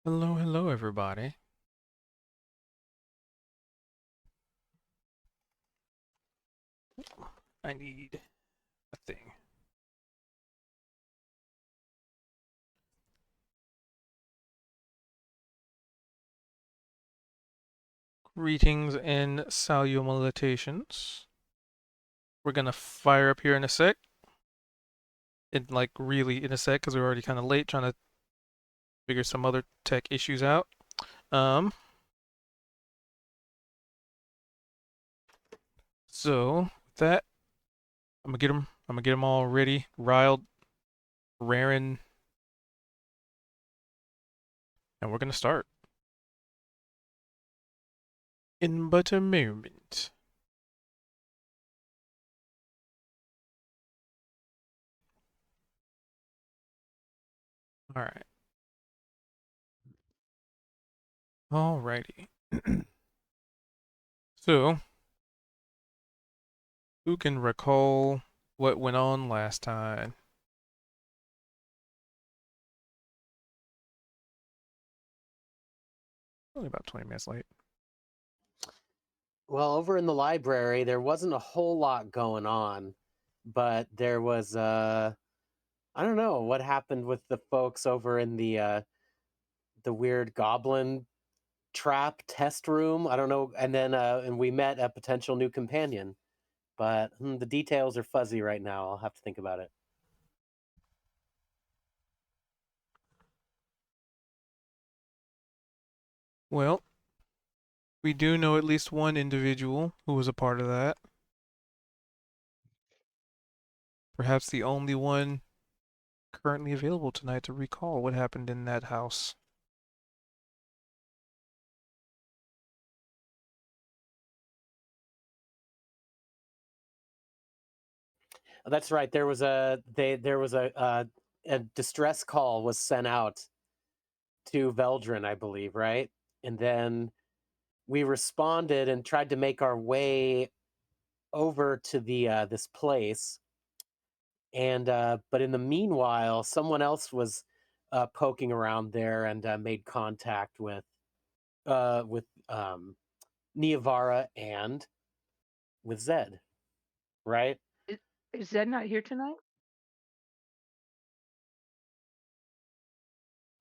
Hello, hello, everybody. I need a thing. Greetings and salutations. We're gonna fire up here in a sec. Really in a sec, because we're already kind of late trying to figure some other tech issues out. Um, so with that, I'm gonna get them. I'm gonna get them all ready, riled, raring, and we're gonna start in but a moment. All right. Alrighty. So, who can recall what went on last time? Only about 20 minutes late. Well, over in the library, there wasn't a whole lot going on, but there was I don't know what happened with the folks over in the weird goblin trap test room. I don't know, and we met a potential new companion, but the details are fuzzy right now. I'll have to think about it. Well, we do know at least one individual who was a part of that. Perhaps the only one currently available tonight to recall what happened in that house. That's right. There was a distress call was sent out to Veldrin, I believe, right? And then we responded and tried to make our way over to the this place, and but in the meanwhile, someone else was poking around there and made contact with Niavara and with Zed, right? Is is Zed not here tonight?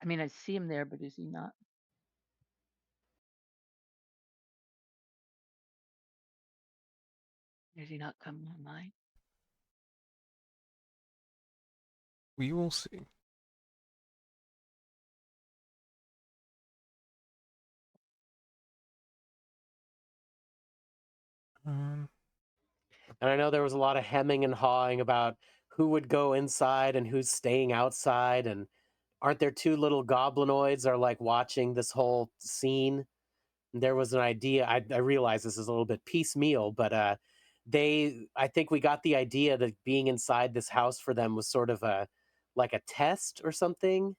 I mean, I see him there, but is he not? Is he not coming online? We will see. Um, And I know there was a lot of hemming and hawing about who would go inside and who's staying outside, and aren't there two little goblinoids are like watching this whole scene? There was an idea. I realize this is a little bit piecemeal, but I think we got the idea that being inside this house for them was sort of a like a test or something.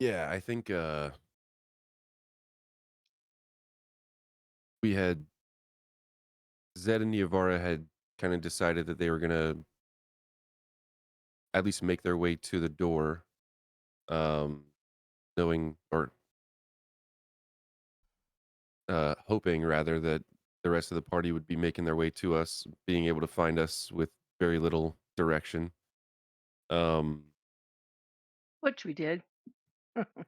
Yeah, I think we had Zed and Niavara had kind of decided that they were gonna at least make their way to the door, um, knowing or hoping rather that the rest of the party would be making their way to us, being able to find us with very little direction. Um, Which we did.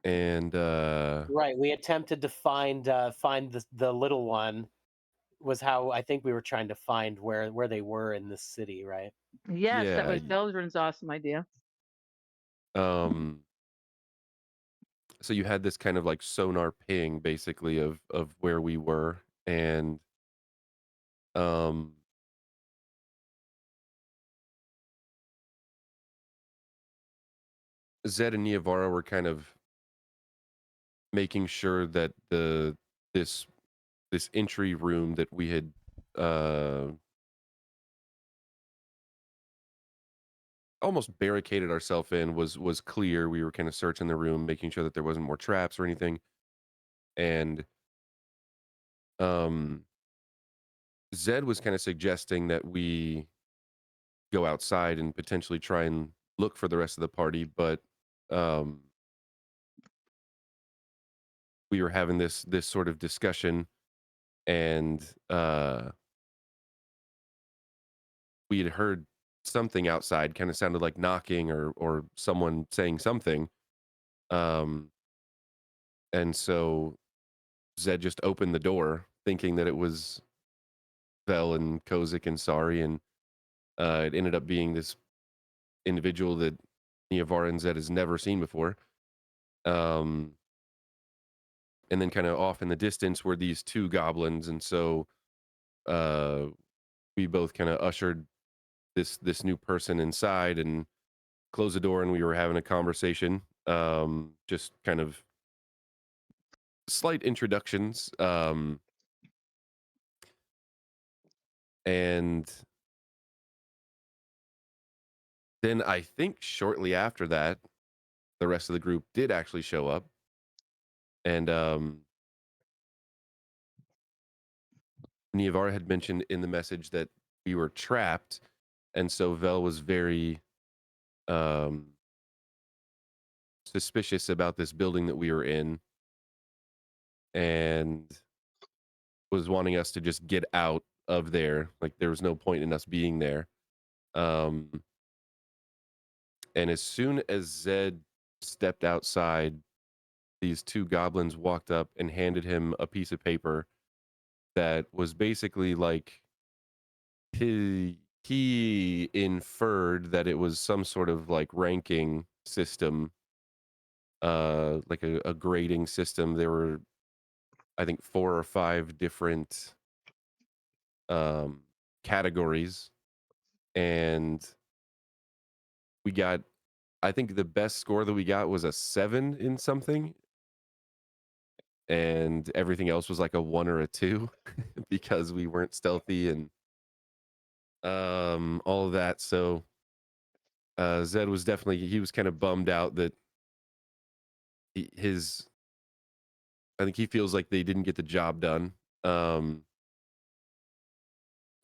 and Right. We attempted to find the little one was how I think we were trying to find where they were in this city, right? Yes, that yeah, was Veldrin's awesome idea. um, so you had this kind of like sonar ping basically of where we were, and um Zed and Niavara were kind of making sure that this this entry room that we had uh almost barricaded ourselves in was clear. We were kind of searching the room, making sure that there wasn't more traps or anything. And um Zed was kind of suggesting that we go outside and potentially try and look for the rest of the party, but um, we were having this sort of discussion, and we had heard something outside, kind of sounded like knocking or someone saying something, um, and so Zed just opened the door, thinking that it was Vel and Kozik and Sari, and it ended up being this individual that Niavar and Zed has never seen before. Um, and then kind of off in the distance were these two goblins, and so uh, we both kind of ushered this new person inside and closed the door, and we were having a conversation. Just kind of slight introductions, and then I think shortly after that, the rest of the group did actually show up, and Niavar had mentioned in the message that we were trapped, and so Vel was very um, suspicious about this building that we were in, and was wanting us to just get out of there. Like there was no point in us being there. Um, and as soon as Zed stepped outside, these two goblins walked up and handed him a piece of paper that was basically like he inferred that it was some sort of like ranking system, like a grading system. There were, I think, 4 or 5 different um categories, and we got, I think the best score that we got was a 7 in something, and everything else was like a 1 or a 2 because we weren't stealthy and all of that. So Zed was definitely, he was kind of bummed out that his, I think he feels like they didn't get the job done. Um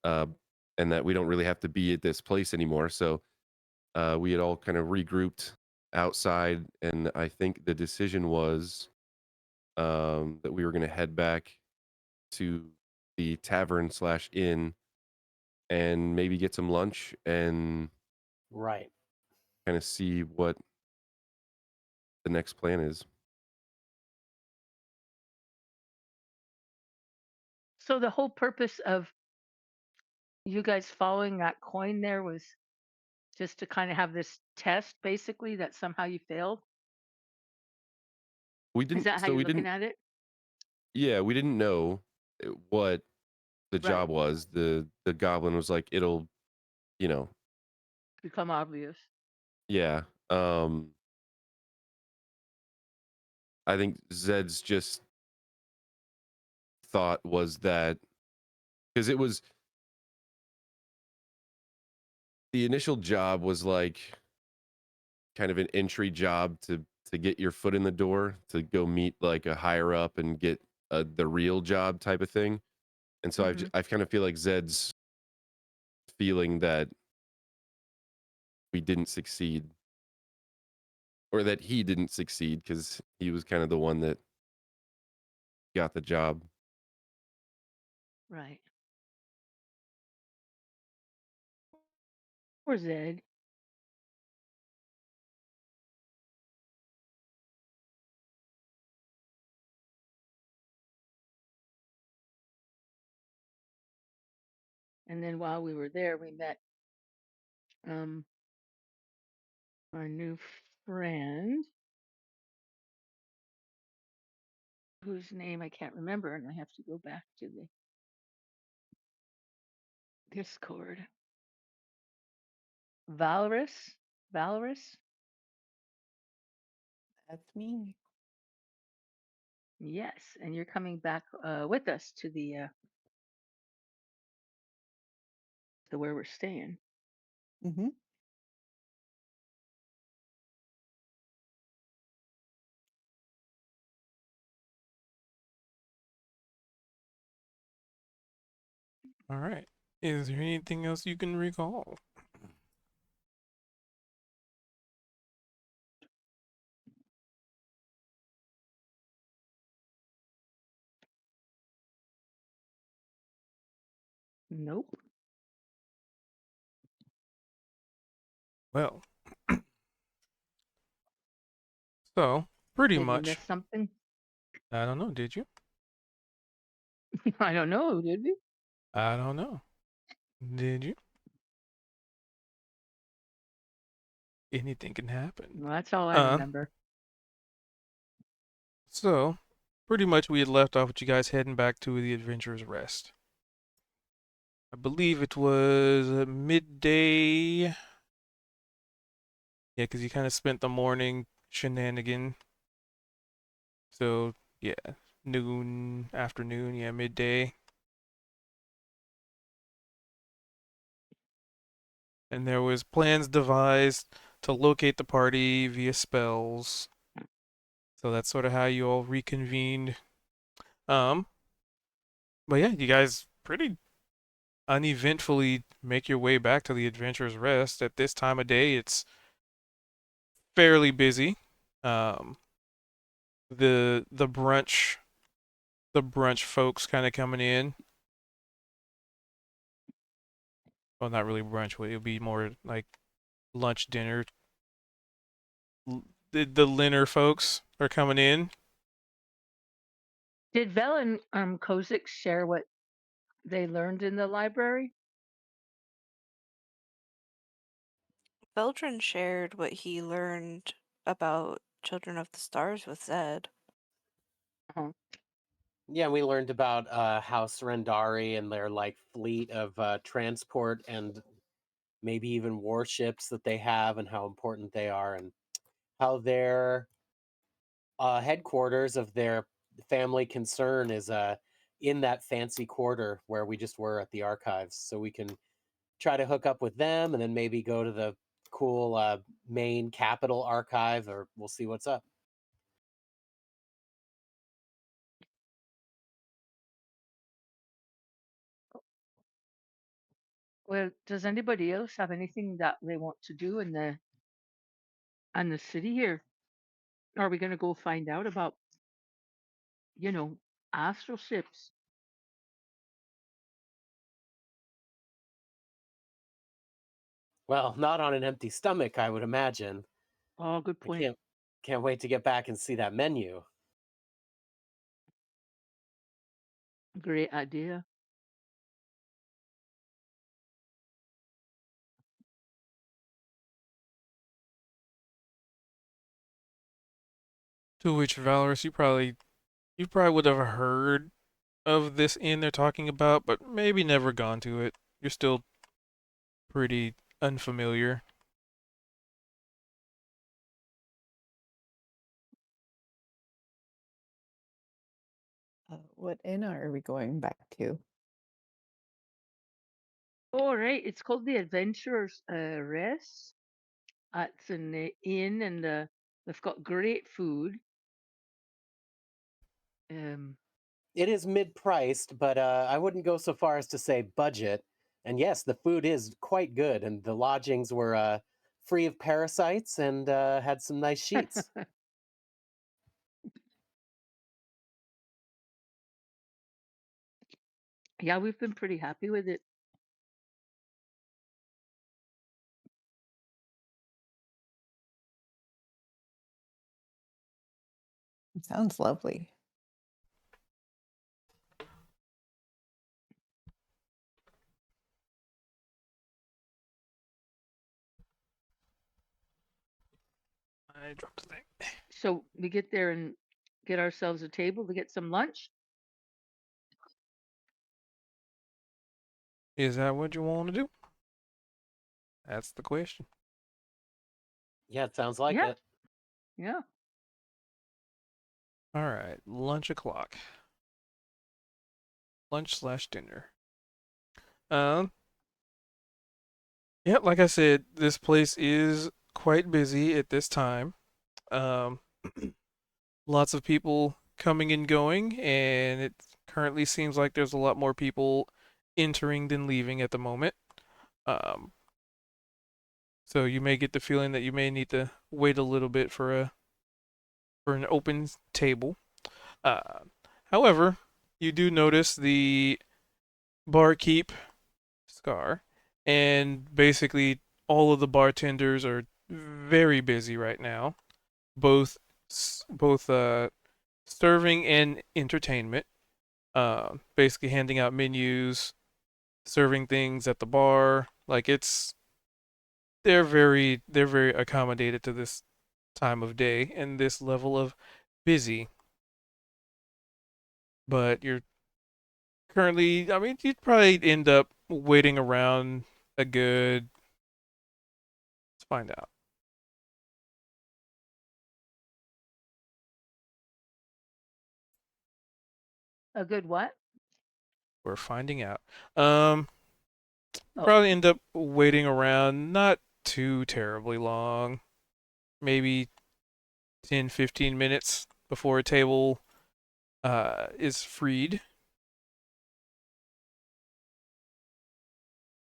uh and that we don't really have to be at this place anymore. So we had all kind of regrouped outside, and I think the decision was that we were going to head back to the tavern slash inn and maybe get some lunch and Right. kind of see what the next plan is. So the whole purpose of you guys following that coin there was just to kind of have this test, basically, that somehow you failed. We Is didn't, that how so you're we looking didn't, at it? yeah, we didn't know what the Right. job was. The goblin was like, it'll, you know, Become obvious. yeah. I think Zed's just thought was that because it was the initial job was like kind of an entry job to get your foot in the door to go meet like a higher up and get the real job type of thing. And so Hmm. I kind of feel like Zed's feeling that we didn't succeed, or that he didn't succeed because he was kind of the one that got the job. Right. Or Zed. And then while we were there, we met um, our new friend, whose name I can't remember, and I have to go back to the Discord. Valorous. Valorous. That's me. Yes, and you're coming back with us to where we're staying. Mm-hmm. All right. Is there anything else you can recall? Nope. Well, so pretty Did we much. miss something? I don't know. Did you? I don't know. Did we? I don't know. Did you? Anything can happen. Well, that's all I Uh, remember. so pretty much we had left off with you guys heading back to the Adventurer's Rest. I believe it was midday. Yeah, because you kind of spent the morning shenanigan. So yeah, noon, afternoon, yeah, midday. And there was plans devised to locate the party via spells. So that's sort of how you all reconvened. Um, but yeah, you guys pretty uneventfully make your way back to the Adventurer's Rest. At this time of day, it's fairly busy. Um, the brunch folks kind of coming in. Well, not really brunch. It would be more like lunch, dinner. The Linner folks are coming in. Did Vel and Kozik share what they learned in the library? Veldrin shared what he learned about Children of the Stars with Zed. Uh-huh. Yeah, we learned about House Rendari and their like fleet of transport and maybe even warships that they have, and how important they are, and how their headquarters of their family concern is in that fancy quarter where we just were at the archives. So we can try to hook up with them, and then maybe go to the cool main capital archive, or we'll see what's up. Well, does anybody else have anything that they want to do in the city here? Are we going to go find out about, you know, astral ships? Well, not on an empty stomach, I would imagine. Oh, good I point. can't wait to get back and see that menu. Great idea. To which Valorous, you probably would have heard of this inn they're talking about, but maybe never gone to it. You're still pretty unfamiliar. What inn are we going back to? All right, it's called the Adventurers Rest. It's an inn, and they've got great food. Um, It is mid-priced, but I wouldn't go so far as to say budget. And yes, the food is quite good, and the lodgings were free of parasites and had some nice sheets. yeah, we've been pretty happy with it. It sounds lovely. I dropped the thing. So we get there and get ourselves a table to get some lunch. Is that what you want to do? That's the question. Yeah, it sounds like Yeah. it. Yeah. All right, lunch o'clock. Lunch/dinner. Um, yeah, like I said, this place is quite busy at this time. Um, lots of people coming and going, and it currently seems like there's a lot more people entering than leaving at the moment. Um, so you may get the feeling that you may need to wait a little bit for an open table. Uh, However, you do notice the barkeep Scar, and basically all of the bartenders are very busy right now, both both serving and entertainment. Basically handing out menus, serving things at the bar. Like they're very accommodated to this time of day and this level of busy. But you're currently, I mean, you'd probably end up waiting around a good. Let's find out. A good what? We're finding out. Um, Oh, Probably end up waiting around not too terribly long. Maybe 10, 15 minutes before a table is freed.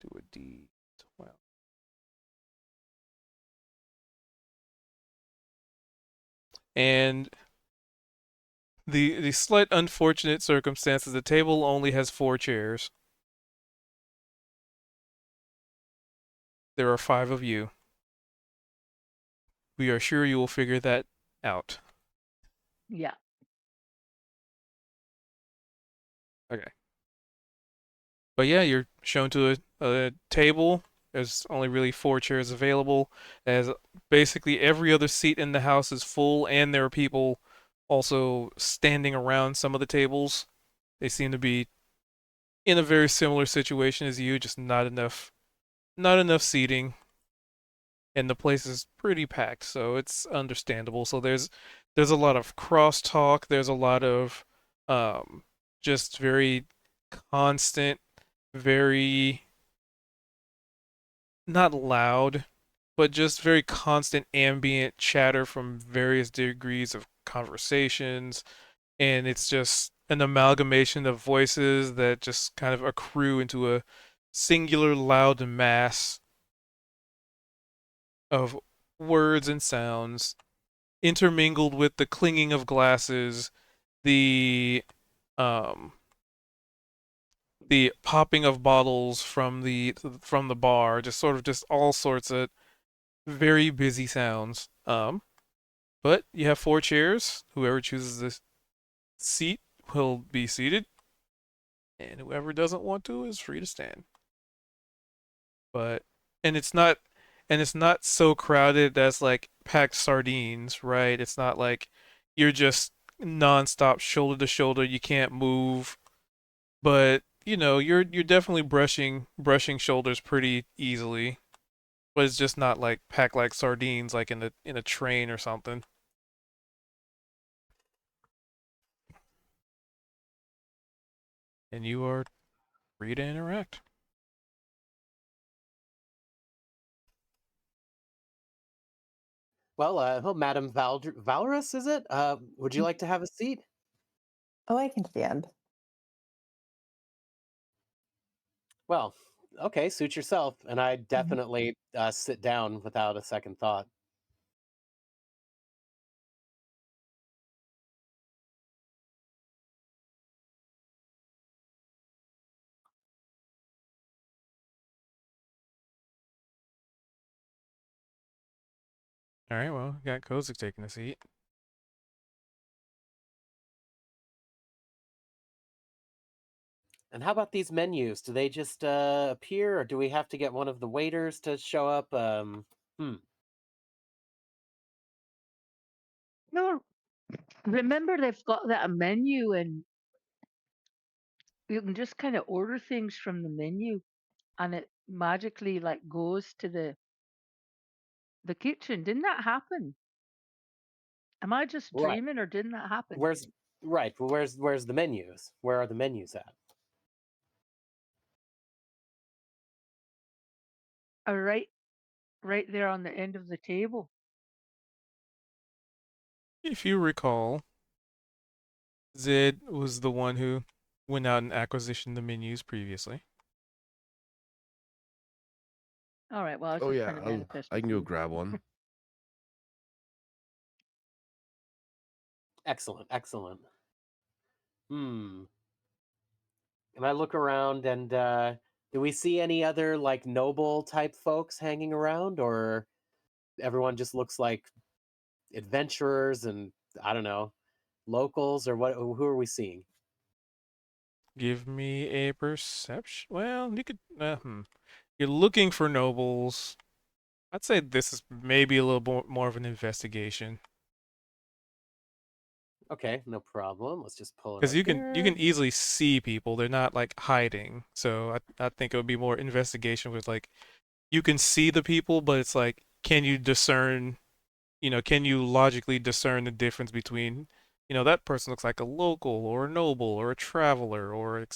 Do a D12. And the slight unfortunate circumstance is the table only has 4 chairs. There are 5 of you. We are sure you will figure that out. yeah. Okay. But yeah, you're shown to a table. There's only really 4 chairs available, as basically every other seat in the house is full, and there are people also standing around some of the tables. They seem to be in a very similar situation as you, just not enough seating, and the place is pretty packed, so it's understandable. So there's a lot of crosstalk. There's a lot of um, just very constant, very not loud, but just very constant ambient chatter from various degrees of conversations, and it's just an amalgamation of voices that just kind of accrue into a singular loud mass of words and sounds intermingled with the clinging of glasses, the um the popping of bottles from the bar, just sort of just all sorts of very busy sounds. But you have 4 chairs. Whoever chooses this seat will be seated, and whoever doesn't want to is free to stand. But and it's not and it's not so crowded that's like packed sardines, right? It's not like you're just nonstop shoulder to shoulder. You can't move, but you're definitely brushing shoulders pretty easily. But it's just not like packed like sardines, like in a train or something. And you are free to interact. Well, Madam Valrus, is it? Would you like to have a seat? Oh, I can stand. Well, okay, suit yourself. And I Mhm. definitely sit down without a second thought. All right, well, got Kozik taking a seat. And how about these menus? Do they just appear, or do we have to get one of the waiters to show up? Hmm. No, remember they've got that menu, and you can just kind of order things from the menu, and it magically like goes to the kitchen. Didn't that happen? Am I just Right. dreaming, or didn't that happen? Where's right? Well, where's the menus? Where are the menus at? Right, right there on the end of the table. If you recall, Zed was the one who went out and acquisitioned the menus previously. All right. Well, I was Oh just yeah, trying to manifest I can go food. grab one. Excellent, excellent. Hmm. And I look around and do we see any other like noble type folks hanging around, or everyone just looks like adventurers and I don't know, locals, or what? Who are we seeing? Give me a perception. Well, you could. You're looking for nobles. I'd say this is maybe a little more of an investigation Okay, no problem. Let's just pull it because up you here. can easily see people. They're not like hiding. So I think it would be more investigation with like you can see the people, but it's like can you discern? Can you logically discern the difference between, that person looks like a local or a noble or a traveler or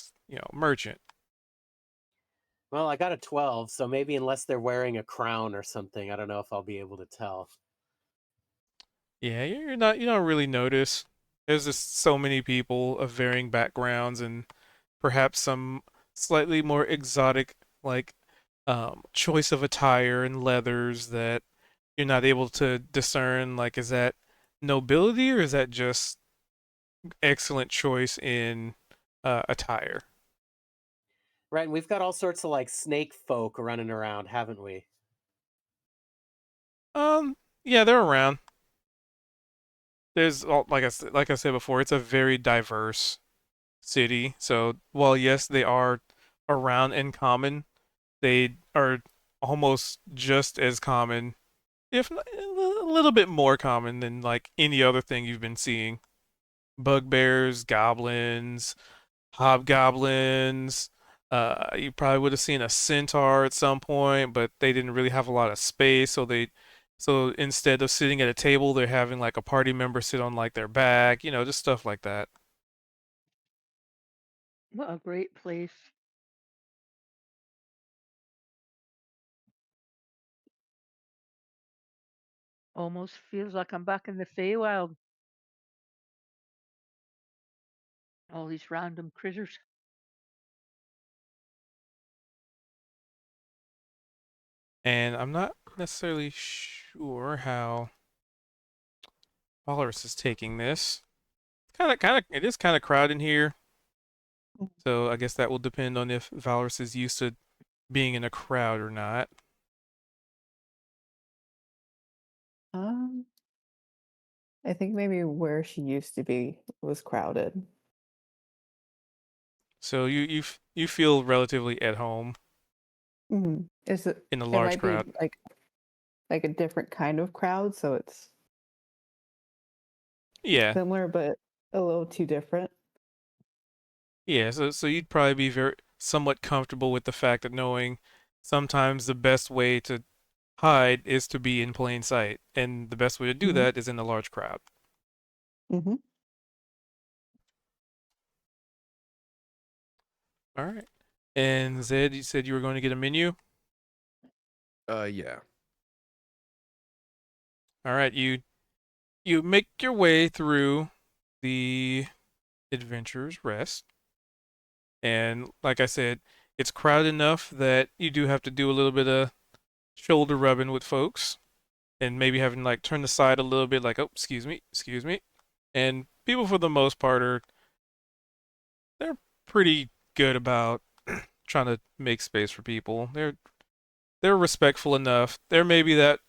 merchant. Well, I got a 12, so maybe unless they're wearing a crown or something, I don't know if I'll be able to tell. Yeah, you don't really notice. There's just so many people of varying backgrounds and perhaps some slightly more exotic like choice of attire and leathers that you're not able to discern like is that nobility or is that just excellent choice in attire. Right, and we've got all sorts of like snake folk running around, haven't we? Yeah, they're around. There's all like I said before, it's a very diverse city. So while yes, they are around and common, they are almost just as common, if not a little bit more common than like any other thing you've been seeing. Bugbears, goblins, hobgoblins. You probably would have seen a centaur at some point, but they didn't really have a lot of space, so instead of sitting at a table, they're having like a party member sit on like their back, just stuff like that. What a great place. Almost feels like I'm back in the Feywild. All these random critters. And I'm not necessarily sure how Walrus is taking this. It is kind of crowded in here, so I guess that will depend on if Valorous is used to being in a crowd or not. Um, I think maybe where she used to be was crowded. So you feel relatively at home Is it? in a It large might be crowd. like a different kind of crowd, so it's Yeah, similar but a little too different. yeah. So you'd probably be very somewhat comfortable with the fact that knowing sometimes the best way to hide is to be in plain sight, and the best way to do hmm that is in a large crowd. hmm All right. And Zed, you said you were going to get a menu. Yeah. All right, you make your way through the Adventurer's Rest, and like I said, it's crowded enough that you do have to do a little bit of shoulder rubbing with folks, and maybe having like turn aside a little bit, like, oh, excuse me. And people, for the most part, they're pretty good about trying to make space for people. They're respectful enough. There may be that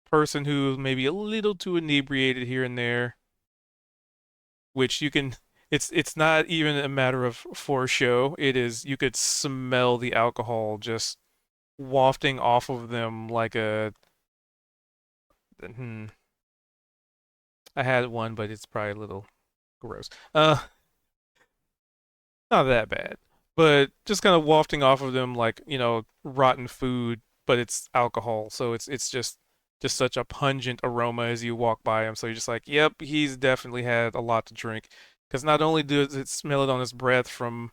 person who may be a little too inebriated here and there, which you can. It's not even a matter of for show. It is you could smell the alcohol just wafting off of them like a. Hmm, I had one, but it's probably a little gross. Not that bad, but just kind of wafting off of them like rotten food, but it's alcohol, so it's just such a pungent aroma as you walk by him. So you're just like, yep, he's definitely had a lot to drink, because not only does it smell it on his breath from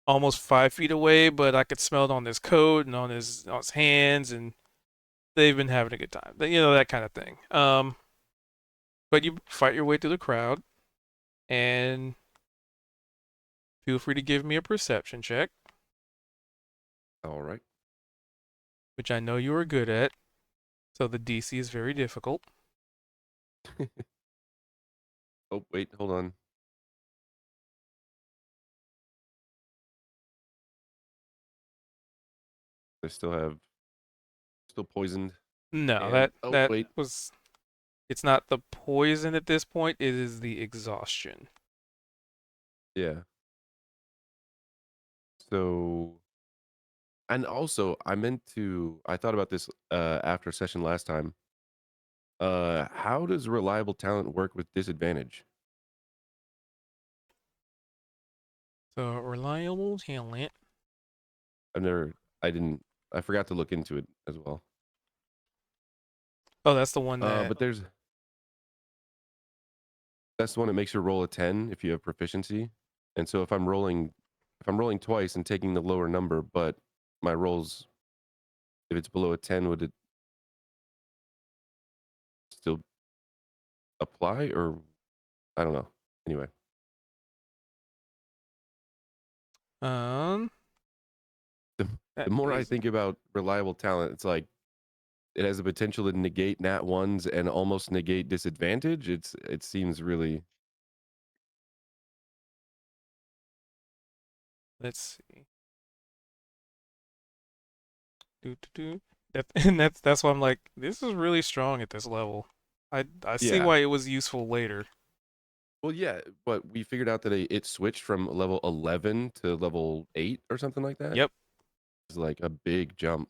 almost 5 feet away, but I could smell it on his coat and on his hands, and they've been having a good time. That kind of thing. But you fight your way through the crowd, and Feel free to give me a perception check, All right. which I know you are good at. So the DC is very difficult. Oh, wait, hold on. I still poisoned. No, And that oh, that wait. was. It's not the poison at this point. It is the exhaustion. Yeah. So, and also I thought about this after session last time. How does reliable talent work with disadvantage? So reliable talent. I didn't, I forgot to look into it as well. Oh, that's the one that. But that's the one that makes you roll a 10 if you have proficiency. And so if I'm rolling twice and taking the lower number, but my rolls, if it's below a 10, would it still apply, or I don't know. Anyway, Um, the, that the more I is. think about reliable talent, it's like it has the potential to negate nat ones and almost negate disadvantage. It seems really. Let's see. That and that's why I'm like, this is really strong at this level. I see Yeah. why it was useful later. Well, yeah, but we figured out that it switched from level 11 to level 8 or something like that. Yep. It's like a big jump.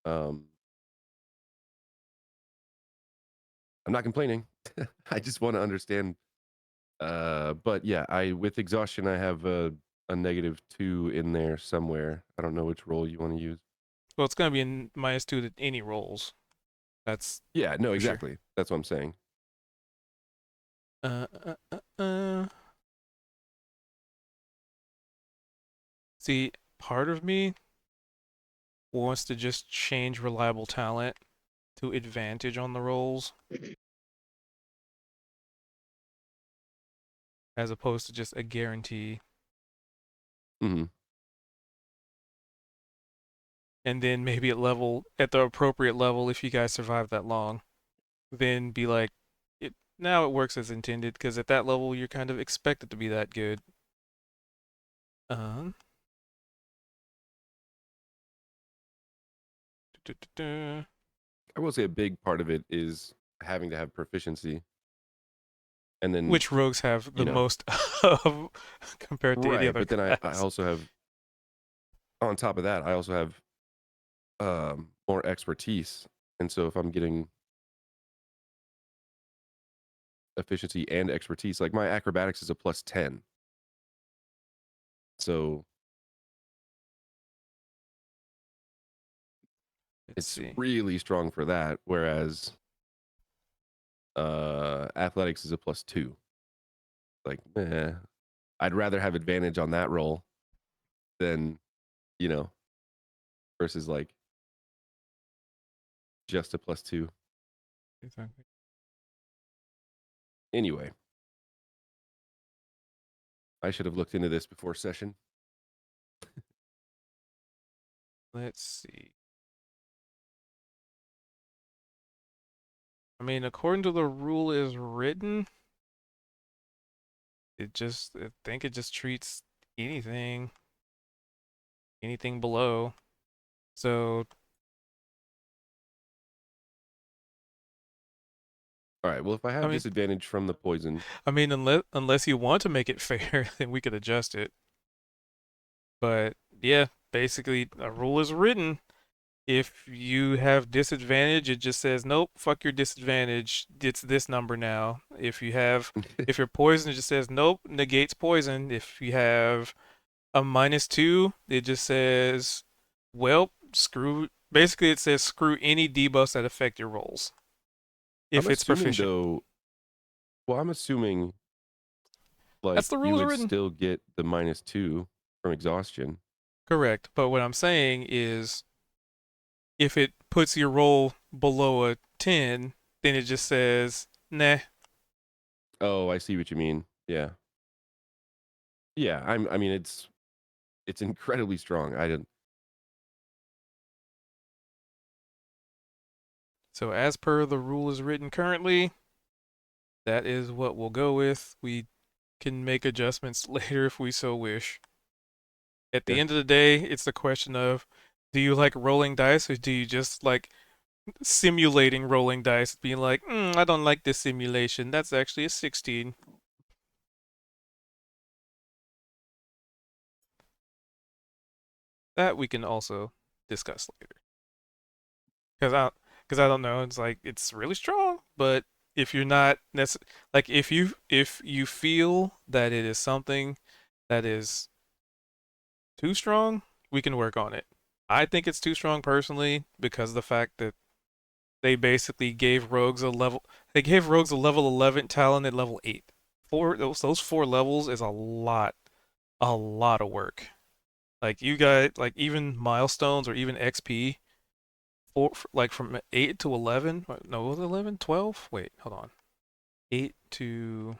Um, I'm not complaining. I just want to understand. But yeah, I with exhaustion, I have a -2 in there somewhere. I don't know which roll you want to use. Well, it's gonna be in -2 to any rolls. That's Yeah, no, for sure. exactly. That's what I'm saying. Uh, uh, uh, uh. See, part of me wants to just change reliable talent to advantage on the rolls, as opposed to just a guarantee. Hmm. And then maybe at the appropriate level, if you guys survive that long, then be like, now it works as intended because at that level you're kind of expected to be that good. Um, I will say a big part of it is having to have proficiency, and then which rogues have you the know, most of compared to any right. other But then I class. also have, on top of that, I also have more expertise, and so if I'm getting efficiency and expertise, like my acrobatics is a +10, so Let's it's see. really strong for that. Whereas athletics is a +2. Like, I'd rather have advantage on that roll than, you know, versus like just a +2. Exactly. Anyway, I should have looked into this before session. Let's see. I mean, according to the rule is written, I think it just treats anything, anything below. So, All right. Well, if I I have mean, disadvantage from the poison, unless you want to make it fair, then we could adjust it. But yeah, basically, a rule is written. If you have disadvantage, it just says, nope, fuck your disadvantage. It's this number now. If you're poisoned, it just says, nope, negates poison. If you have a -2, it just says, well, screw. Basically, it says screw any debuffs that affect your rolls I'm if it's assuming proficient. though. Well, I'm assuming That's like the you rules are would written. still get the -2 from exhaustion. Correct. But what I'm saying is, if it puts your roll below a 10, then it just says, nah. Oh, I see what you mean. Yeah. Yeah, I mean, it's incredibly strong. I didn't. So as per the rule is written currently, that is what we'll go with. We can make adjustments later if we so wish. At the Yeah. end of the day, it's the question of, do you like rolling dice or do you just like simulating rolling dice, being like, I don't like this simulation. That's actually a 16. That we can also discuss later. Because I don't know. It's like it's really strong, but if you're not like if you feel that it is something that is too strong, we can work on it. I think it's too strong personally because of the fact that they basically gave rogues a level. They gave rogues a level 11 talent at level 8. Those 4 levels is a lot of work. Like you got like even milestones or even XP like from 8 to 11. No, was it 11? 12? Wait, hold on. 8 to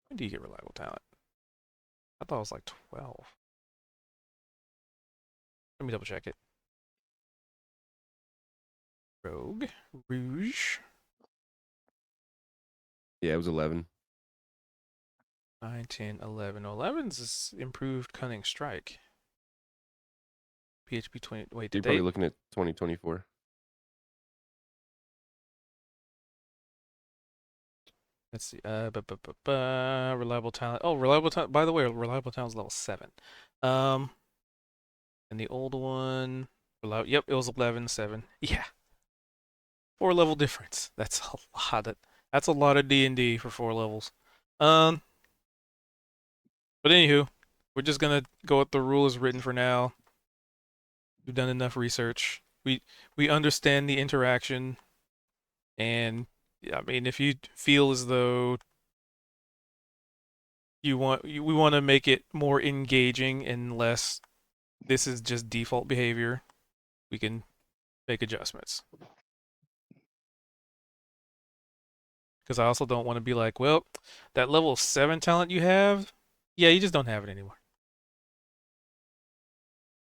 when do you get reliable talent? I thought it was like 12. Let me double check it. Rogue, Rouge, Yeah, it was 11. 9, 10, 11. 11's is improved cunning strike. PHP 20. Wait, You're did probably they? looking at 2024. Let's see. Reliable talent. Oh, reliable talent. By the way, reliable talent is level 7. Um, and the old one. Yep, it was 11, 7. Yeah, 4 level difference. That's a lot of D&D for 4 levels. Um, but anywho, we're just gonna go with the rule as written for now. We've done enough research. We understand the interaction, and yeah, I mean, if you feel as though we want to make it more engaging and less this is just default behavior, we can make adjustments. Because I also don't want to be like, well, that level 7 talent you have, yeah, you just don't have it anymore.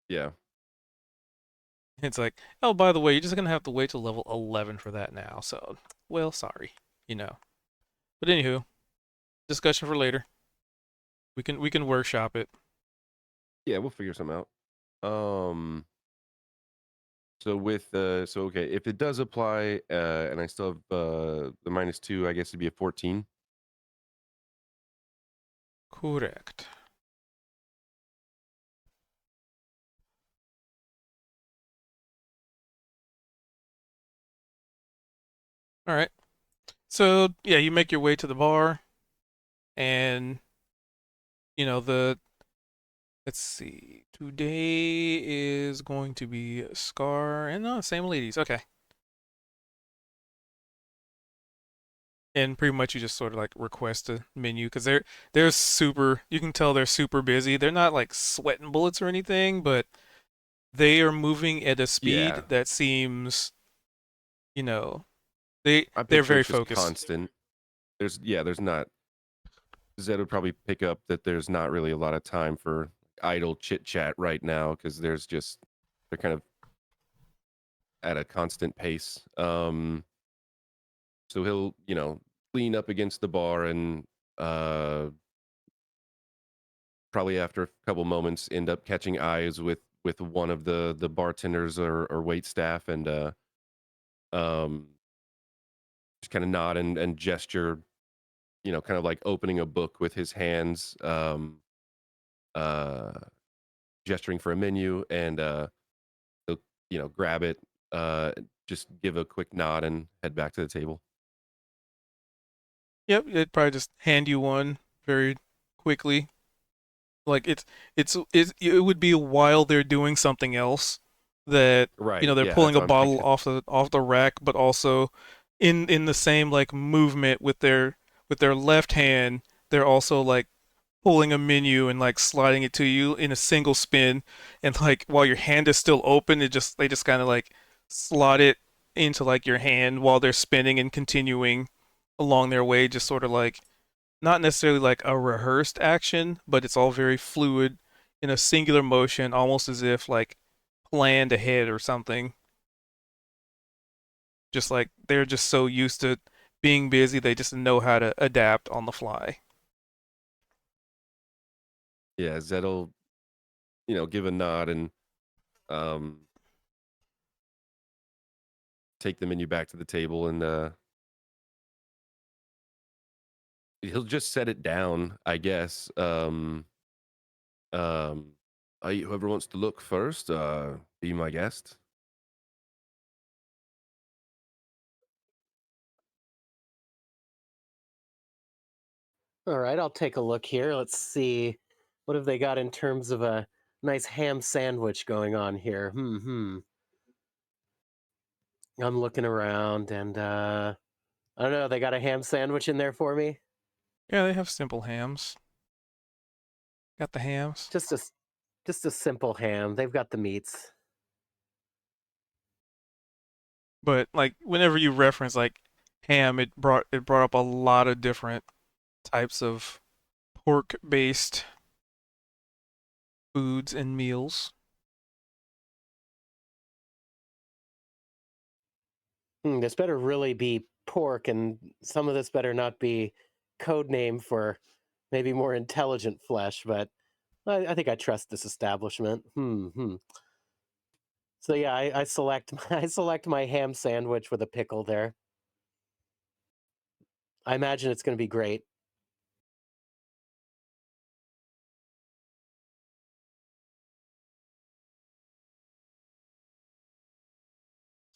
Yeah. It's like, oh, by the way, you're just gonna have to wait till level 11 for that now. So, well, sorry, you know. But anywho, discussion for later. We can workshop it. Yeah, we'll figure something out. So okay, if it does apply, and I still have the -2, I guess it'd be a 14. Correct. All right. So yeah, you make your way to the bar, and you know the. Let's see. Today is going to be Scar and same ladies. Okay. And pretty much you just sort of like request a menu because they're super. You can tell they're super busy. They're not like sweating bullets or anything, but they are moving at a Yeah, speed that seems, you know, I they're picture very it's just focused. constant. There's not. Zed would probably pick up that there's not really a lot of time for idle chit chat right now because they're kind of at a constant pace. So he'll lean up against the bar and uh probably after a couple moments end up catching eyes with one of the bartenders or wait staff and um just kind of nod and gesture, kind of like opening a book with his hands, uh gesturing for a menu, and he'll grab it, uh just give a quick nod and head back to the table. Yep, they'd probably just hand you one very quickly. Like it would be while they're doing something else that Right, they're yeah, pulling that's a what I'm bottle thinking. off the rack, but also in the same like movement with their left hand, they're also like pulling a menu and like sliding it to you in a single spin, and like while your hand is still open, they just kind of like slot it into like your hand while they're spinning and continuing along their way, just sort of like not necessarily like a rehearsed action, but it's all very fluid in a singular motion, almost as if like planned ahead or something. Just like they're just so used to being busy, they just know how to adapt on the fly. Yeah, Zed'll, give a nod and um, take the menu back to the table, and he'll just set it down, I guess. Um, Whoever wants to look first, be my guest. All right, I'll take a look here. Let's see. What have they got in terms of a nice ham sandwich going on here? I'm looking around and I don't know, they got a ham sandwich in there for me? Yeah, they have simple hams. Got the hams. Just a simple ham. They've got the meats. But like whenever you reference like ham, it brought up a lot of different types of pork based foods and meals. This better really be pork, and some of this better not be code name for maybe more intelligent flesh, but I think I trust this establishment. So yeah, I select I select my ham sandwich with a pickle there. I imagine it's going to be great.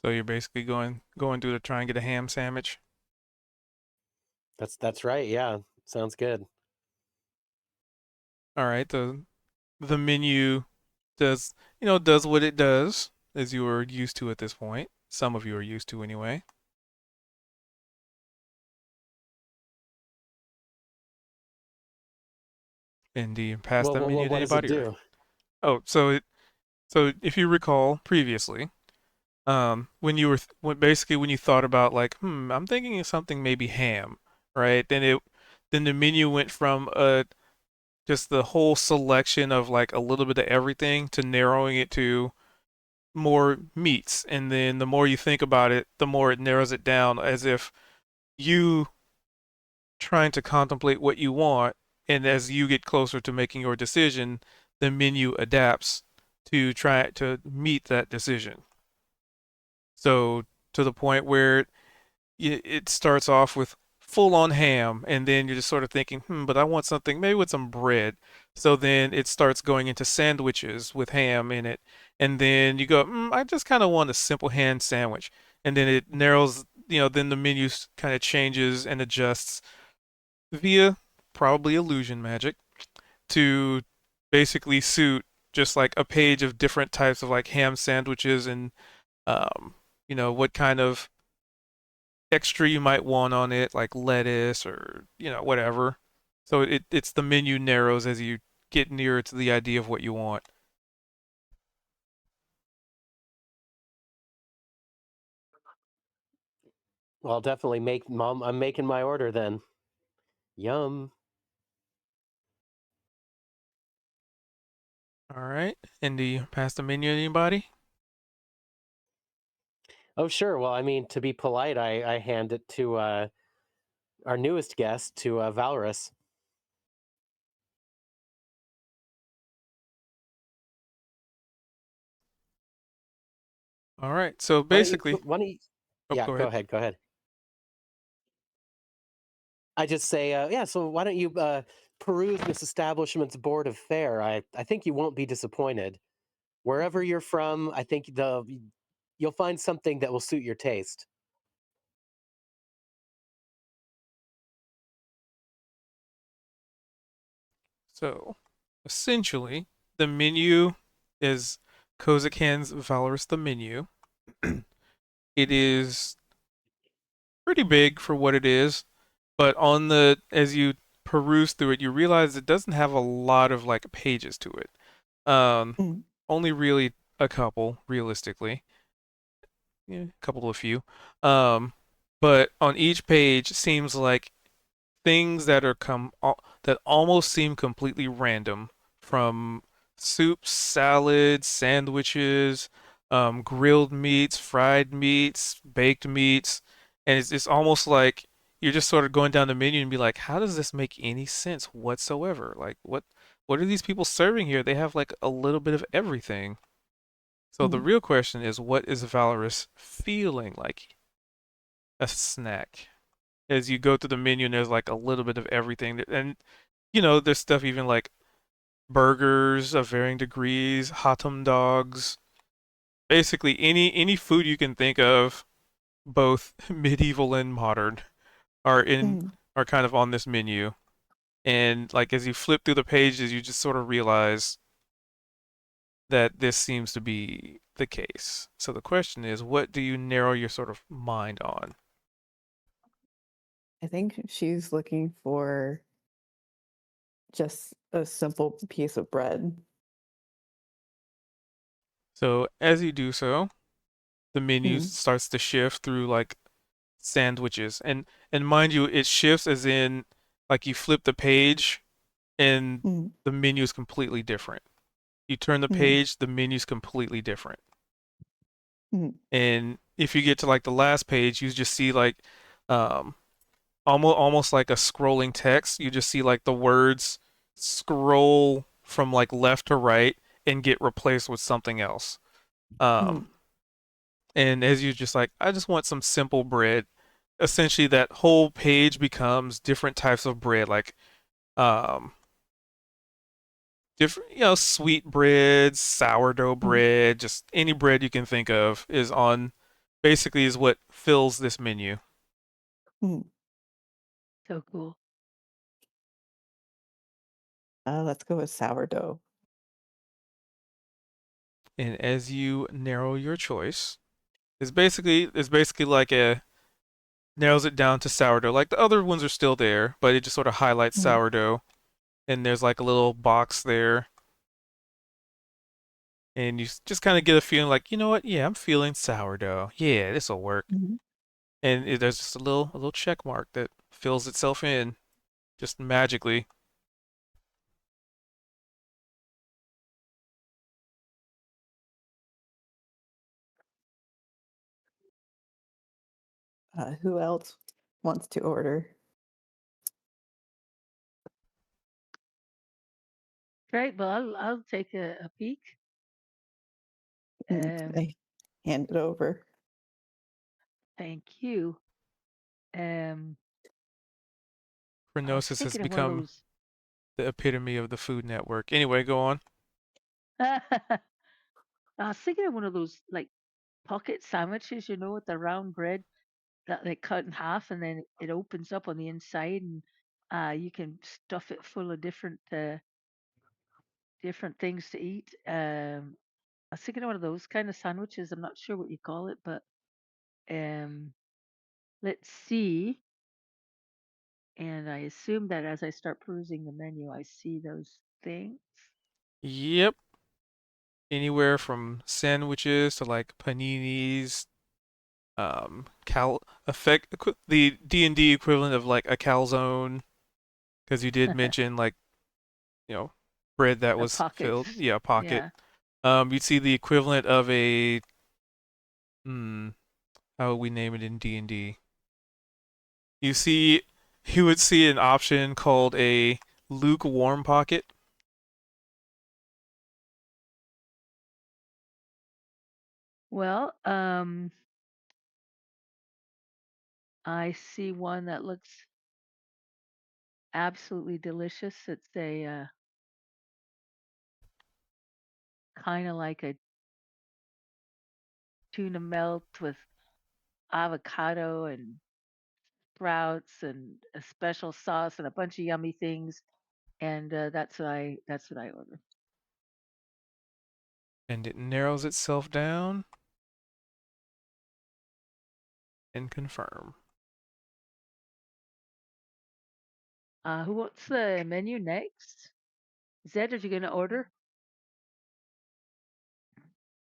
So you're basically going through to try and get a ham sandwich. That's right. Yeah, sounds good. All right, the menu does does what it does, as you are used to at this point. Some of you are used to anyway. And do you pass Well, that menu to what does it anybody or? do? Oh, so if you recall previously, when you were basically when you thought about like, I'm thinking of something maybe ham, right? Then the menu went from just the whole selection of like a little bit of everything to narrowing it to more meats. And then the more you think about it, the more it narrows it down, as if you trying to contemplate what you want, and as you get closer to making your decision, the menu adapts to try to meet that decision. So to the point where it starts off with full on ham, and then you're just sort of thinking, but I want something maybe with some bread. So then it starts going into sandwiches with ham in it, and then you go, I just kind of want a simple ham sandwich, and then it narrows. Then the menu kind of changes and adjusts via probably illusion magic to basically suit just like a page of different types of like ham sandwiches and um, what kind of extra you might want on it, like lettuce or whatever. So it's the menu narrows as you get nearer to the idea of what you want. Well, I'll definitely make mom. I'm making my order then. Yum. All right, and do you pass the menu to anybody? Oh, sure. Well, I mean, to be polite, I hand it to our newest guest, to Valorous. All right, so Why don't you? basically, Why don't you? oh, Yeah, go go ahead. ahead. Go ahead. I just say, yeah. So why don't you peruse this establishment's board of fare? I think you won't be disappointed. Wherever you're from, I think you'll find something that will suit your taste. So essentially, the menu is Kozakan's Valorous the menu. It is pretty big for what it is, but as you peruse through it, you realize it doesn't have a lot of like pages to it. Um, Mm. Only really a couple, realistically. Yeah, a couple to a few. Um, but on each page seems like things that are that almost seem completely random, from soups, salads, sandwiches, grilled meats, fried meats, baked meats, and it's almost like you're just sort of going down the menu and be like, how does this make any sense whatsoever? Like, what are these people serving here? They have like a little bit of everything. So the Mm. real question is, what is Valorous feeling like a snack? As you go through the menu and there's like a little bit of everything, and there's stuff even like burgers of varying degrees, hotdog dogs, basically any food you can think of, both medieval and modern, are in Mm. are kind of on this menu. And like as you flip through the pages, you just sort of realize that this seems to be the case. So the question is, what do you narrow your sort of mind on? I think she's looking for just a simple piece of bread. So as you do so, the menu Mm. starts to shift through like sandwiches, and mind you, it shifts as in like you flip the page and Mm. the menu is completely different. You turn the Mm. page, the menu's completely different. Mm. And if you get to like the last page, you just see like um almost like a scrolling text. You just see like the words scroll from like left to right and get replaced with something else. Mm. Um and as you just like, I just want some simple bread. Essentially that whole page becomes different types of bread, like um different, sweet breads, sourdough Mm. bread, just any bread you can think of is on, basically is what fills this menu. Mm. So cool. Let's go with sourdough. And as you narrow your choice, it's basically like a narrows it down to sourdough. Like the other ones are still there, but it just sort of highlights Mm. sourdough. And there's like a little box there, and you just kind of get a feeling like, you know what? Yeah, I'm feeling sourdough. Yeah, this will work. Mhm. And there's just a little check mark that fills itself in just magically. Who else wants to order? Right. Well, I'll take a peek. Mm. Um, I hand it over. thank you. Um, I was Kronossus has thinking of one of become those. the epitome of the Food Network. Anyway, go on. I was thinking of one of those like pocket sandwiches, with the round bread that they cut in half and then it opens up on the inside and you can stuff it full of different things to eat. I was thinking of one of those kind of sandwiches. I'm not sure what you call it, but um, let's see. And I assume that as I start perusing the menu, I see those things. Yep. Anywhere from sandwiches to like paninis, cal effect the D&D equivalent of like a calzone, because you did mention like, you know, bread that The was filled. pockets. Yeah, pocket. Yeah. You'd see the equivalent of a hmm, how would we name it in D&D? You see, you would see an option called a lukewarm pocket. Well, I see one that looks absolutely delicious. It's a kind of like a tuna melt with avocado and sprouts and a special sauce and a bunch of yummy things. And that's what I order. And it narrows itself down and confirm. Who wants the menu next? Zed, are you gonna order?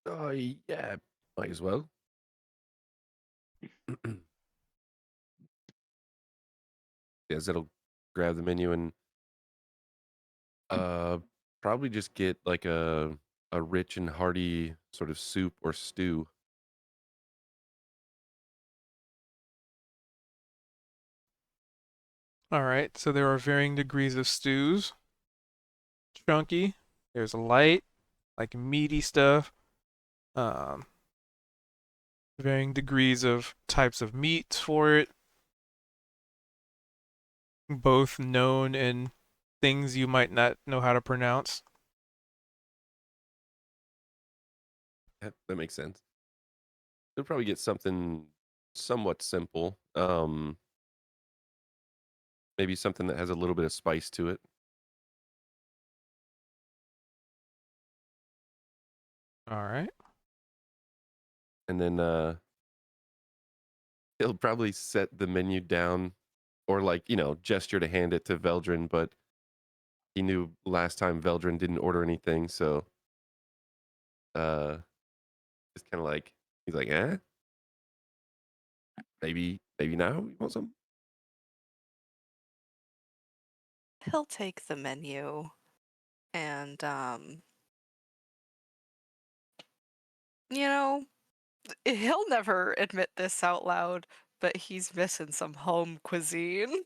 Oh, yeah, might as well. Yes, it'll grab the menu and probably just get like a rich and hearty sort of soup or stew. All right, so there are varying degrees of stews. Chunky, there's light, like meaty stuff. Um, Varying degrees of types of meat for it, both known and things you might not know how to pronounce. That makes sense. They'll probably get something somewhat simple. Maybe something that has a little bit of spice to it. All right. And then he'll probably set the menu down or like, gesture to hand it to Veldrin, but he knew last time Veldrin didn't order anything, so uh it's kind of like he's like, maybe now you want some? He'll take the menu and, you know, he'll never admit this out loud, but he's missing some home cuisine.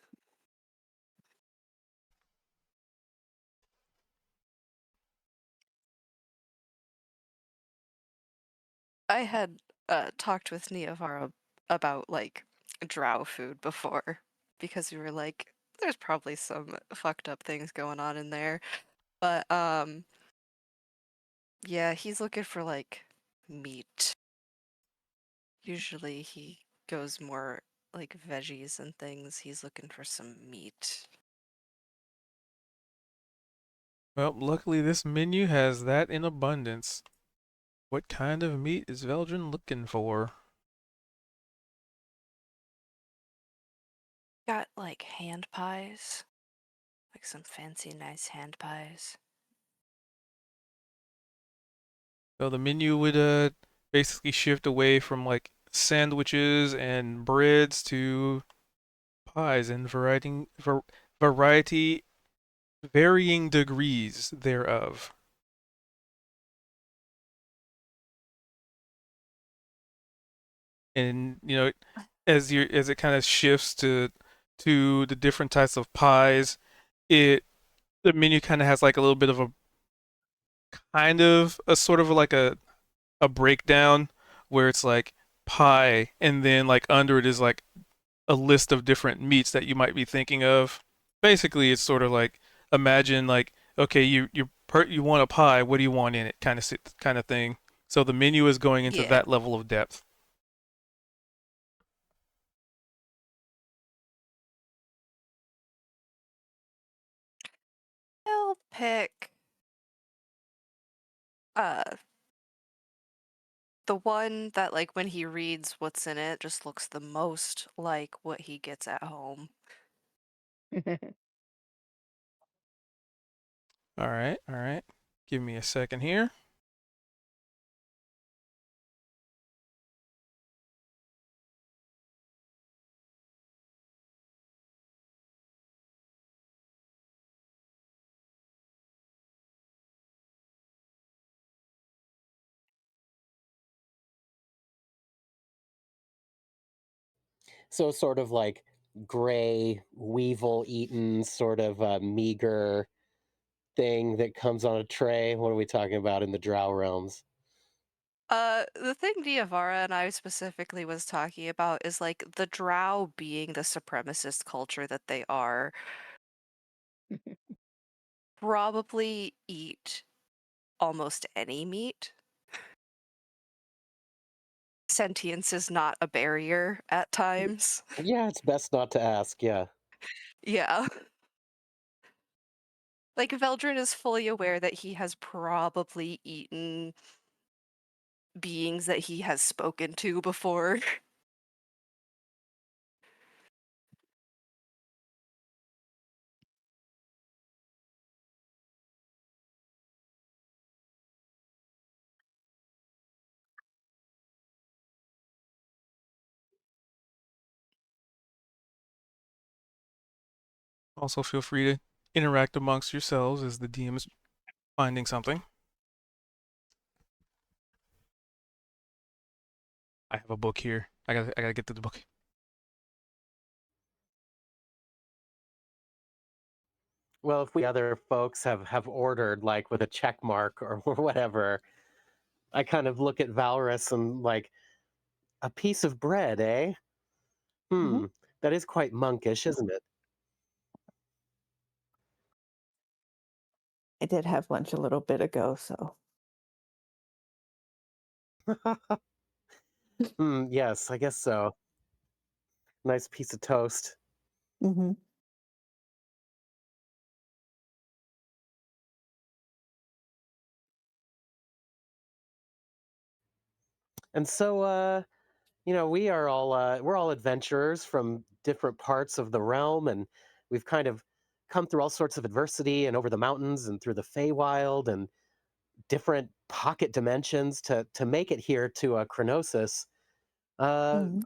I had talked with Niavara about like drow food before because we were like, there's probably some fucked up things going on in there. But yeah, he's looking for like meat. Usually he goes more like veggies and things. He's looking for some meat. Well, luckily this menu has that in abundance. What kind of meat is Veldrin looking for? Got like hand pies, like some fancy nice hand pies. So the menu would basically shift away from like sandwiches and breads to pies and variety varying degrees thereof. And as it kind of shifts to the different types of pies, it the menu kind of has like a little bit of a kind of a sort of like a breakdown where it's like pie and then like under it is like a list of different meats that you might be thinking of. Basically, it's sort of like imagine like okay, you want a pie, what do you want in it kind of thing. So the menu is going into Yeah. that level of depth. He'll pick uh the one that like when he reads what's in it just looks the most like what he gets at home. All right, all right. Give me a second here. So sort of like gray, weevil eaten, sort of meager thing that comes on a tray. What are we talking about in the drow realms? The thing Diavara and I specifically was talking about is like the drow being the supremacist culture that they are, probably eat almost any meat. Sentience is not a barrier at times. Yeah, it's best not to ask. Yeah. Yeah. Like Veldrin is fully aware that he has probably eaten beings that he has spoken to before. Also, feel free to interact amongst yourselves as the DM is finding something. I have a book here. I gotta get to the book. Well, if we other folks have ordered like with a check mark or whatever, I kind of look at Valrus and like a piece of bread, eh? Mhm. That is quite monkish, isn't it? I did have lunch a little bit ago, so. Yes, I guess so. Nice piece of toast. Mhm. And so, we're all adventurers from different parts of the realm, and we've kind of come through all sorts of adversity and over the mountains and through the Feywild and different pocket dimensions to make it here to Kronossus. Mhm.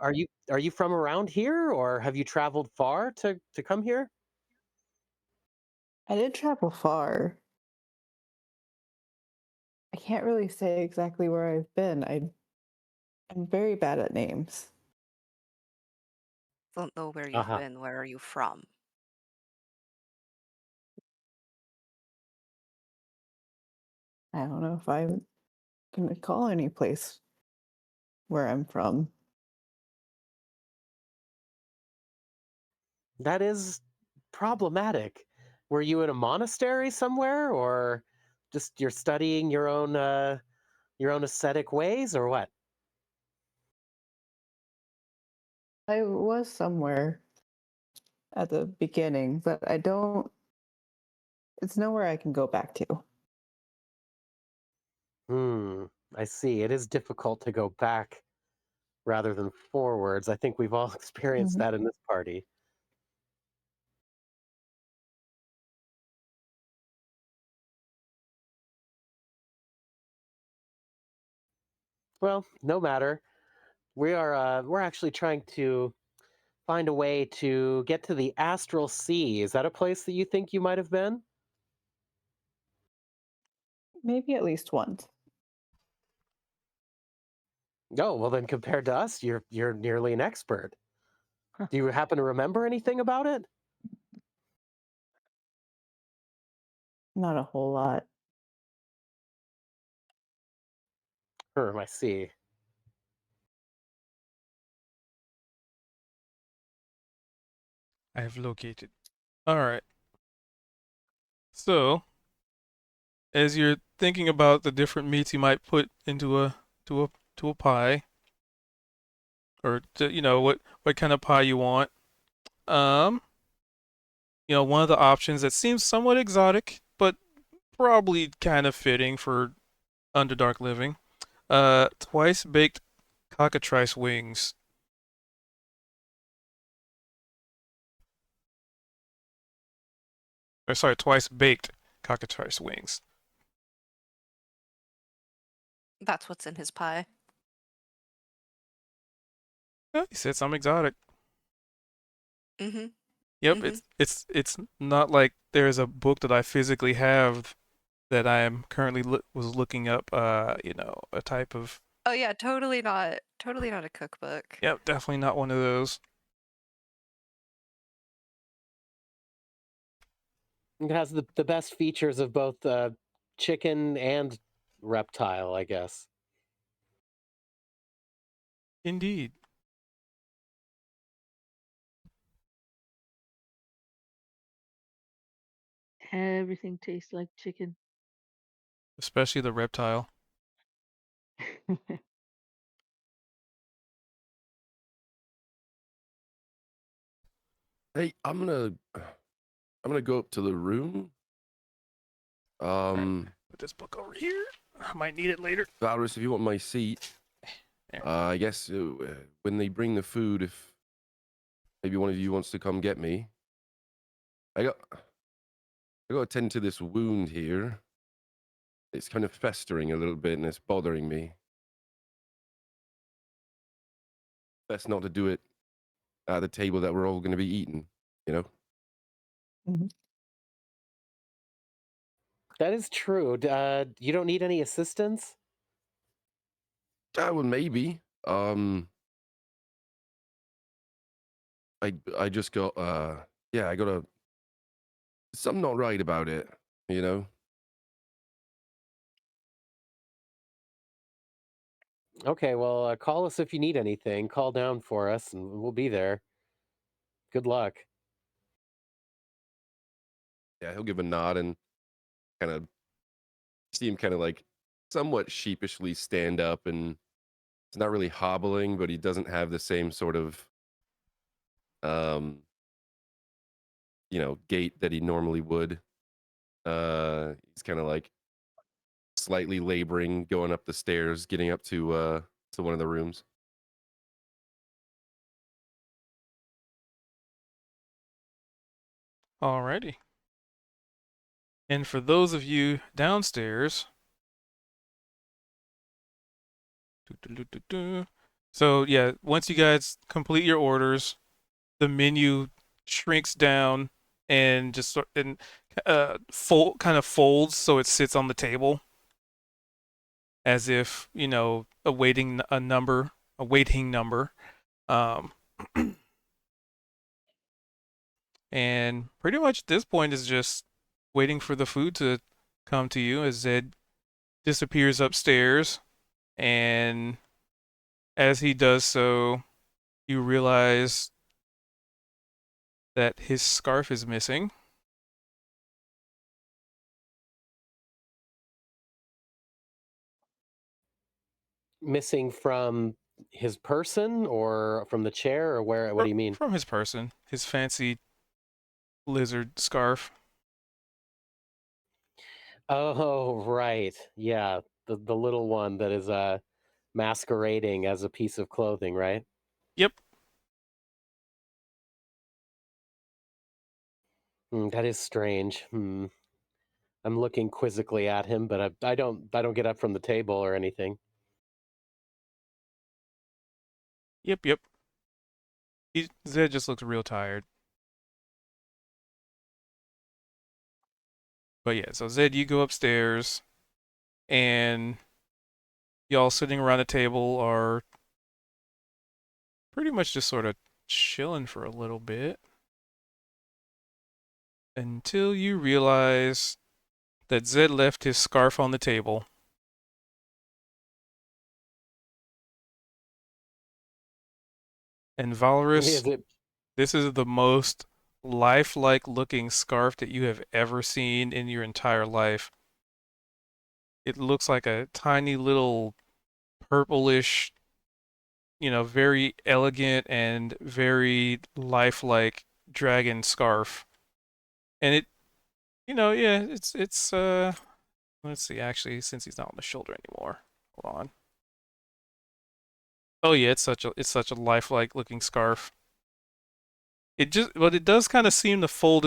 Are you from around here, or have you traveled far to come here? I did travel far. I can't really say exactly where I've been. I'm very bad at names. Don't know where you've Uh-huh. been. Where are you from? I don't know if I'm gonna call any place where I'm from. That is problematic. Were you in a monastery somewhere, or just you're studying your own ascetic ways, or what? I was somewhere at the beginning, but I don't. It's nowhere I can go back to. Hmm. I see. It is difficult to go back rather than forwards. I think we've all experienced Mhm. that in this party. Well, no matter. We're actually trying to find a way to get to the astral sea. Is that a place that you think you might have been? Maybe at least once. Oh, well then compared to us, you're nearly an expert. Do you happen to remember anything about it? Not a whole lot. I see. I have located. All right. So, as you're thinking about the different meats you might put into to a to a pie, or what kind of pie you want, um, one of the options that seems somewhat exotic, but probably kind of fitting for Underdark living, twice baked cockatrice wings. Or sorry, twice baked cockatrice wings. That's what's in his pie. Yeah, he said something exotic. Mm-hmm. Yep, Mm-hmm. it's not like there's a book that I physically have that I am currently was looking up. A type of. Oh yeah, totally not a cookbook. Yep, definitely not one of those. It has the best features of both chicken and reptile, I guess. Indeed, Everything tastes like chicken. especially the reptile. Hey, I'm gonna go up to the room. All right, put this book over here. I might need it later. Valrus, if you want my seat, There. I guess when they bring the food, if maybe one of you wants to come get me, I got to tend to this wound here. It's kind of festering a little bit and it's bothering me. Best not to do it at the table that we're all going to be eating, you know? Mhm. That is true. You don't need any assistance? Well, maybe. I just go. Yeah, I gotta. Something not right about it. You know. Okay, well, call us if you need anything. Call down for us, and we'll be there. Good luck. Yeah, he'll give a nod and kind of see him kind of like somewhat sheepishly stand up, and it's not really hobbling, but he doesn't have the same sort of um gait that he normally would. He's kind of like slightly laboring going up the stairs, getting up to one of the rooms. Alrighty. And for those of you downstairs, so yeah, once you guys complete your orders, the menu shrinks down and just folds so it sits on the table as if awaiting a waiting number. Um, and pretty much at this point is just waiting for the food to come to you as Zed disappears upstairs. And as he does so, you realize that his scarf is missing. Missing from his person or from the chair or where? What do you mean? From his person, his fancy lizard scarf. Oh, right. Yeah, the little one that is masquerading as a piece of clothing, right? Yep. That is strange. I'm looking quizzically at him, but I don't get up from the table or anything. Yep. Zed just looks real tired. But yeah, so Zed, you go upstairs, and y'all sitting around the table are pretty much just sort of chilling for a little bit until you realize that Zed left his scarf on the table. And Valorous, Is it? this is the most lifelike looking scarf that you have ever seen in your entire life. It looks like a tiny little purplish, very elegant and very lifelike dragon scarf. And yeah, it's let's see, actually, since he's not on the shoulder anymore. Hold on. Oh yeah, it's such a lifelike looking scarf. But it does kind of seem to fold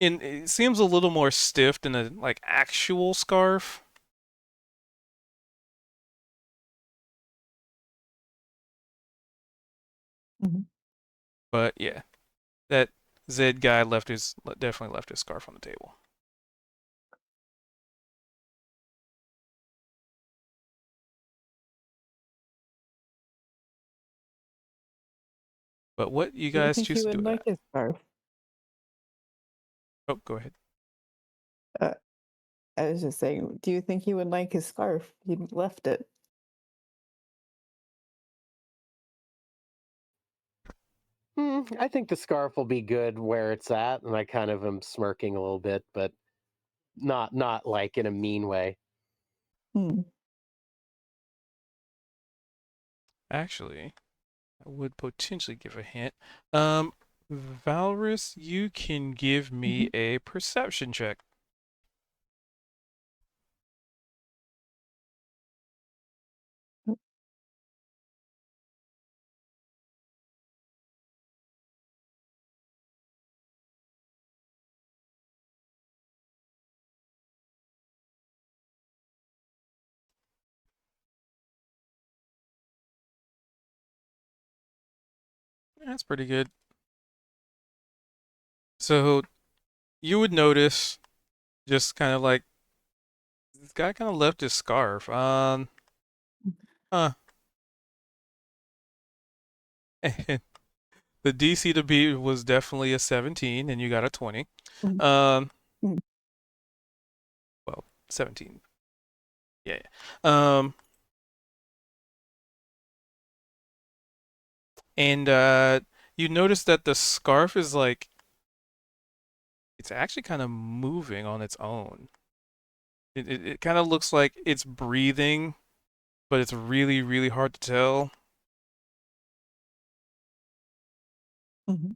it seems a little more stiff than a like actual scarf. Mhm. But yeah, that Zed guy definitely left his scarf on the table. But what you Do you guys think he choose to do would with like that? his scarf? Oh, go ahead. Uh, I was just saying, do you think he would like his scarf? He left it. I think the scarf will be good where it's at, and I kind of am smirking a little bit, but not like in a mean way. Hmm. Actually, I would potentially give a hint. Um, Valrus, you can give me Mhm. a perception check. That's pretty good. So you would notice just kind of like this guy kind of left his scarf on. Huh. And the DC to beat was definitely a 17, and you got a 20. Mm, Um, mm, well, 17. Yeah. Yeah. And you notice that the scarf is like it's actually kind of moving on its own. It kind of looks like it's breathing, but it's really, really hard to tell. mhm,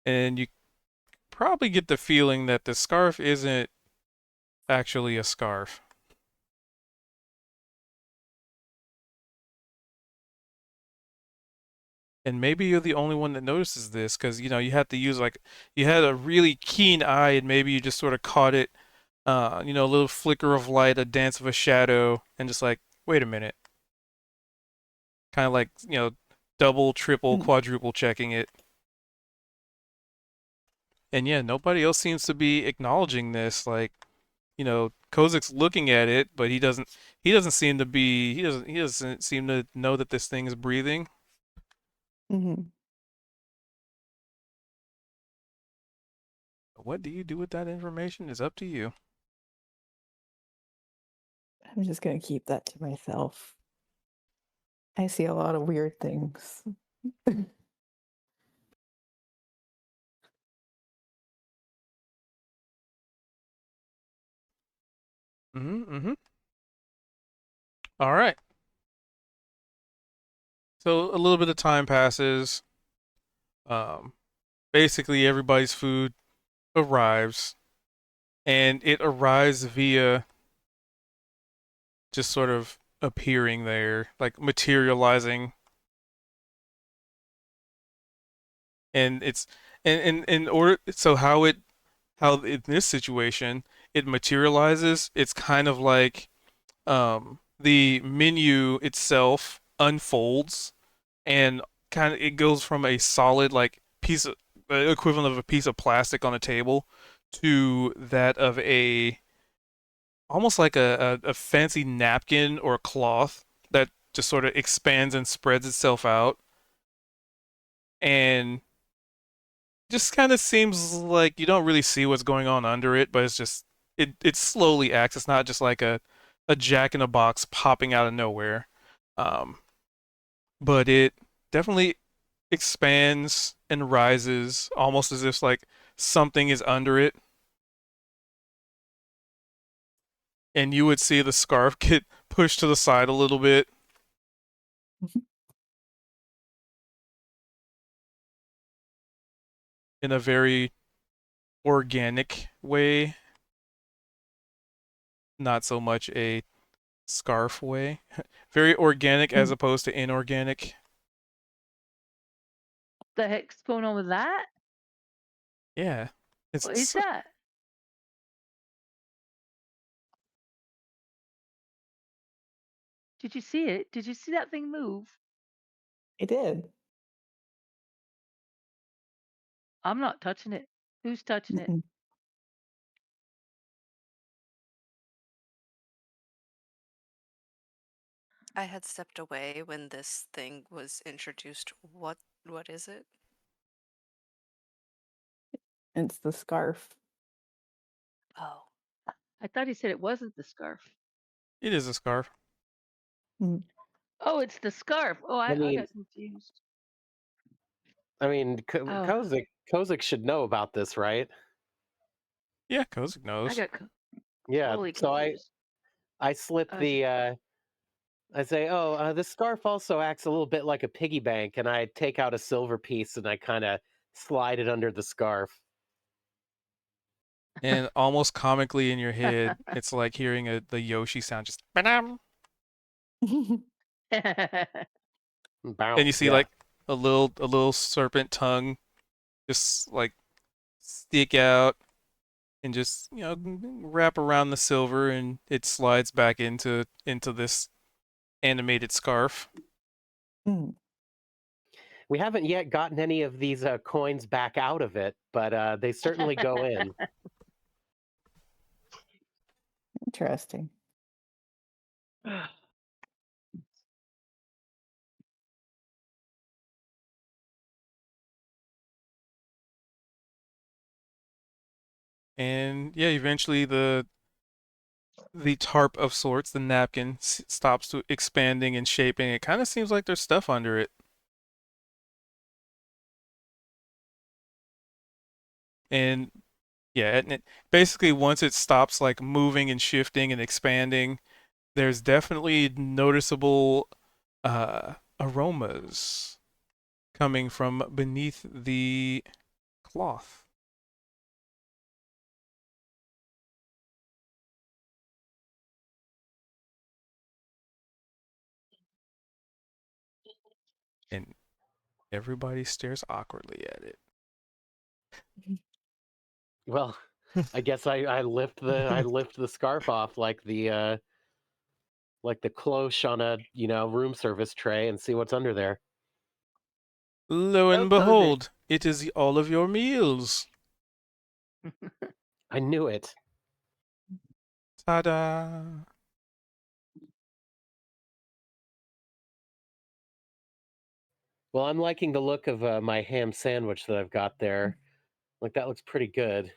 And you probably get the feeling that the scarf isn't actually a scarf. And maybe you're the only one that notices this because you had to use like you had a really keen eye and maybe you just sort of caught it, a little flicker of light, a dance of a shadow, and just like, wait a minute, kind of like double, triple, mm, quadruple checking it. And yeah, nobody else seems to be acknowledging this. Like, Kozik's looking at it, but he doesn't seem to be he doesn't seem to know that this thing is breathing. mhm. What do you do with that information is up to you. I'm just gonna keep that to myself. I see a lot of weird things. Mm-hmm. All right. So a little bit of time passes. Um, Basically everybody's food arrives, and it arrives via just sort of appearing there, like materializing. And it's and in order so how in this situation it materializes, it's kind of like the menu itself unfolds and kind of it goes from a solid like piece of equivalent of a piece of plastic on a table to that of a almost like a fancy napkin or cloth that just sort of expands and spreads itself out and just kind of seems like you don't really see what's going on under it, but it slowly acts. It's not just like a jack in a box popping out of nowhere. Um, but it definitely expands and rises almost as if like something is under it. And you would see the scarf get pushed to the side a little bit in a very organic way, not so much a scarf way. Very organic as Mm. opposed to inorganic. The heck's going on with that? Yeah. What is It's that? Did you see it? Did you see that thing move? I did. I'm not touching it. Who's touching it? Mm-mm. I had stepped away when this thing was introduced. What is it? It's the scarf. Oh. I thought he said it wasn't the scarf. it is a scarf. Mm. Oh, it's the scarf. Oh, I I mean, got confused. Oh, Kozik should know about this, right? Yeah, Kozik I knows. got Yeah. totally So confused. I slip I was like, the I say, oh, this scarf also acts a little bit like a piggy bank, and I take out a silver piece and I kind of slide it under the scarf. And almost comically in your head, it's like hearing the Yoshi sound just "Ba-dum." And you Bounce, see yeah. like a little serpent tongue just like stick out and just wrap around the silver and it slides back into this animated scarf. Mm. We haven't yet gotten any of these coins back out of it, but they certainly go in. Interesting. And yeah, eventually the tarp of sorts, the napkin, stops to expanding and shaping. It kind of seems like there's stuff under it. And yeah, and basically once it stops like moving and shifting and expanding, there's definitely noticeable aromas coming from beneath the cloth. And everybody stares awkwardly at it. Well, I guess I lift the scarf off like the cloche on a room service tray and see what's under there. Lo Well and cozy. behold, it is all of your meals. I knew it. Ta-da! Well, I'm liking the look of my ham sandwich that I've got there. Like that looks pretty good.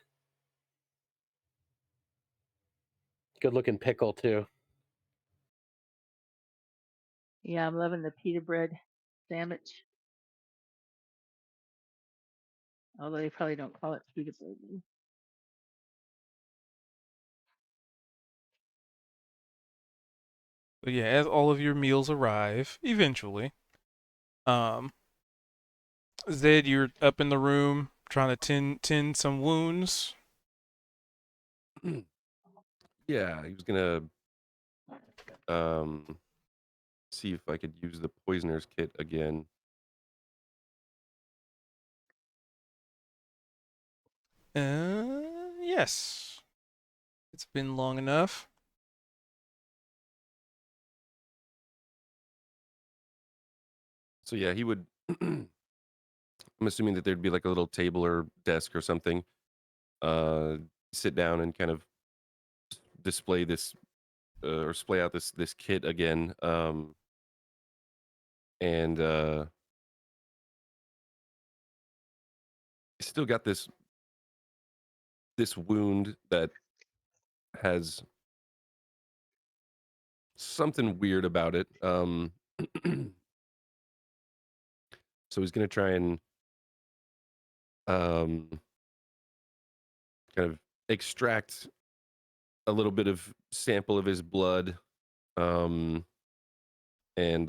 Good looking pickle too. Yeah, I'm loving the pita bread sandwich. Although they probably don't call it pita bread. But yeah, as all of your meals arrive, eventually, um, Zed, you're up in the room trying to tend some wounds. Yeah, he was gonna um see if I could use the poisoner's kit again. Yes. It's been long enough. So yeah, he would. I'm assuming that there'd be like a little table or desk or something. Sit down and kind of display this or splay out this kit again. And still got this wound that has something weird about it. So he's gonna try and um, kind of extract a little bit of sample of his blood, um, and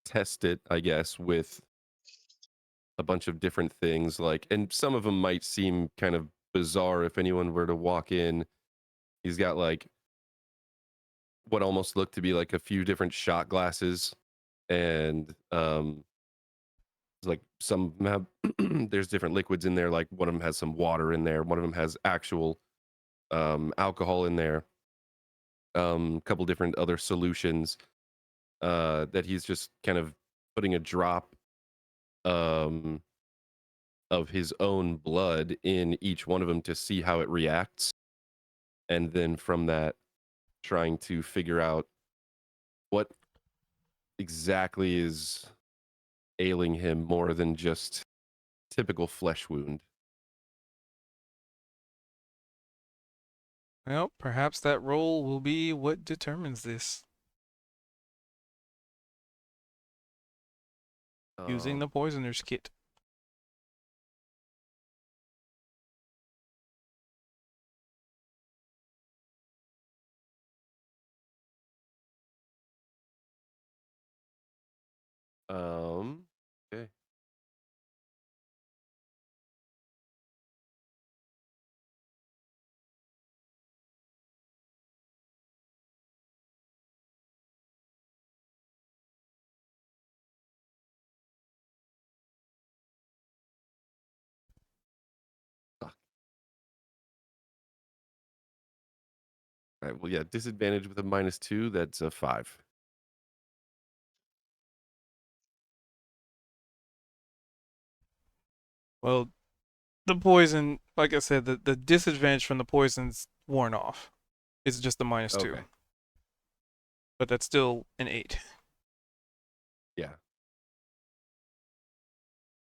test it, I guess, with a bunch of different things. Like, and some of them might seem kind of bizarre if anyone were to walk in. He's got like what almost looked to be like a few different shot glasses, and like some have there's different liquids in there. Like one of them has some water in there. One of them has actual alcohol in there. A couple different other solutions that he's just kind of putting a drop um, of his own blood in each one of them to see how it reacts, and then from that, trying to figure out what exactly is ailing him more than just typical flesh wound. Well, perhaps that roll will be what determines this. Using Um, the poisoner's kit. okay. Fuck. All right. Well, yeah. Disadvantage with a -2. That's a 5. Well, the poison, like I said, the disadvantage from the poison's worn off. It's just a -2, Okay. but that's still an 8. Yeah.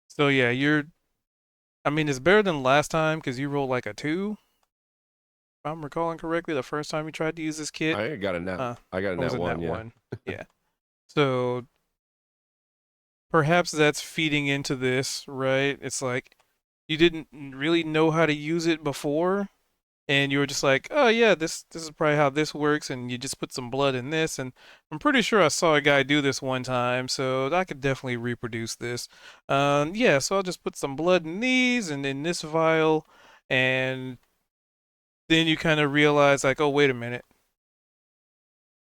So yeah, I mean, it's better than last time because you rolled like a 2. If I'm recalling correctly, the first time you tried to use this kit. I got a nat. Uh, I got a or was nat it one. nat Yeah. 1? Yeah. So perhaps that's feeding into this, right? It's like you didn't really know how to use it before, and you were just like, oh yeah, this is probably how this works, and you just put some blood in this, and I'm pretty sure I saw a guy do this one time, so I could definitely reproduce this. Yeah, so I'll just put some blood in these and in this vial, and then you kind of realize like, oh wait a minute,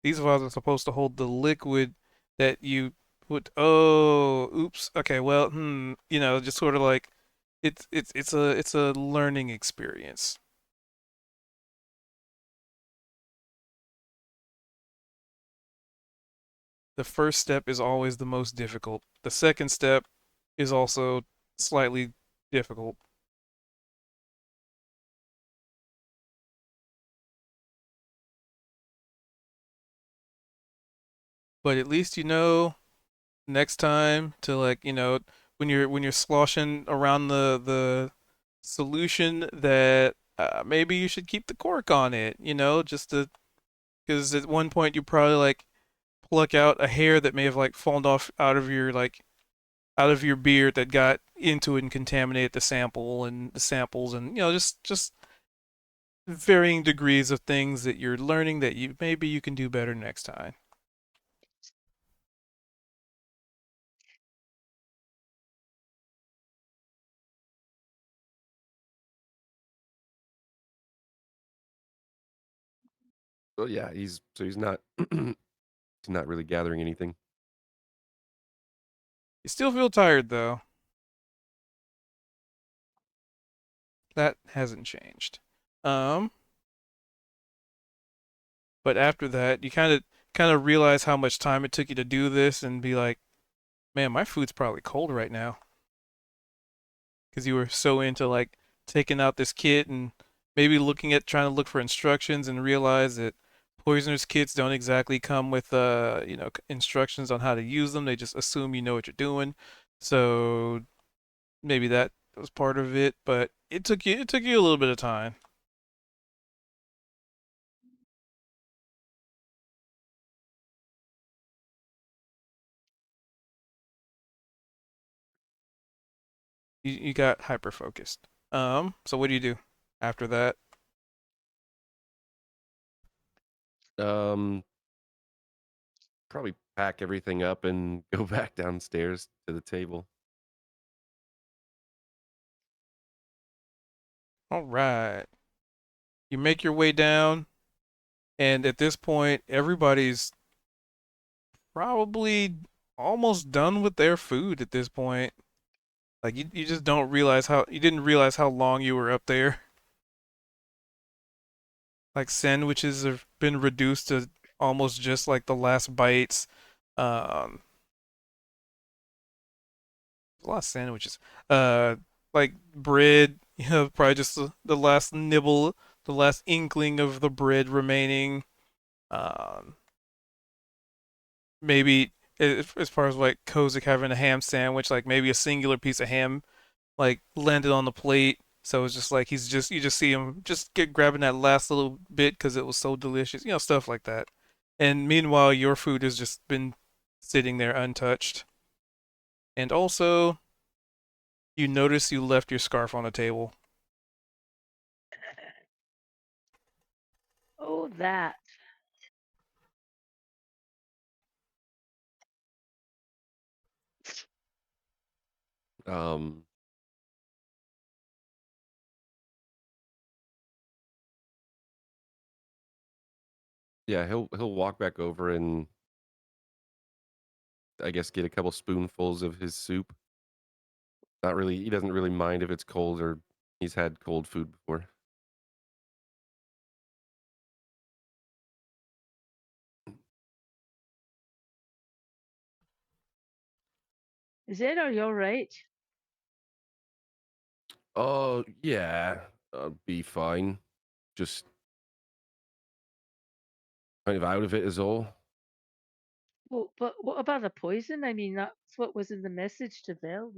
these vials are supposed to hold the liquid that you put. Oh, oops. Okay, well, just sort of like it's a learning experience. The first step is always the most difficult. The second step is also slightly difficult, but at least you know next time to like, when you're sloshing around the solution that maybe you should keep the cork on it, just to because at one point you probably like pluck out a hair that may have like fallen off out of your beard that got into it and contaminated the sample and the samples, and just varying degrees of things that you're learning that you can do better next time. Well, yeah. He's not. He's not really gathering anything. You still feel tired though. That hasn't changed. Um, but after that, you kind of realize how much time it took you to do this, and be like, man, my food's probably cold right now, because you were so into like taking out this kit and maybe trying to look for instructions, and realize that poisoners kits don't exactly come with instructions on how to use them. They just assume you know what you're doing. So maybe that was part of it, but it took you a little bit of time. You got hyper focused. So what do you do after that? Um, Probably pack everything up and go back downstairs to the table. All right. You make your way down, and at this point, everybody's probably almost done with their food at this point. Like you just don't realize how you didn't realize how long you were up there. Like sandwiches have been reduced to almost just like the last bites. Um, a lot of sandwiches. Uh, like bread, probably just the last nibble, the last inkling of the bread remaining. Um, maybe as far as like Kozik having a ham sandwich, like maybe a singular piece of ham like landed on the plate. So it's just like you just see him just get grabbing that last little bit because it was so delicious, stuff like that. And meanwhile, your food has just been sitting there untouched. And also, you notice you left your scarf on the table. Oh, that. Um, yeah, he'll walk back over and I guess get a couple spoonfuls of his soup. Not really. He doesn't really mind if it's cold or he's had cold food before. Is it? Are you all right? Oh, yeah, I'll be fine. Just kind of out of it is all. Well, but what about the poison? I mean, that's what was in the message to Vel.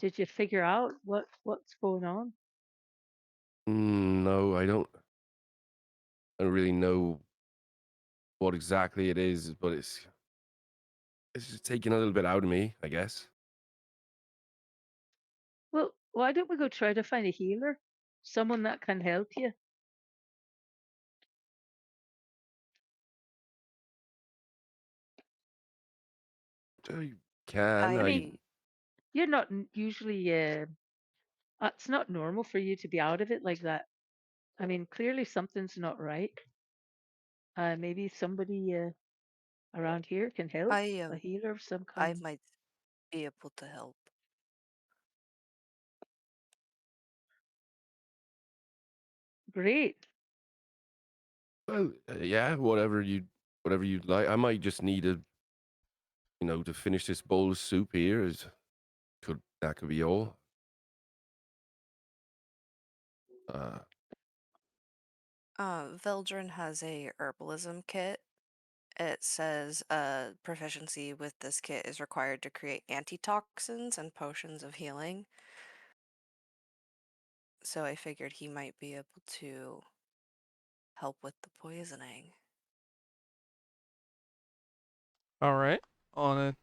Did you figure out what's going on? No, I don't really know what exactly it is, but it's just taking a little bit out of me, I guess. Well, why don't we go try to find a healer, someone that can help you? I can. I I mean, you're not usually. It's not normal for you to be out of it like that. I mean, clearly something's not right. Maybe somebody around here can help, I a healer of some I kind. might be able to help. Great. Well, yeah, whatever you'd like. I might just need to finish this bowl of soup here. That could be all. Uh, Veldrin has a herbalism kit. It says proficiency with this kit is required to create antitoxins and potions of healing. So I figured he might be able to help with the poisoning. All right. On a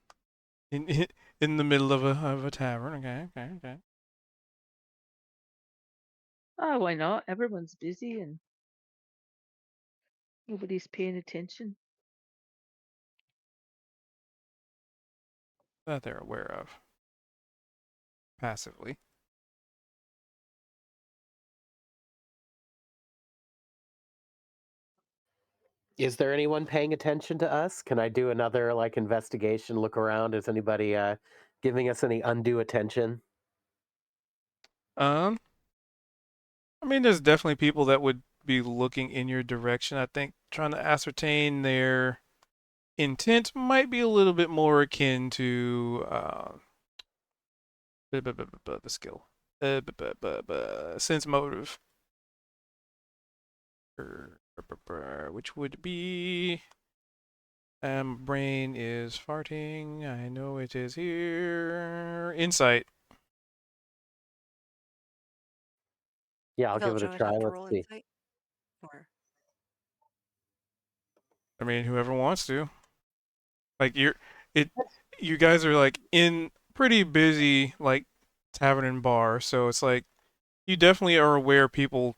in the middle of a tavern. Okay. Okay. Okay. Oh, why not? Everyone's busy and nobody's paying attention. That they're aware of passively. Is there anyone paying attention to us? Can I do another like investigation, look around? Is anybody giving us any undue attention? Um, I mean, there's definitely people that would be looking in your direction. I think trying to ascertain their intent might be a little bit more akin to the skill, sense motive, which would be brain is farting. I know it is here. Insight. Yeah, I'll give it a Veldrin would try. have to Let's roll see. insight? Or I mean, whoever wants to. Like it. You guys are like in pretty busy like tavern and bar, so it's like you definitely are aware people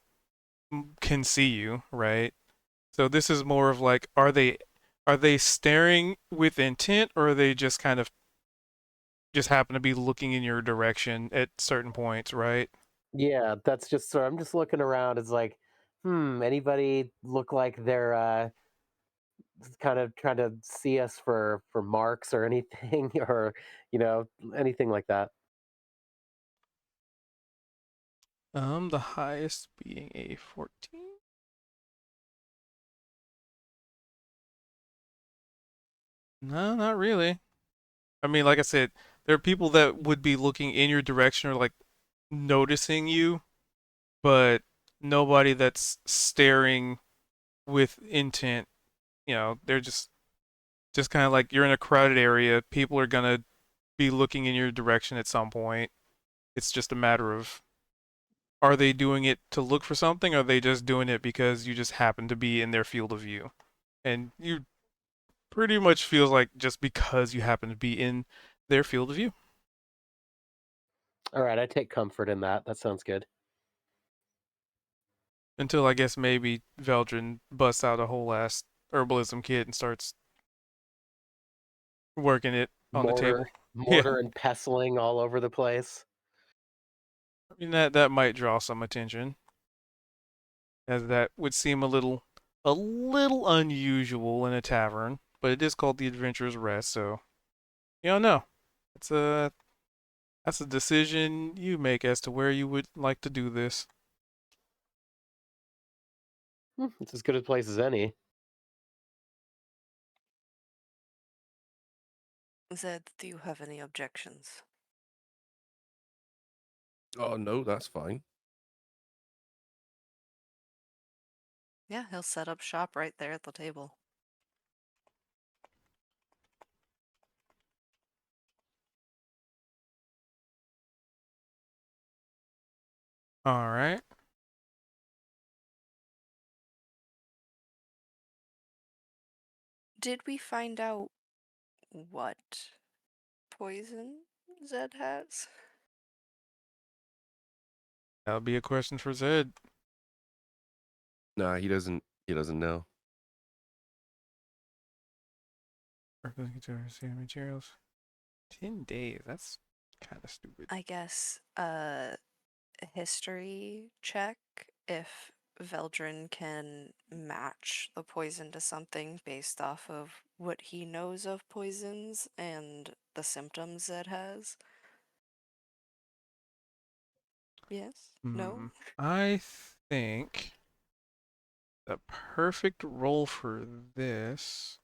can see you, right? So this is more of like, are they staring with intent, or are they just kind of just happen to be looking in your direction at certain points, right? Yeah, that's just so I'm just looking around. It's like, anybody look like they're kind of trying to see us for marks or anything, or you know, anything like that. The highest being a 14. No, not really. I mean, like I said, there are people that would be looking in your direction or like noticing you, but nobody that's staring with intent. They're just kind of like you're in a crowded area. People are gonna be looking in your direction at some point. It's just a matter of, are they doing it to look for something, or are they just doing it because you just happen to be in their field of view? And you pretty much feels like just because you happen to be in their field of view. All right, I take comfort in that. That sounds good. Until I guess maybe Veldrin busts out a whole ass herbalism kit and starts working it on the Mortar, table. Yeah. mortar and pestling all over the place. I mean that might draw some attention, as that would seem a little unusual in a tavern, but it is called the Adventurer's Rest, so you don't know. It's a that's a decision you make as to where you would like to do this. It's as good a place as any. Zed, do you have any objections? Oh no, that's fine. Yeah, he'll set up shop right there at the table. All right. Did we find out what poison Zed has? That'll be a question for Zed. Nah, he doesn't. He doesn't know. Materials. 10 days. That's kind of stupid. I guess history check if Veldrin can match the poison to something based off of what he knows of poisons and the symptoms it has. Yes? No? I think the perfect role for this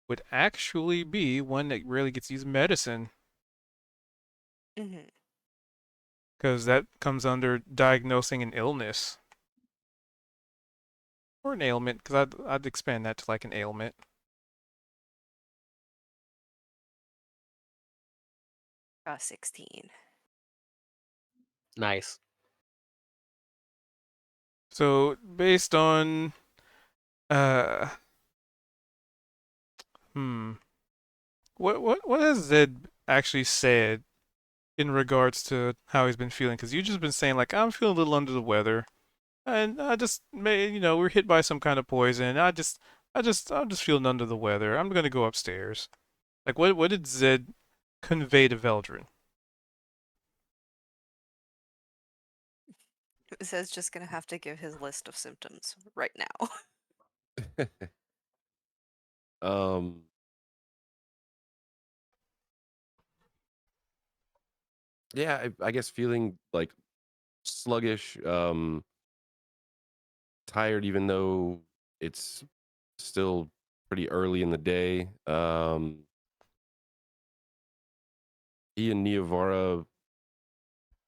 would actually be one that really gets used medicine, Mm-hmm. because that comes under diagnosing an illness or an ailment. Because I'd expand that to like an ailment. Got 16. Nice. So based on uh hmm what has Zed actually said in regards to how he's been feeling? Because you've just been saying like I'm feeling a little under the weather, and I just may we're hit by some kind of poison. I'm just feeling under the weather. I'm gonna go upstairs. Like what did Zed convey to Veldrin? Zed's just gonna have to give his list of symptoms right now. um. Yeah, I guess feeling like sluggish, tired, even though it's still pretty early in the day. He and Neovara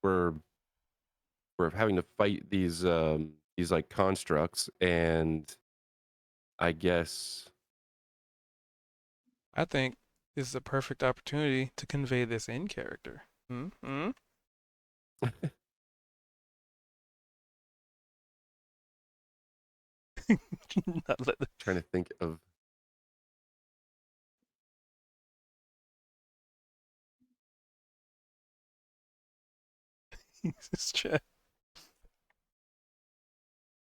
were having to fight these like constructs, and I guess I think this is a perfect opportunity to convey this in character. Hmm. Not let the trying to think of. Jesus chat.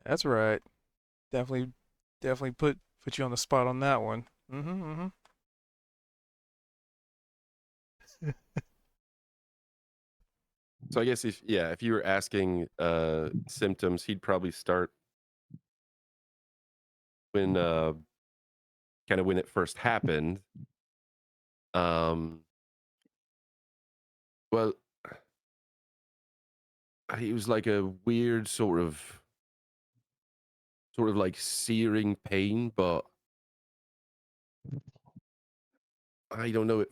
That's right. Definitely, definitely put you on the spot on that one. Mm-hmm. So I guess if you were asking symptoms, he'd probably start when kind of when it first happened. Um, well, it was like a weird sort of like searing pain, but I don't know.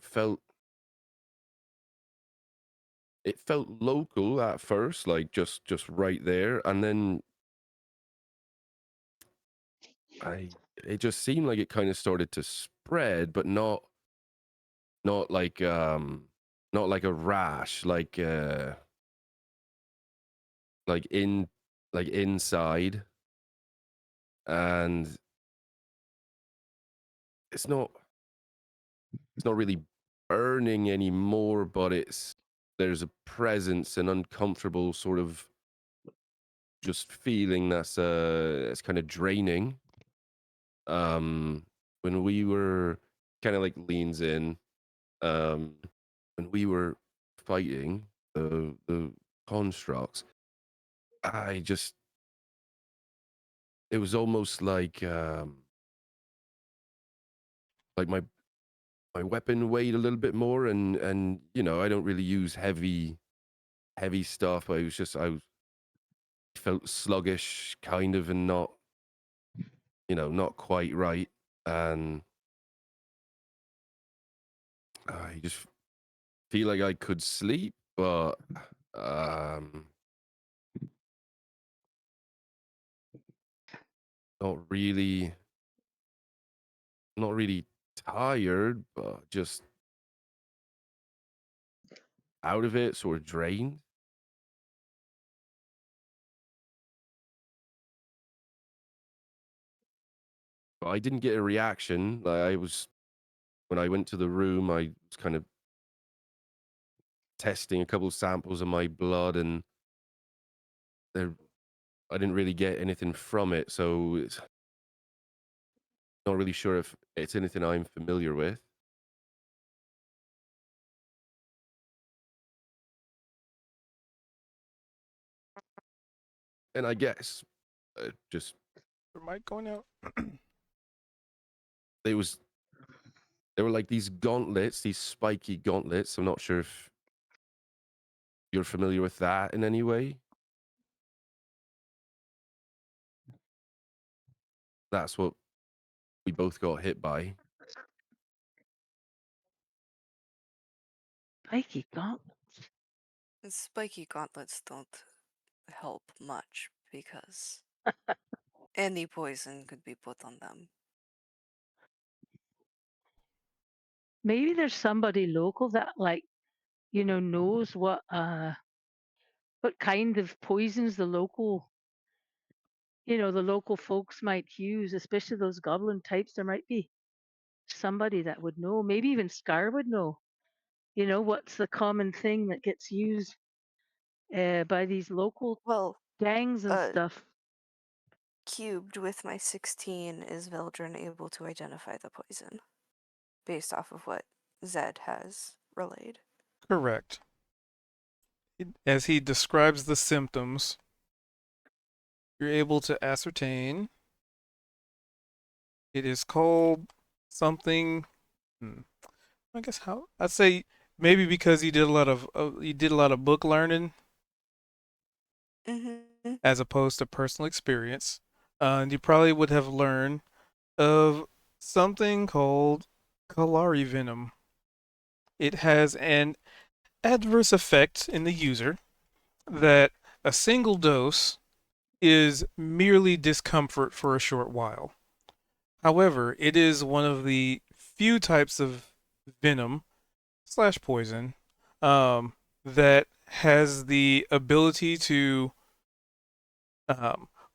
It felt local at first, like just right there, and then I it just seemed like it kind of started to spread, but not like not like a rash, like in like inside, and it's not it's not really burning anymore, but there's a presence, an uncomfortable sort of just feeling that's kind of draining. When we were kind of like leans in, um when we were fighting the constructs, I just it was almost like my weapon weighed a little bit more, and I don't really use heavy stuff. I felt sluggish kind of, and not quite right, and I just feel like I could sleep, but Um, not really, not really tired, but just out of it, sort of drained. But I didn't get a reaction. Like I was when I went to the room, I was kind of testing a couple of samples of my blood, and there, I didn't really get anything from it. So it's not really sure if it's anything I'm familiar with. And I guess just Your mic going out? it was there were like these gauntlets, these spiky gauntlets. I'm not sure if you're familiar with that in any way. That's what we both got hit by. Spiky gauntlets. Spiky gauntlets don't help much because any poison could be put on them. Maybe there's somebody local that like, knows what kind of poisons the local folks might use, especially those goblin types. There might be somebody that would know. Maybe even Scar would know. What's the common thing that gets used by these local Well, gangs and uh, stuff. cubed with my 16 is Veldrin able to identify the poison based off of what Zed has relayed. Correct. As he describes the symptoms, you're able to ascertain it is called something. Hmm, I guess how I'd say maybe because you did a lot of book learning Mm-hmm. as opposed to personal experience, and you probably would have learned of something called Kalari venom. It has an adverse effect in the user that a single dose is merely discomfort for a short while. However, it is one of the few types of venom slash poison that has the ability to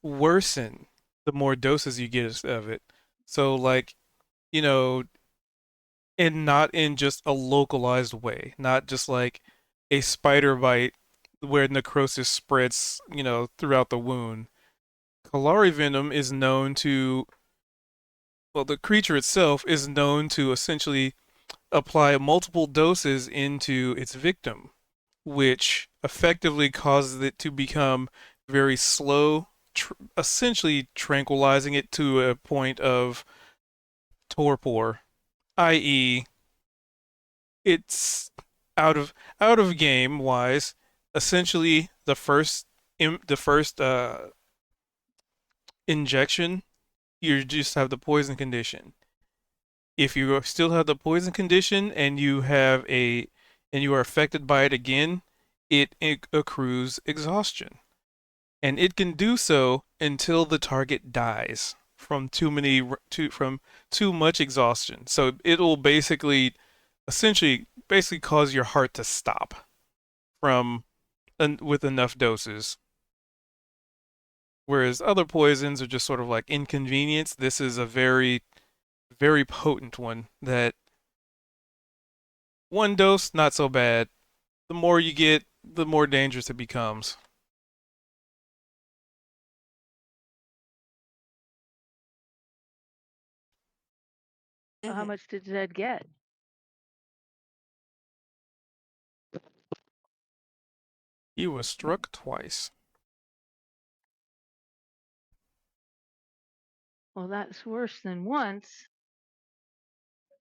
worsen the more doses you get of it. So, like, you know, and not in just a localized way, not just like a spider bite where necrosis spreads, throughout the wound. Kalari venom is known to, well, the creature itself is known to essentially apply multiple doses into its victim, which effectively causes it to become very slow, essentially tranquilizing it to a point of torpor, i.e., it's out of game wise. Essentially, the first injection, you just have the poison condition. If you still have the poison condition and you are affected by it again, it accrues exhaustion, and it can do so until the target dies from too much exhaustion. So it'll basically cause your heart to stop from with enough doses. Whereas other poisons are just sort of like inconvenience. This is a very, very potent one that one dose, not so bad. The more you get, the more dangerous it becomes. So how Mm-hmm. much did Zed get? He was struck twice. Well, that's worse than once.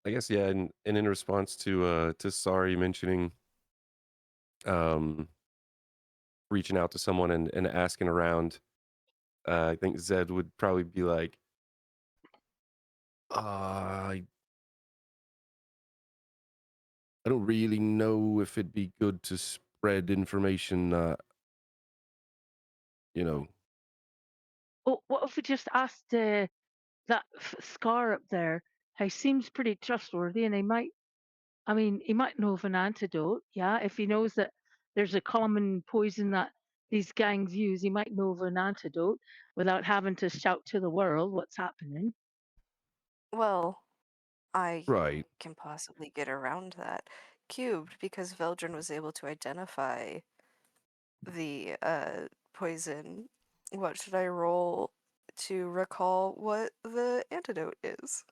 I guess yeah, and in response to Sari mentioning um reaching out to someone and asking around, I think Zed would probably be like, I don't really know if it'd be good to spread information. You know, Oh, what if we just asked that Scar up there? He seems pretty trustworthy, and I mean, he might know of an antidote. Yeah, if he knows that there's a common poison that these gangs use, he might know of an antidote without having to shout to the world what's happening. Well, I right? can possibly get around that. Cubed, because Veldrin was able to identify the poison. What should I roll to recall what the antidote is?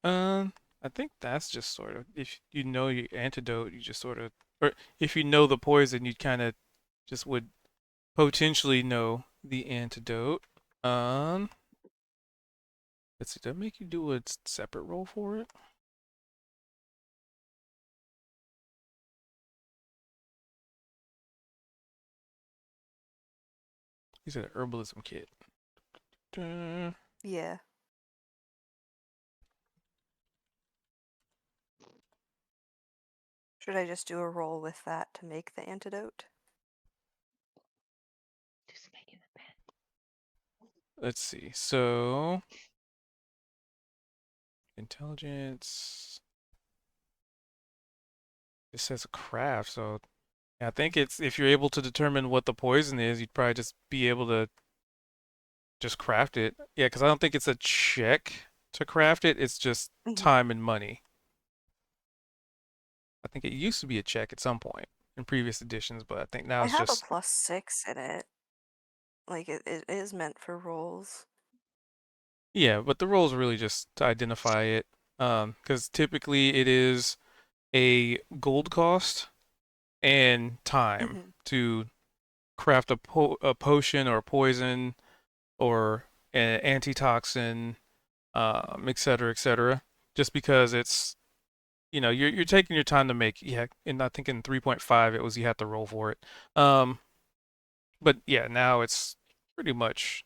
I think that's just sort of if you know your antidote, you just sort of, or if you know the poison, you kind of just would potentially know the antidote. Um, let's see, did that make you do a separate roll for it? You said an herbalism kit. Yeah. Should I just do a roll with that to make the antidote? Just making a bet. Let's see. So, intelligence. It says craft, so yeah, I think it's if you're able to determine what the poison is, you'd probably just be able to just craft it. Yeah, because I don't think it's a check to craft it. It's just Mhm. time and money. I think it used to be a check at some point in previous editions, but I think now I it's have a just +6 in it. Like, it is meant for rolls. yeah. But the role is really just to identify it, because typically it is a gold cost and time Mhm. to craft a potion or a poison or an antitoxin, et cetera, et cetera. Just because it's you're taking your time to make, yeah, and I think in 3.5 it was you had to roll for it. Um, but yeah, now it's pretty much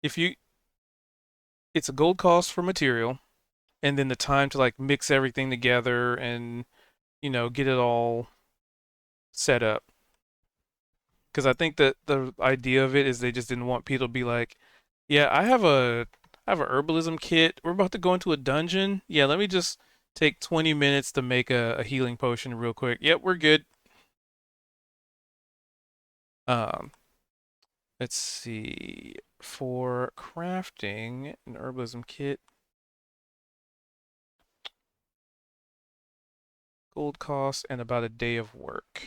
if you it's a gold cost for material and then the time to like mix everything together and get it all set up. Because I think that the idea of it is they just didn't want people to be like, yeah, I have a herbalism kit. We're about to go into a dungeon. Yeah, let me just take 20 minutes to make a healing potion real quick. Yep, we're good. Um, let's see. For crafting an herbalism kit, gold cost and about a day of work.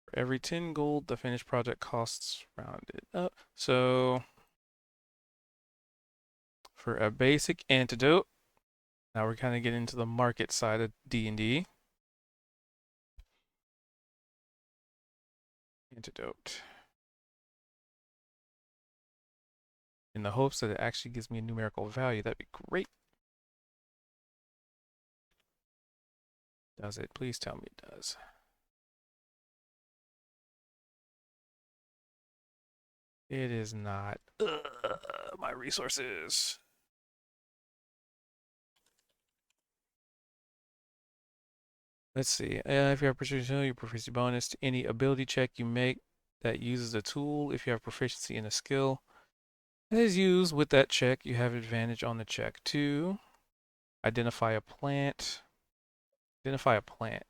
For every 10 gold, the finished project costs rounded up. So for a basic antidote, now we're kind of getting into the market side of D&D. Antidote. In the hopes that it actually gives me a numerical value, that'd be great. Does it? Please tell me it does. It is not. My resources. Let's see. If you have proficiency, your proficiency bonus to any ability check you make that uses a tool. If you have proficiency in a skill that is used with that check, you have advantage on the check. 2. Identify a plant. Identify a plant.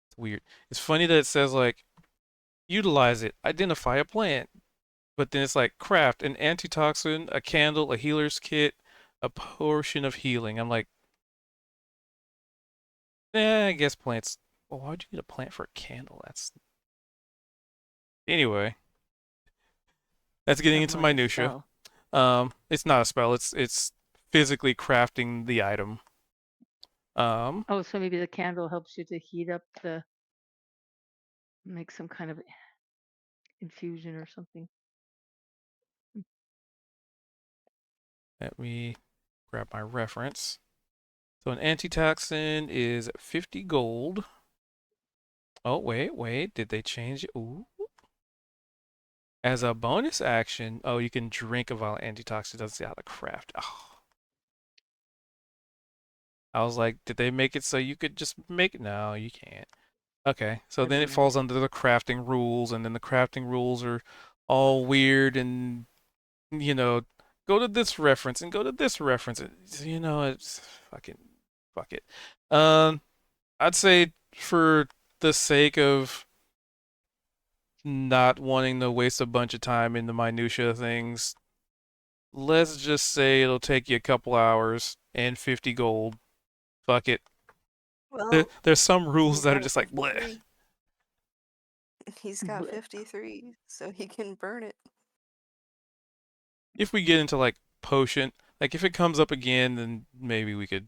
It's weird. It's funny that it says like utilize it. Identify a plant. But then it's like craft an antitoxin, a candle, a healer's kit, a potion of healing. I'm like, I guess plants. Well, why'd you get a plant for a candle? That's anyway. That's getting Something into like a minutia. spell. It's not a spell. It's physically crafting the item. Um, Oh, so maybe the candle helps you to heat up make some kind of infusion or something. let me grab my reference. So an antitoxin is 50 gold. Oh, wait. Did they change it? Ooh. As a bonus action, oh, you can drink a violent antitoxin. It doesn't say how to craft. Oh. I was like, did they make it so you could just make it? No, you can't. Okay, so I then it don't know. falls under the crafting rules, and then the crafting rules are all weird, and you know, go to this reference and go to this reference. It's fucking fuck it. I'd say for the sake of not wanting to waste a bunch of time in the minutia things, let's just say it'll take you a couple hours and 50 gold. Fuck it. Well, There's some rules he's that are got a just like bleh. 53. He's got Blech. 53, so he can burn it. If we get into like potion, like if it comes up again, then maybe we could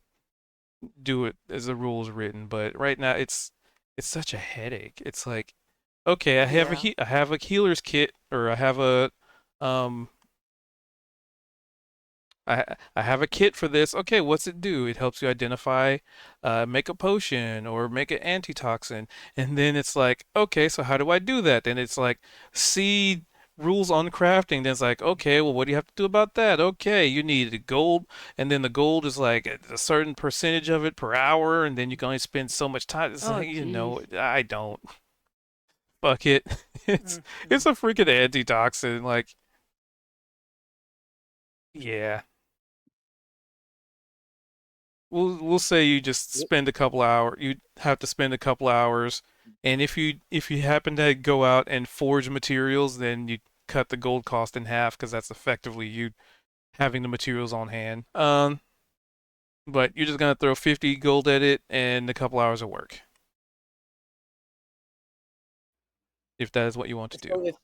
do it as the rules written. But right now, it's such a headache. It's like, okay, Yeah. I have a healer's kit, or I have um I have a kit for this. Okay, what's it do? It helps you identify, make a potion or make an antitoxin. And then it's like, okay, so how do I do that? And it's like, see rules on crafting. Then it's like, okay, well, what do you have to do about that? Okay, you need gold, and then the gold is like a certain percentage of it per hour, and then you can only spend so much time. It's Oh, like, jeez. I don't. Fuck it. It's Mm-hmm. it's a freaking antitoxin. Like, yeah. We'll say you just Yep. spend a couple hours. You have to spend a couple hours, and if you happen to go out and forge materials, then you cut the gold cost in half because that's effectively you having the materials on hand. But you're just gonna throw 50 gold at it and a couple hours of work if that is what you want to do. So if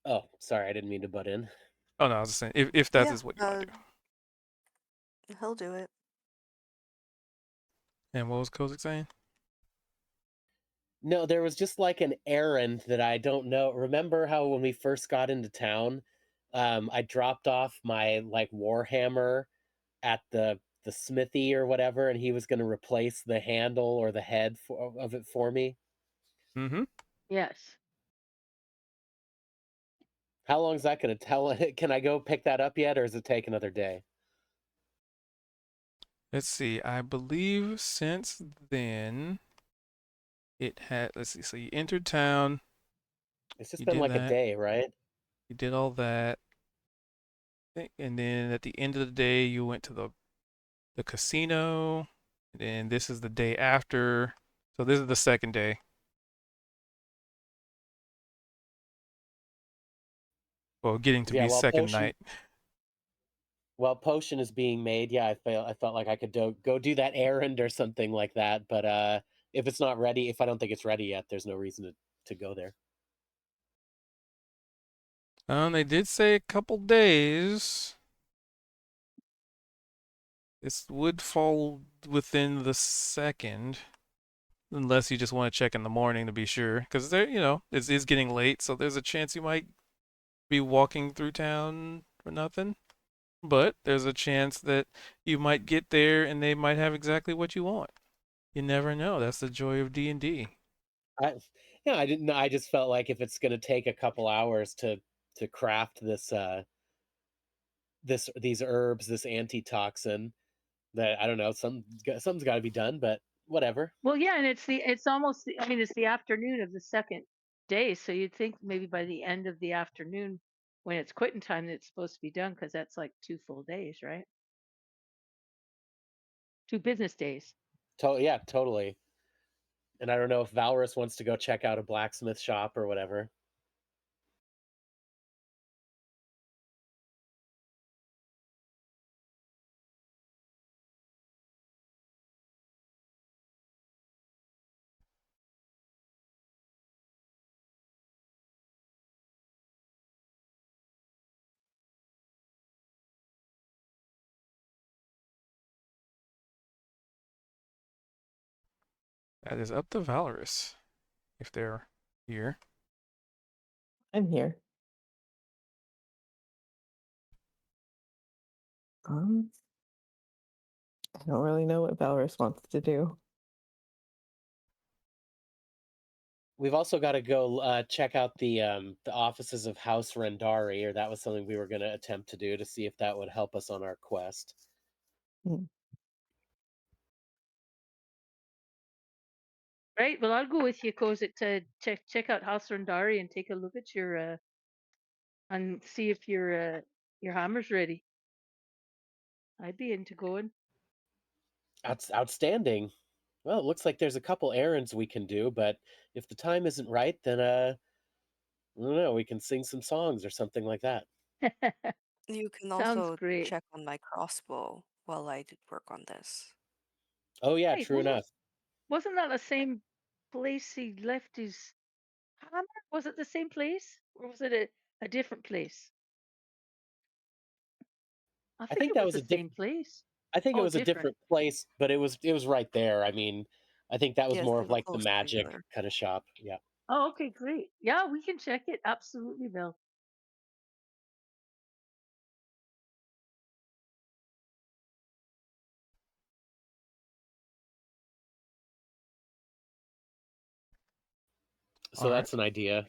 oh, sorry, I didn't mean to butt in. Oh no, I was just saying if that Yeah, is what you want to do. he'll do it. And what was Kozik saying? No, there was just like an errand that I don't know. Remember how when we first got into town, I dropped off my like warhammer at the smithy or whatever, and he was going to replace the handle or the head of it for me. Mm-hmm. Yes. How long is that going to tell? Can I go pick that up yet, or does it take another day? Let's see. I believe since then it had. Let's see. So you entered town. It's just You been did like a that. day, right? You did all that. And then at the end of the day, you went to the casino. And then this is the day after. So this is the second day. Well, getting to Yeah. be second night. While potion is being made, yeah, I felt like I could go do that errand or something like that. But if it's not ready, if I don't think it's ready yet, there's no reason to go there. They did say a couple days. This would fall within the second, unless you just want to check in the morning to be sure, because it is getting late, so there's a chance you might be walking through town for nothing. But there's a chance that you might get there and they might have exactly what you want. You never know. That's the joy of D&D. I yeah, I didn't know. I just felt like if it's going to take a couple hours to craft these herbs, this antitoxin, that I don't know, something's got to be done, but whatever. Well, yeah, and it's almost I mean it's the afternoon of the second day, so you'd think maybe by the end of the afternoon when it's quitting time that it's supposed to be done because that's like 2 full days, right? 2 business days. Yeah, totally. And I don't know if Valorous wants to go check out a blacksmith shop or whatever. That is up to Valorous if they're here. I'm here. Um, I don't really know what Valorous wants to do. We've also got to go check out the offices of House Rendari, or that was something we were going to attempt to do to see if that would help us on our quest. Hmm. Right. Well, I'll go with you, Kozik, to check out House Randari and take a look at your and see if your hammer's ready. I'd be into going. Outstanding. Well, it looks like there's a couple errands we can do, but if the time isn't right, then I don't know, we can sing some songs or something like that. You can Sounds also great. check on my crossbow while I did work on this. Oh yeah, Right. true enough. Wasn't that the same place he left his hammer? Was it the same place, or was it a different place? I I think think it that was was the a diff same place. I think it Oh, was a different. different place, but it was right there. I mean, I think that was Yes, more they of were like the close to each magic other. kind of shop. Yeah. Oh, okay, great. Yeah, we can check it. Absolutely, Bill. So All right. that's an idea.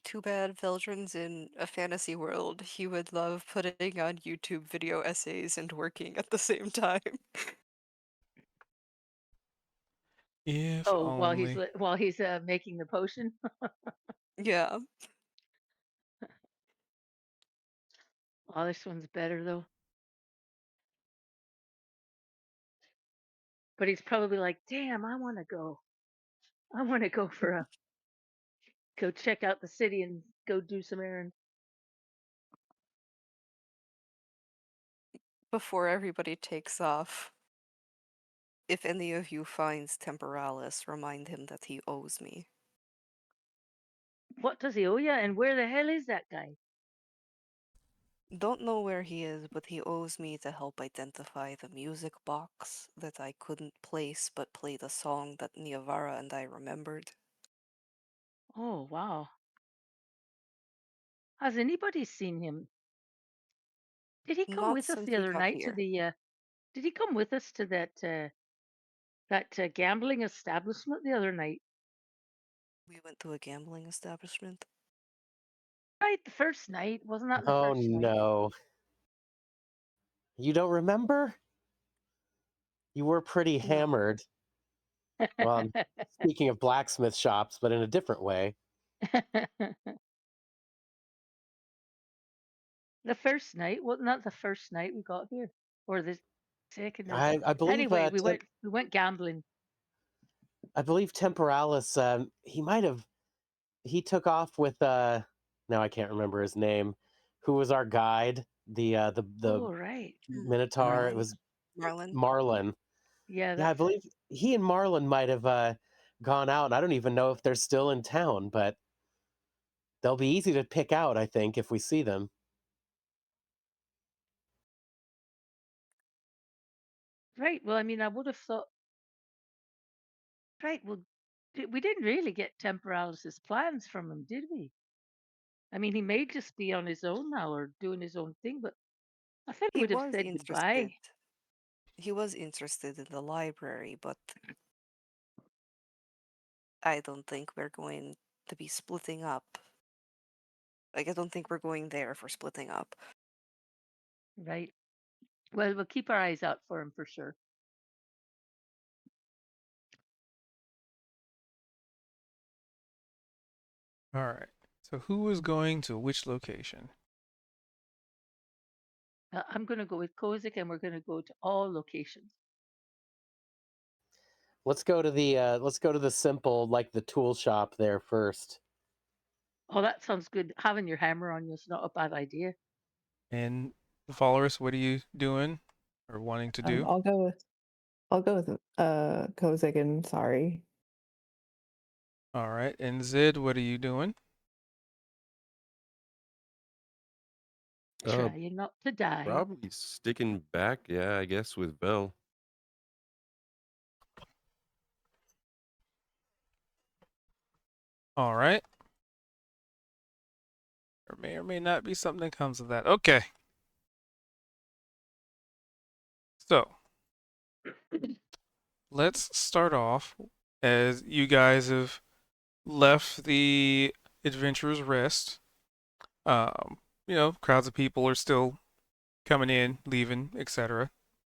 Too bad Veldrin's in a fantasy world. He would love putting on YouTube video essays and working at the same time. If Oh, only. while he's making the potion. Yeah. Oh, this one's better though. But he's probably like, "Damn, I want to go. I want to go for a go check out the city and go do some errands." Before everybody takes off, if any of you finds Temporalis, remind him that he owes me. What does he owe you? And where the hell is that guy? Don't know where he is, but he owes me to help identify the music box that I couldn't place but played a song that Niavara and I remembered. Oh, wow. Has anybody seen him? Did he come Not with us since the we other got night to here. the? Did he come with us to that gambling establishment the other night? We went to a gambling establishment. Right, the first night. Wasn't that the Oh first night? no. You don't remember? You were pretty No. hammered. Well, speaking of blacksmith shops, but in a different way. The first night, wasn't that the first night we got here, or the second night? I believe Anyway, we went gambling. I believe Temporalis he took off with now I can't remember his name, who was our guide, the Oh, right. Minotaur. It Marlin. was Marlin. Marlin. Yeah, Yeah, I that's it. believe he and Marlin might have gone out, and I don't even know if they're still in town, but they'll be easy to pick out, I think, if we see them. Right. Well, I mean, I would have thought. Right. Well, we didn't really get Temporalis's plans from him, did we? I mean, he may just be on his own now or doing his own thing, but I thought he He would have was said interested. goodbye. He was interested in the library, but I don't think we're going to be splitting up. Like, I don't think we're going there for splitting up. Right. Well, we'll keep our eyes out for him for sure. All right. So who is going to which location? I'm going to go with Kozik, and we're going to go to all locations. Let's go to the simple, like the tool shop there first. Oh, that sounds good. Having your hammer on you is not a bad idea. And Valorous, what are you doing or wanting to do? I'll go with Kozig and Sorry. All right. And Zid, what are you doing? Uh, Trying not to die. Probably sticking back, yeah, I guess, with Bell. All right. There may or may not be something that comes of that. Okay. So let's start off as you guys have left the Adventurer's Rest. Um, crowds of people are still coming in, leaving, etc.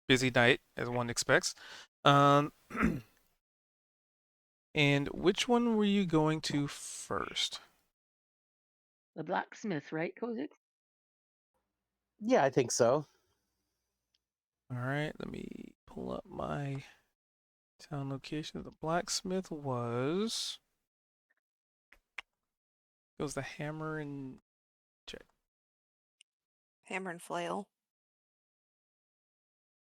Busy night, as one expects. Um, And which one were you going to first? The blacksmith, right, Kozik? Yeah, I think so. All right, let me pull up my town location. The blacksmith was. Goes the hammer and check. Hammer and flail.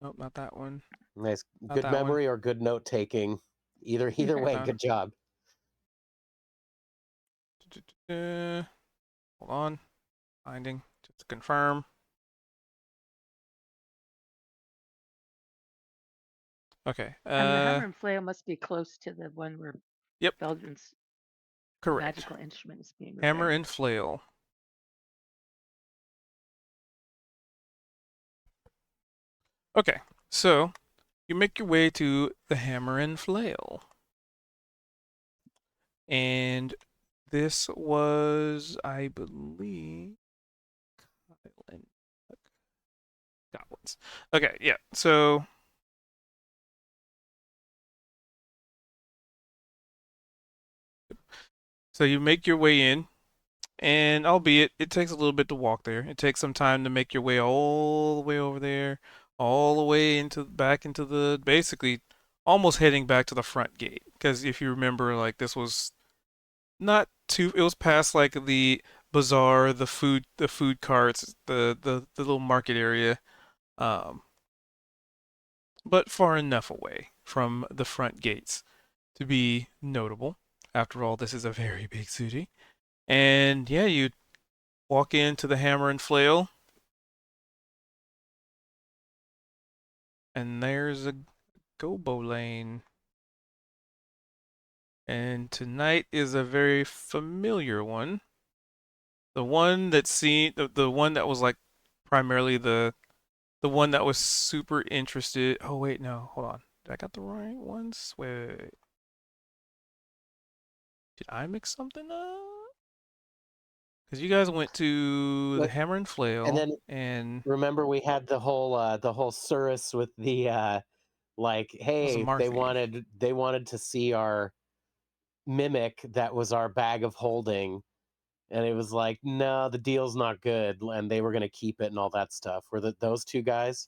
Nope, not that one. Nice, Not good that one. memory or good note taking. Either way, Hold good job. Hold on. Finding. Just to confirm. Okay. And the hammer and flail must be close to the one where Yep. Belgian's Correct. magical instrument is being repaired. Hammer and flail. Okay, so you make your way to the hammer and flail. And this was, I believe, goblins. Okay, yeah. So you make your way in, and albeit it takes a little bit to walk there. It takes some time to make your way all the way over there, all the way into back into the basically almost heading back to the front gate. Because if you remember, like this was not too. It was past like the bazaar, the food carts, the little market area, um, but far enough away from the front gates to be notable. After all, this is a very big city. And yeah, you walk into the hammer and flail, and there's a gobo lane. And tonight is a very familiar one. The one that the one that was like primarily the one that was super interested. Oh wait, no, hold on. Did I got the right ones? Wait. Did I mix something up? Because you guys went to the But hammer and and flail, then and remember we had the whole Surus with the like, it was a hey, Marthy. they wanted to see our mimic that was our bag of holding, and it was like, no, the deal's not good, and they were gonna keep it and all that stuff. Were those two guys?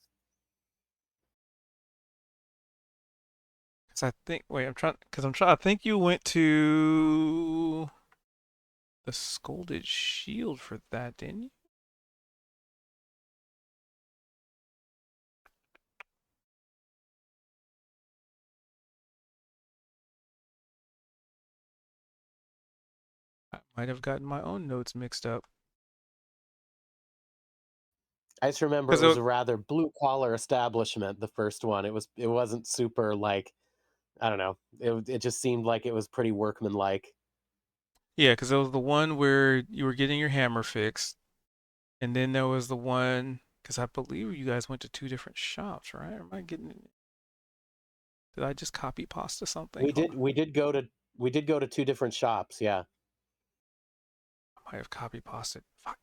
Cause I think wait, I'm trying. I think you went to the Scolded Shield for that, didn't you? I might have gotten my own notes mixed up. I just remember it Cause was a rather blue collar establishment. The first one, it wasn't super like, I don't know. It just seemed like it was pretty workmanlike. yeah, cause there was the one where you were getting your hammer fixed, and then there was the one because I believe you guys went to two different shops, right? Or am I getting it? Did I just copy pasta something? We Hold did on. we did go to two different shops. Yeah. I might have copy pasted. Fuck.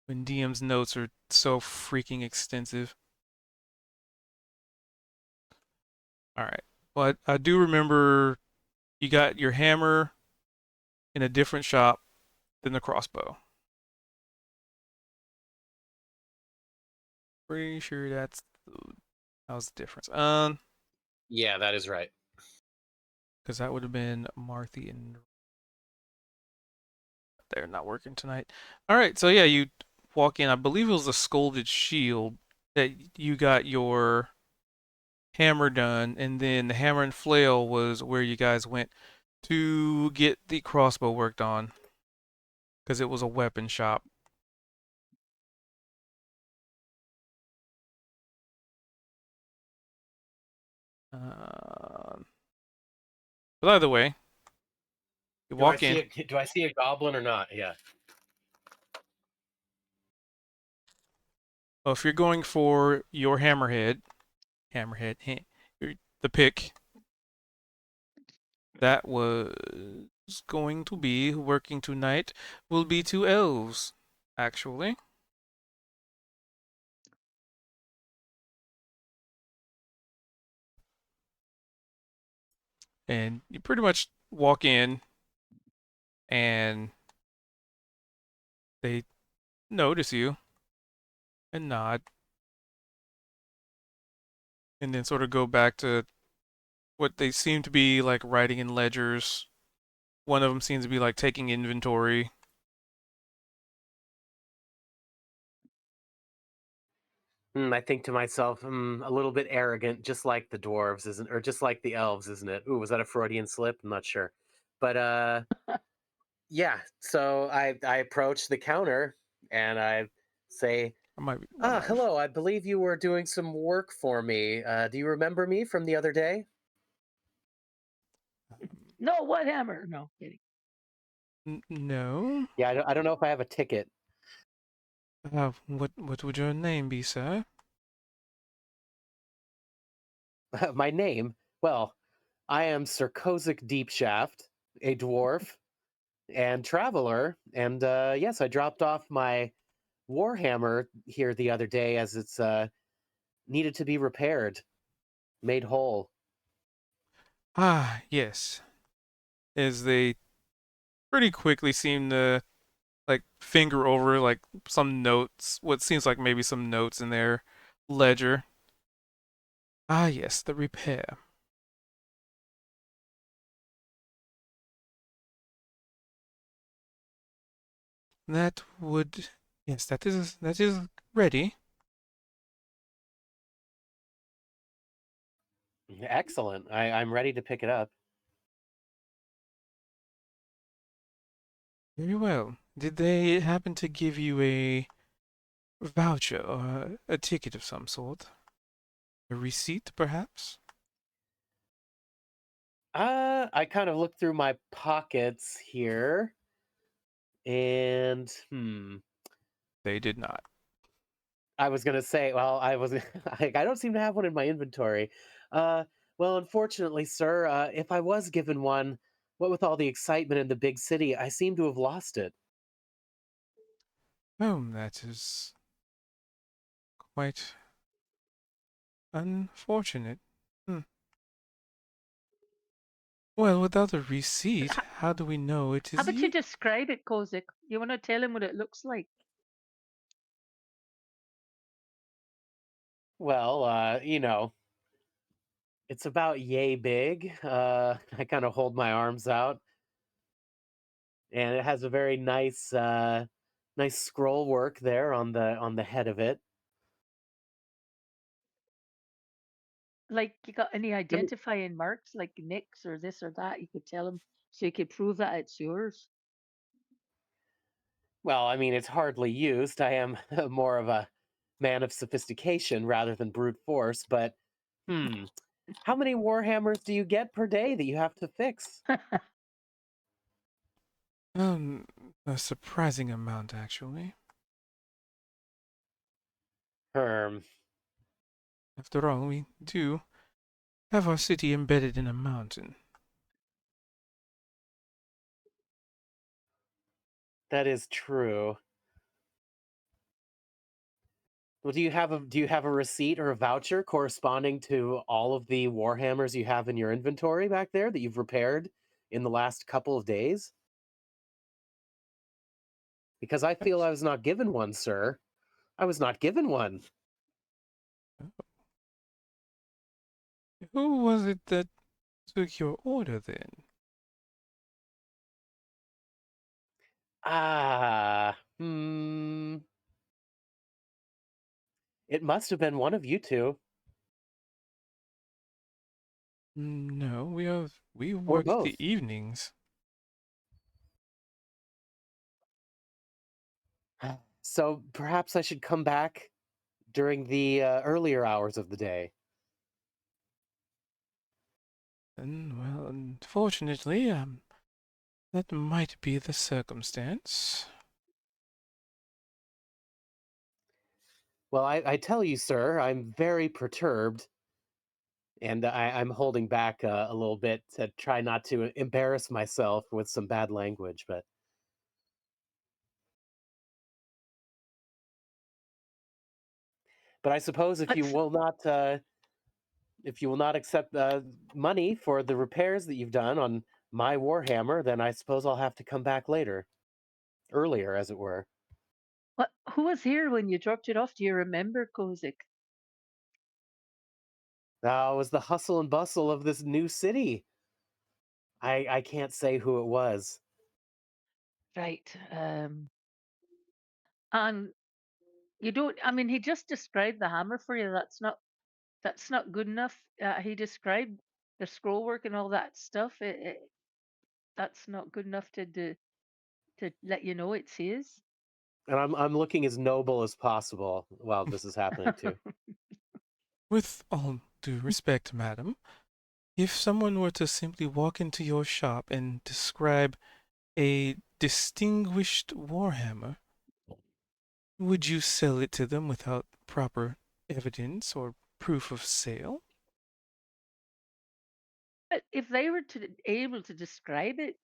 When DM's notes are so freaking extensive. All right. Well, I do remember you got your hammer in a different shop than the crossbow. Pretty sure that was the difference. Yeah, that is right. Because that would have been Marthy and they're not working tonight. All right. So yeah, you walk in. I believe it was the Scolded Shield that you got your hammer done, and then the hammer and flail was where you guys went to get the crossbow worked on because it was a weapon shop. Uh, but either way, you walk in. Do I see a goblin or not? Yeah. Well, if you're going for your hammerhead, the pick that was going to be working tonight will be two elves, actually. And you pretty much walk in and they notice you and nod and then sort of go back to what they seem to be like writing in ledgers. One of them seems to be like taking inventory. I think to myself, a little bit arrogant, just like the dwarves, isn't, or just like the elves, isn't it? Ooh, was that a Freudian slip? I'm not sure, but yeah. So I approach the counter and I say, I might be one "Ah, off. hello. I believe you were doing some work for me. Do you remember me from the other day?" No, what hammer? No, kidding. No. Yeah, I don't know if I have a ticket. What would your name be, sir? My name? Well, I am Sir Kozik Deepshaft, a dwarf and traveler, and yes, I dropped off my warhammer here the other day as it's needed to be repaired, made whole. Ah, yes. As they pretty quickly seem to like finger over like some notes, what seems like maybe some notes in their ledger. Ah, yes, the repair. That would, yes, that is ready. Excellent. I'm ready to pick it up. Very well. Did they happen to give you a voucher or a ticket of some sort? A receipt, perhaps? I kind of looked through my pockets here, and They did not. I was gonna say, well, I was, I don't seem to have one in my inventory. Uh, well, unfortunately, sir, if I was given one, what with all the excitement in the big city, I seem to have lost it. Oh, that is quite unfortunate. Hmm. Well, without a receipt, how do we know it How is about you you? describe it, Kozik? You want to tell him what it looks like? Well, it's about yay big. I kind of hold my arms out, and it has a very nice scroll work there on the head of it. Like, you got any I mean, identifying marks, like nicks or this or that? You could tell him so you could prove that it's yours. well, I mean, it's hardly used. I am more of a man of sophistication rather than brute force. But hmm, how many warhammers do you get per day that you have to fix? Um, a surprising amount, actually. Herm, After all, we do have our city embedded in a mountain. that is true. Well, do you have a receipt or a voucher corresponding to all of the warhammers you have in your inventory back there that you've repaired in the last couple of days? Because I feel I was not given one, sir. I was not given one. Who was it that took your order then? Ah, it must have been one of you two, No, we or work the both. evenings. So perhaps I should come back during the earlier hours of the day. And well, unfortunately, that might be the circumstance. Well, I tell you, sir, I'm very perturbed, and I'm holding back a little bit to try not to embarrass myself with some bad language. But I suppose if you That's will not if you will not accept money for the repairs that you've done on my warhammer, then I suppose I'll have to come back later, earlier, as it were. What? Who was here when you dropped it off? Do you remember, Kozik? Now, it was the hustle and bustle of this new city. I can't say who it was. Right. And you don't. I mean, he just described the hammer for you. That's not good enough. He described the scroll work and all that stuff. That's not good enough to let you know it's his. And I'm looking as noble as possible while this is happening too. With all due respect, madam, if someone were to simply walk into your shop and describe a distinguished warhammer, would you sell it to them without proper evidence or proof of sale? But if they were to able to describe it,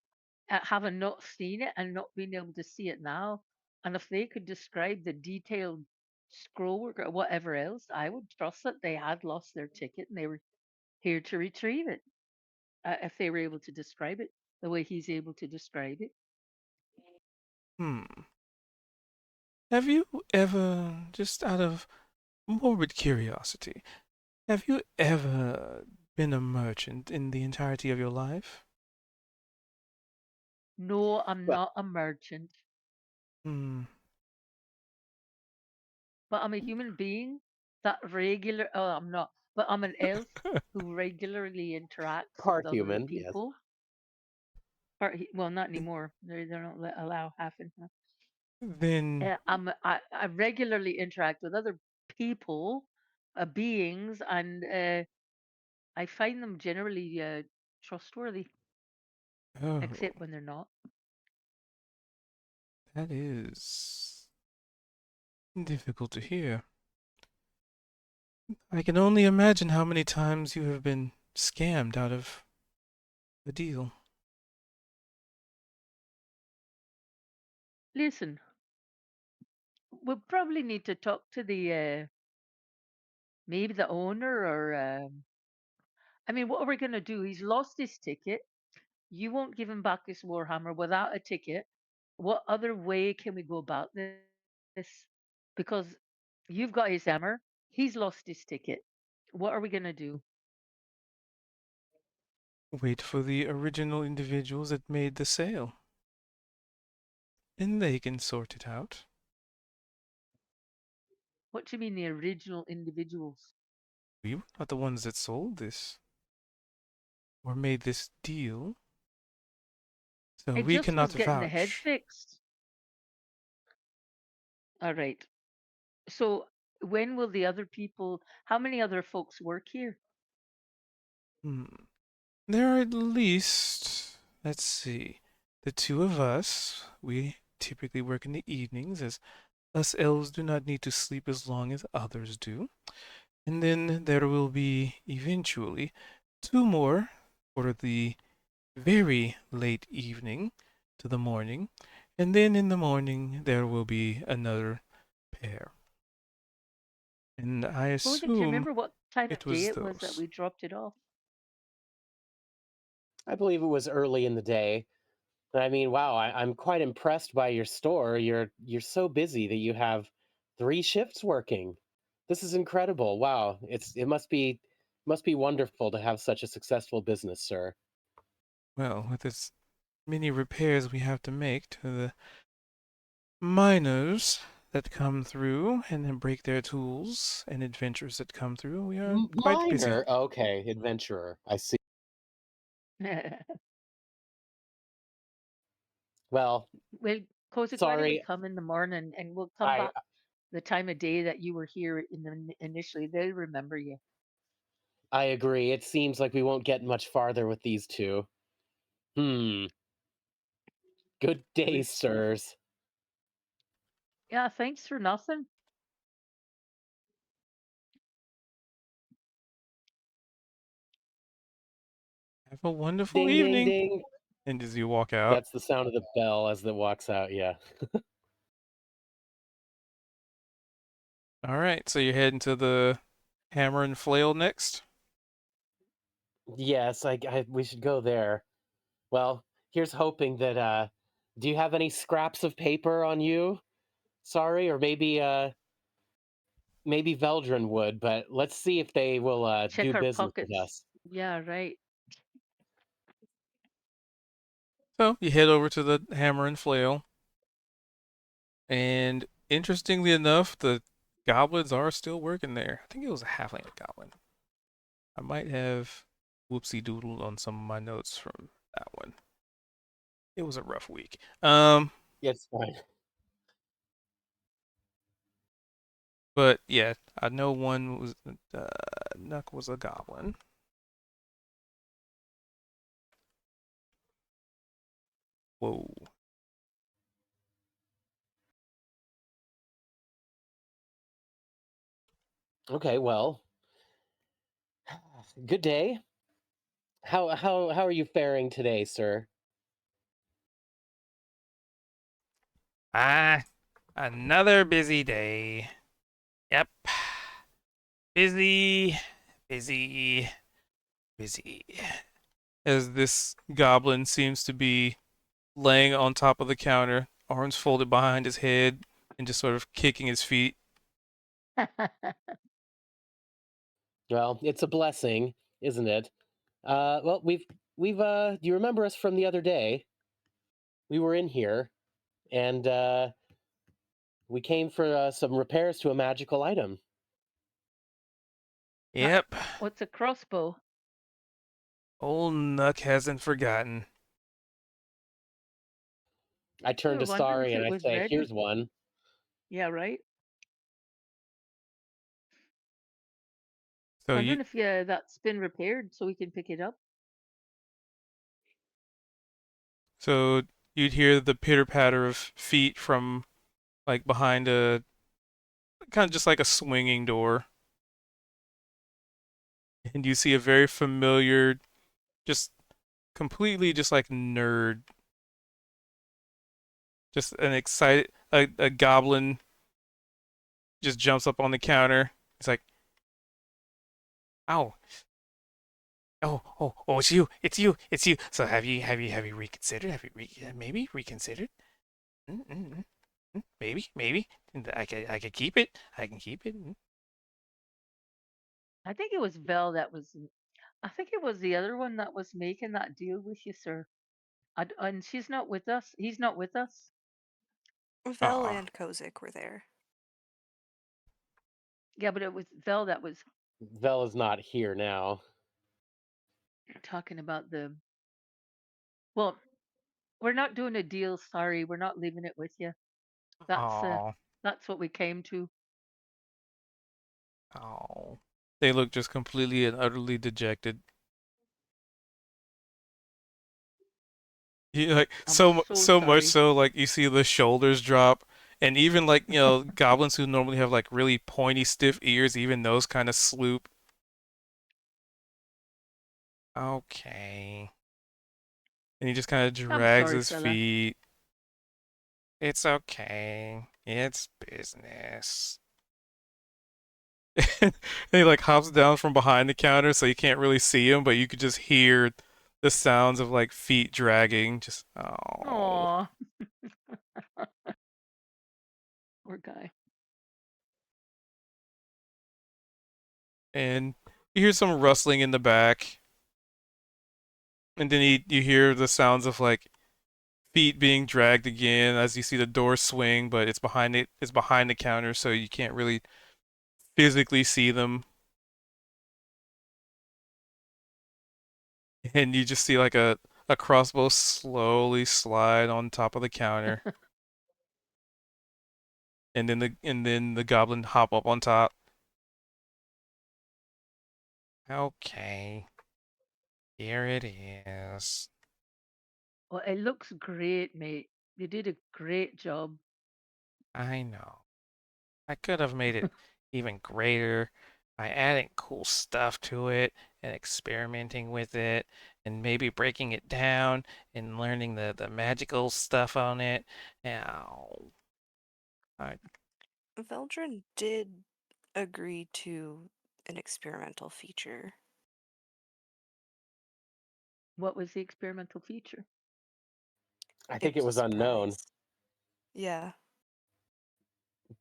having not seen it and not being able to see it now, and if they could describe the detailed scroll work or whatever else, I would trust that they had lost their ticket and they were here to retrieve it. If they were able to describe it the way he's able to describe it. Hmm. Have you ever, just out of morbid curiosity, have you ever been a merchant in the entirety of your life? No, I'm Well, not a merchant, Hmm. but I'm a human being that regular. Oh, I'm not, but I'm an elf who regularly interacts with part other human, yes. people. Or well, not anymore. They don't allow half and half. Then, I regularly interact with other people, beings, and I find them generally trustworthy, oh, except when they're not. that is difficult to hear. I can only imagine how many times you have been scammed out of a deal. Listen, we'll probably need to talk to the maybe the owner or I mean, what are we gonna do? He's lost his ticket. You won't give him back his warhammer without a ticket. What other way can we go about this? Because you've got his hammer, he's lost his ticket. What are we gonna do? Wait for the original individuals that made the sale, and they can sort it out. What do you mean the original individuals? We were not the ones that sold this or made this deal, so I we just cannot was getting the head vouch. fixed. All right. So when will the other people? How many other folks work here? Hmm. There are at least, let's see, the two of us. We typically work in the evenings, as us elves do not need to sleep as long as others do. And then there will be eventually two more for the very late evening to the morning. And then in the morning there will be another pair. And I Well, do you assume remember what time it of day was it was that those. we dropped it off? I believe it was early in the day. I mean, wow, I'm quite impressed by your store. You're so busy that you have 3 shifts working. This is incredible. Wow, it must be wonderful to have such a successful business, sir. Well, with its many repairs we have to make to the miners that come through and then break their tools and adventurers that come through, we are quite busy. Minor, okay, adventurer. I see. Well, Well, Kozik, why don't we sorry. come in the morning and we'll come I back the time of day that you were here initially. They'll remember you. I agree. It seems like we won't get much farther with these two. Hmm. Good day, Well, sirs. yeah, thanks for nothing. Have a wonderful Ding, ding, evening. ding. And as you walk out, That's the sound of the bell as it walks out. Yeah. all right, so you're heading to the hammer and flail next. Yes, we should go there. Well, here's hoping that do you have any scraps of paper on you? Sorry, or maybe Veldrin would, but let's see if they will do Check our business with pockets. us. Yeah, right. So you head over to the hammer and flail, and interestingly enough, the goblins are still working there. I think it was a halfling and a goblin. I might have whoopsie doodled on some of my notes from that one. It was a rough week. It's fine. But yeah, I know one was Nuck was a goblin. Whoa. Okay, well, good day. How are you faring today, sir? Ah, another busy day. Yep. Busy, busy, busy. As this goblin seems to be laying on top of the counter, arms folded behind his head, and just sort of kicking his feet. Well, it's a blessing, isn't it? Well, we've do you remember us from the other day? We were in here and we came for some repairs to a magical item. Uh, Yep. What's a crossbow? Old Nuck hasn't forgotten. I We turn were to wondering Starry if and it I was say, ready. "Here's one." Yeah, right. So you Wondering if that's been repaired so we can pick it up. so you'd hear the pitter patter of feet from like behind a kind of just like a swinging door, and you see a very familiar, just completely just like nerd, just an excited a goblin just jumps up on the counter. It's like, oh, oh, it's you. So have you reconsidered? Maybe reconsidered? Maybe. I could keep it. I can keep it. I think it was Vel that was. I think it was the other one that was making that deal with you, sir. And she's not with us. He's not with us. Vel Ah, and Kozik were there. Yeah, but it was Vel that was Vel is not here now. talking about the. Well, we're not doing a deal. Sorry, we're not leaving it with you. That's uh, oh, that's what we came to. oh. They look just completely and utterly dejected. You like I'm so so much sorry. so like you see the shoulders drop, and even like goblins who normally have like really pointy stiff ears, even those kind of sloop. Okay, and he just kind of I'm drags sorry, his fella. feet. It's okay. It's business. And he like hops down from behind the counter so you can't really see him, but you could just hear the sounds of like feet dragging. Just oh. Aw, poor guy. And you hear some rustling in the back, and then you hear the sounds of like feet being dragged again as you see the door swing, but it's behind the counter, so you can't really physically see them. And you just see like a crossbow slowly slide on top of the counter, and then the goblin hop up on top. Okay, here it is. Well, it looks great, mate. You did a great job. I know. I could have made it even greater by adding cool stuff to it and experimenting with it and maybe breaking it down and learning the magical stuff on it. Ow. I, Veldrin did agree to an experimental feature. What was the experimental feature? I It think it was a was unknown, surprise. Yeah.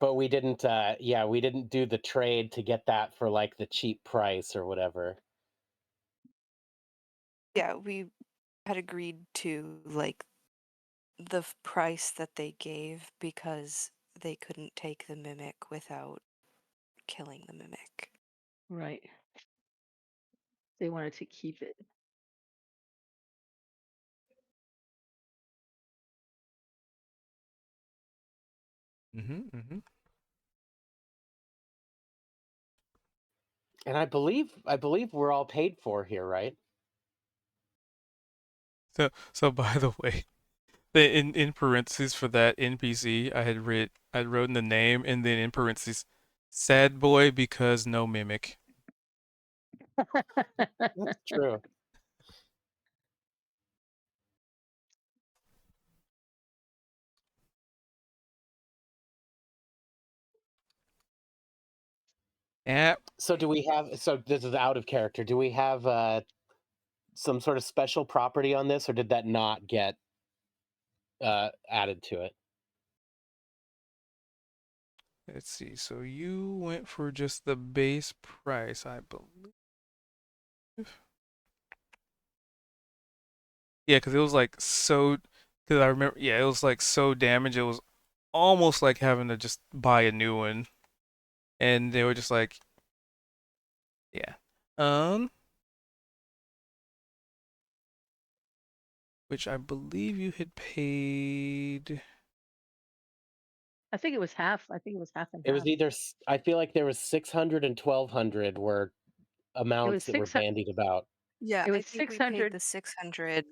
but we didn't. Yeah, we didn't do the trade to get that for like the cheap price or whatever. Yeah, we had agreed to like the price that they gave because they couldn't take the mimic without killing the mimic. Right. They wanted to keep it. Mm-hmm. And I believe we're all paid for here, right? So by the way, in parentheses for that NPC, I'd written the name and then in parentheses, sad boy because no mimic. That's true. Yeah, So do we have? So this is out of character. Do we have some sort of special property on this, or did that not get added to it? let's see. So you went for just the base price, I believe. Yeah, because it was like so. Because I remember, yeah, it was like so damaged. It was almost like having to just buy a new one, and they were just like, yeah, which I believe you had paid. I think it was half. I think it was half and It was half. either. I feel like there was 600 and 1200 were It was amounts that were 600. bandied about. Yeah, It I was think we paid 600. the 600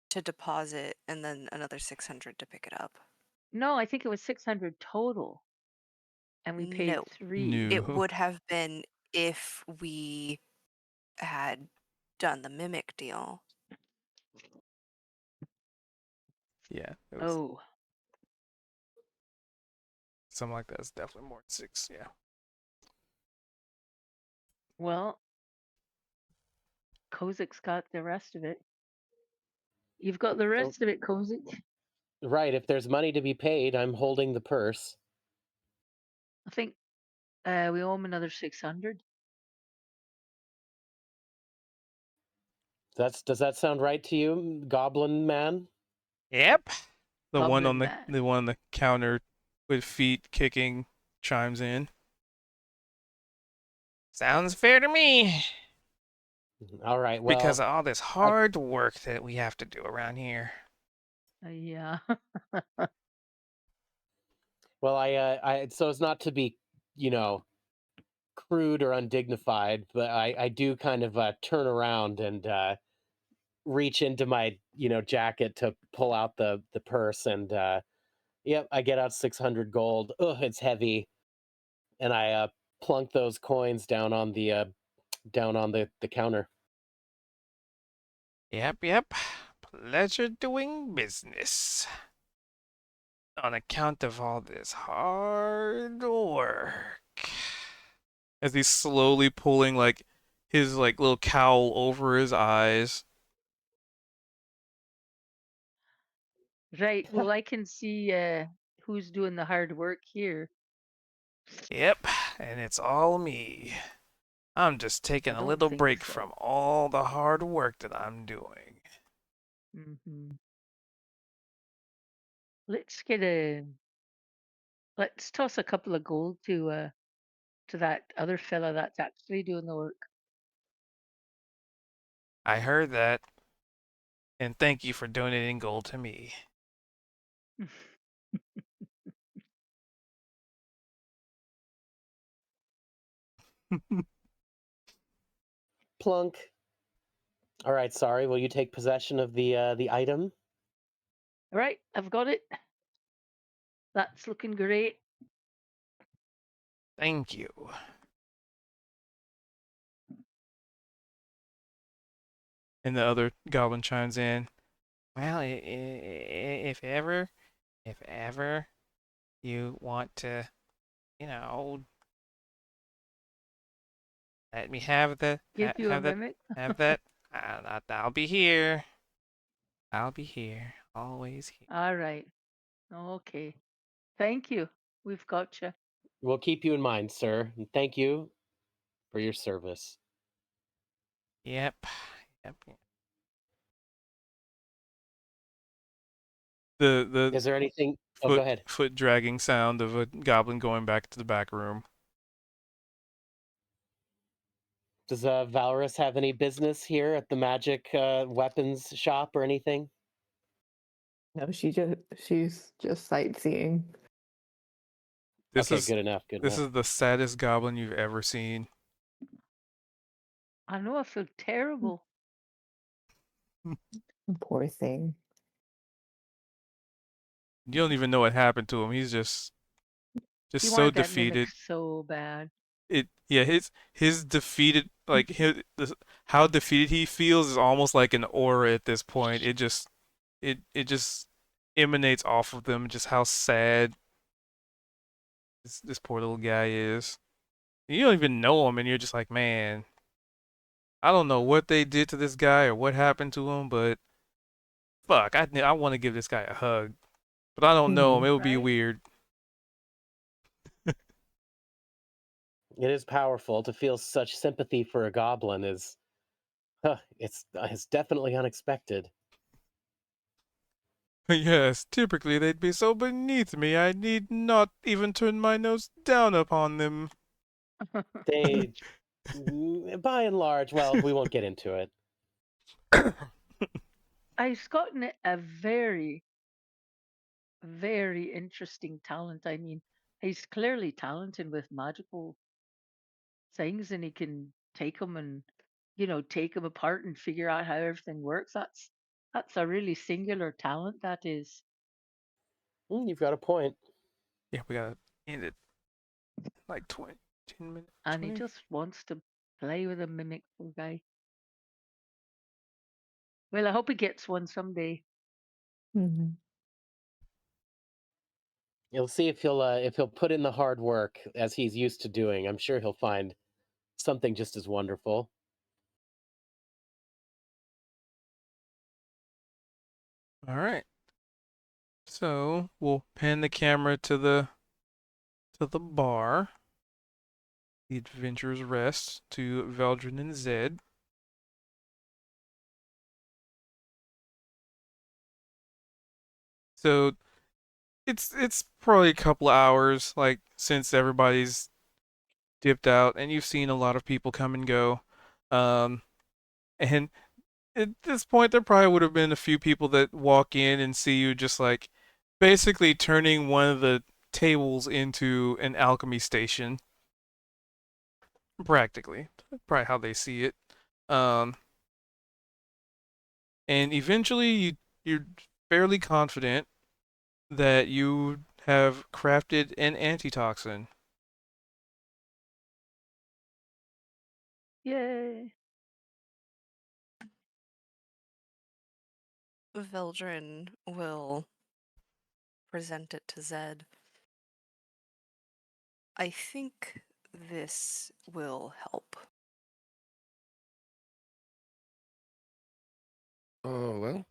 to deposit and then another 600 to pick it up. No, I think it was 600 total, and we paid No, 3. it New. would have been if we had done the mimic deal. Yeah, it was Oh, something like that. It's definitely more than six. Yeah. well, Kozik's got the rest of it. You've got the So, rest of it, Kozik. right, if there's money to be paid, I'm holding the purse. I think we owe him another 600. Does that sound right to you, Goblin Man? Yep. Goblin man. The one on the counter with feet kicking chimes in. Sounds fair to me. All right. Because Well, of all this I hard work that we have to do around here. Yeah. well, I so as not to be, you know, crude or undignified, but I do kind of turn around and reach into my, jacket to pull out the purse and yep, I get out 600 gold. Ugh, it's heavy, and I plunk those coins down on the counter. Yep. Pleasure doing business. On account of all this hard work. As he's slowly pulling like his like little cowl over his eyes. Right. Well, I can see who's doing the hard work here. Yep, and it's all me. I'm just taking I a don't little think break so. from all the hard work that I'm doing. Hmm. Let's get a. Let's toss a couple of gold to that other fella that's actually doing the work. I heard that, and thank you for donating gold to me. Plunk. All right, sorry. Will you take possession of the item? All right, I've got it. That's looking great. Thank you. And the other goblin chimes in. Well, if ever you want to, you know, let me have Give you a have that, mimic. have that, I'll be here. I'll be here, always here. All right. Okay. Thank you. We've got you. We'll keep you in mind, sir. And thank you for your service. Yep. Yep. The Is there anything? Oh, go foot ahead. foot dragging sound of a goblin going back to the back room. Does Valorous have any business here at the magic weapons shop or anything? No, she's just sightseeing. This Okay, is good enough. Good this enough. is the saddest goblin you've ever seen. I know I feel terrible. Poor thing. You don't even know what happened to him. He's just He so wanted that mimic defeated. so bad. His defeated, like how defeated he feels is almost like an aura at this point. It just emanates off of them, just how sad this poor little guy is. You don't even know him, and you're just like, man, I don't know what they did to this guy or what happened to him, but fuck, I want to give this guy a hug, but I don't know him. Hmm. It would be Right? weird. It is powerful to feel such sympathy for a goblin. Is it's definitely unexpected. Yes, typically they'd be so beneath me, I need not even turn my nose down upon them. They, by and large, well, we won't get into it. I've gotten a very, very interesting talent. I mean, he's clearly talented with magical things, and he can take them and take them apart and figure out how everything works. That's a really singular talent. That is, You've got a point. Yeah, we gotta end it like 20, 10 minutes, and he 20. just wants to play with a mimic, poor guy. Well, I hope he gets one someday. Hmm. You'll see if he'll put in the hard work as he's used to doing. I'm sure he'll find something just as wonderful. All right. So we'll pan the camera to the bar. The adventurers rest to Veldrin and Zed. So it's probably a couple of hours, like since everybody's dipped out, and you've seen a lot of people come and go. Um, and at this point, there probably would have been a few people that walk in and see you just like basically turning one of the tables into an alchemy station, practically. Probably how they see it. Um, and eventually, you're fairly confident that you have crafted an antitoxin. Yay! Veldrin will present it to Zed. I think this will help. Oh, well.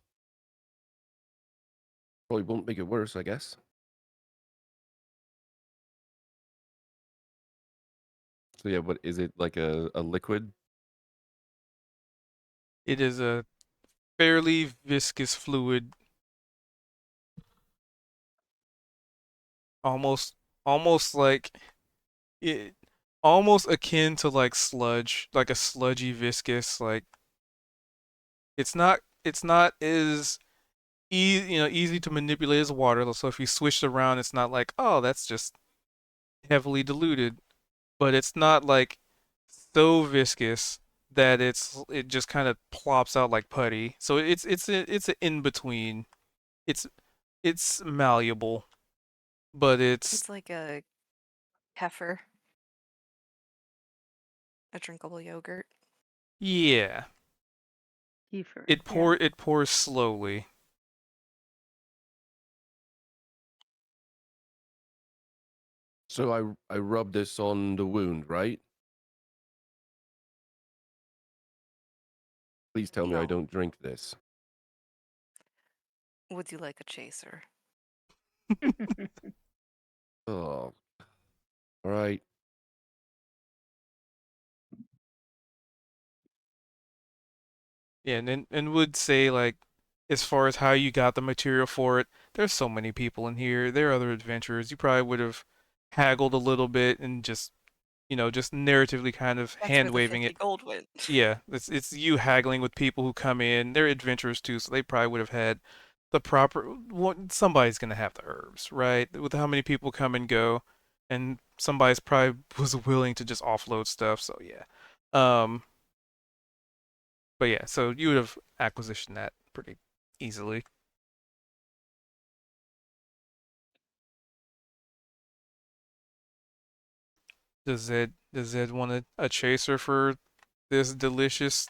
Probably won't make it worse, I guess. So yeah, what is it, like a liquid? It is a fairly viscous fluid, almost almost like it, almost akin to like sludge, like a sludgy viscous. Like it's not as easy to manipulate as water. So if you swish it around, it's not like, oh, that's just heavily diluted. But it's not like so viscous that it just kind of plops out like putty. So it's an in between. It's it's malleable, but it's It's like a heifer, a drinkable yogurt. yeah. Kiefer. It Yeah. pours slowly. So I rub this on the wound, right? Please tell me I No. don't drink this. Would you like a chaser? Oh, all right. Yeah, and would say like as far as how you got the material for it, there's so many people in here. There are other adventurers. You probably would have haggled a little bit and just just narratively kind of That's where hand the waving 50 it. gold went. Yeah, it's you haggling with people who come in. They're adventurers too, so they probably would have had the proper. Somebody's gonna have the herbs, right? With how many people come and go, and somebody's probably was willing to just offload stuff. So yeah, um, but yeah, so you would have acquisitioned that pretty easily. Does Zed want a chaser for this delicious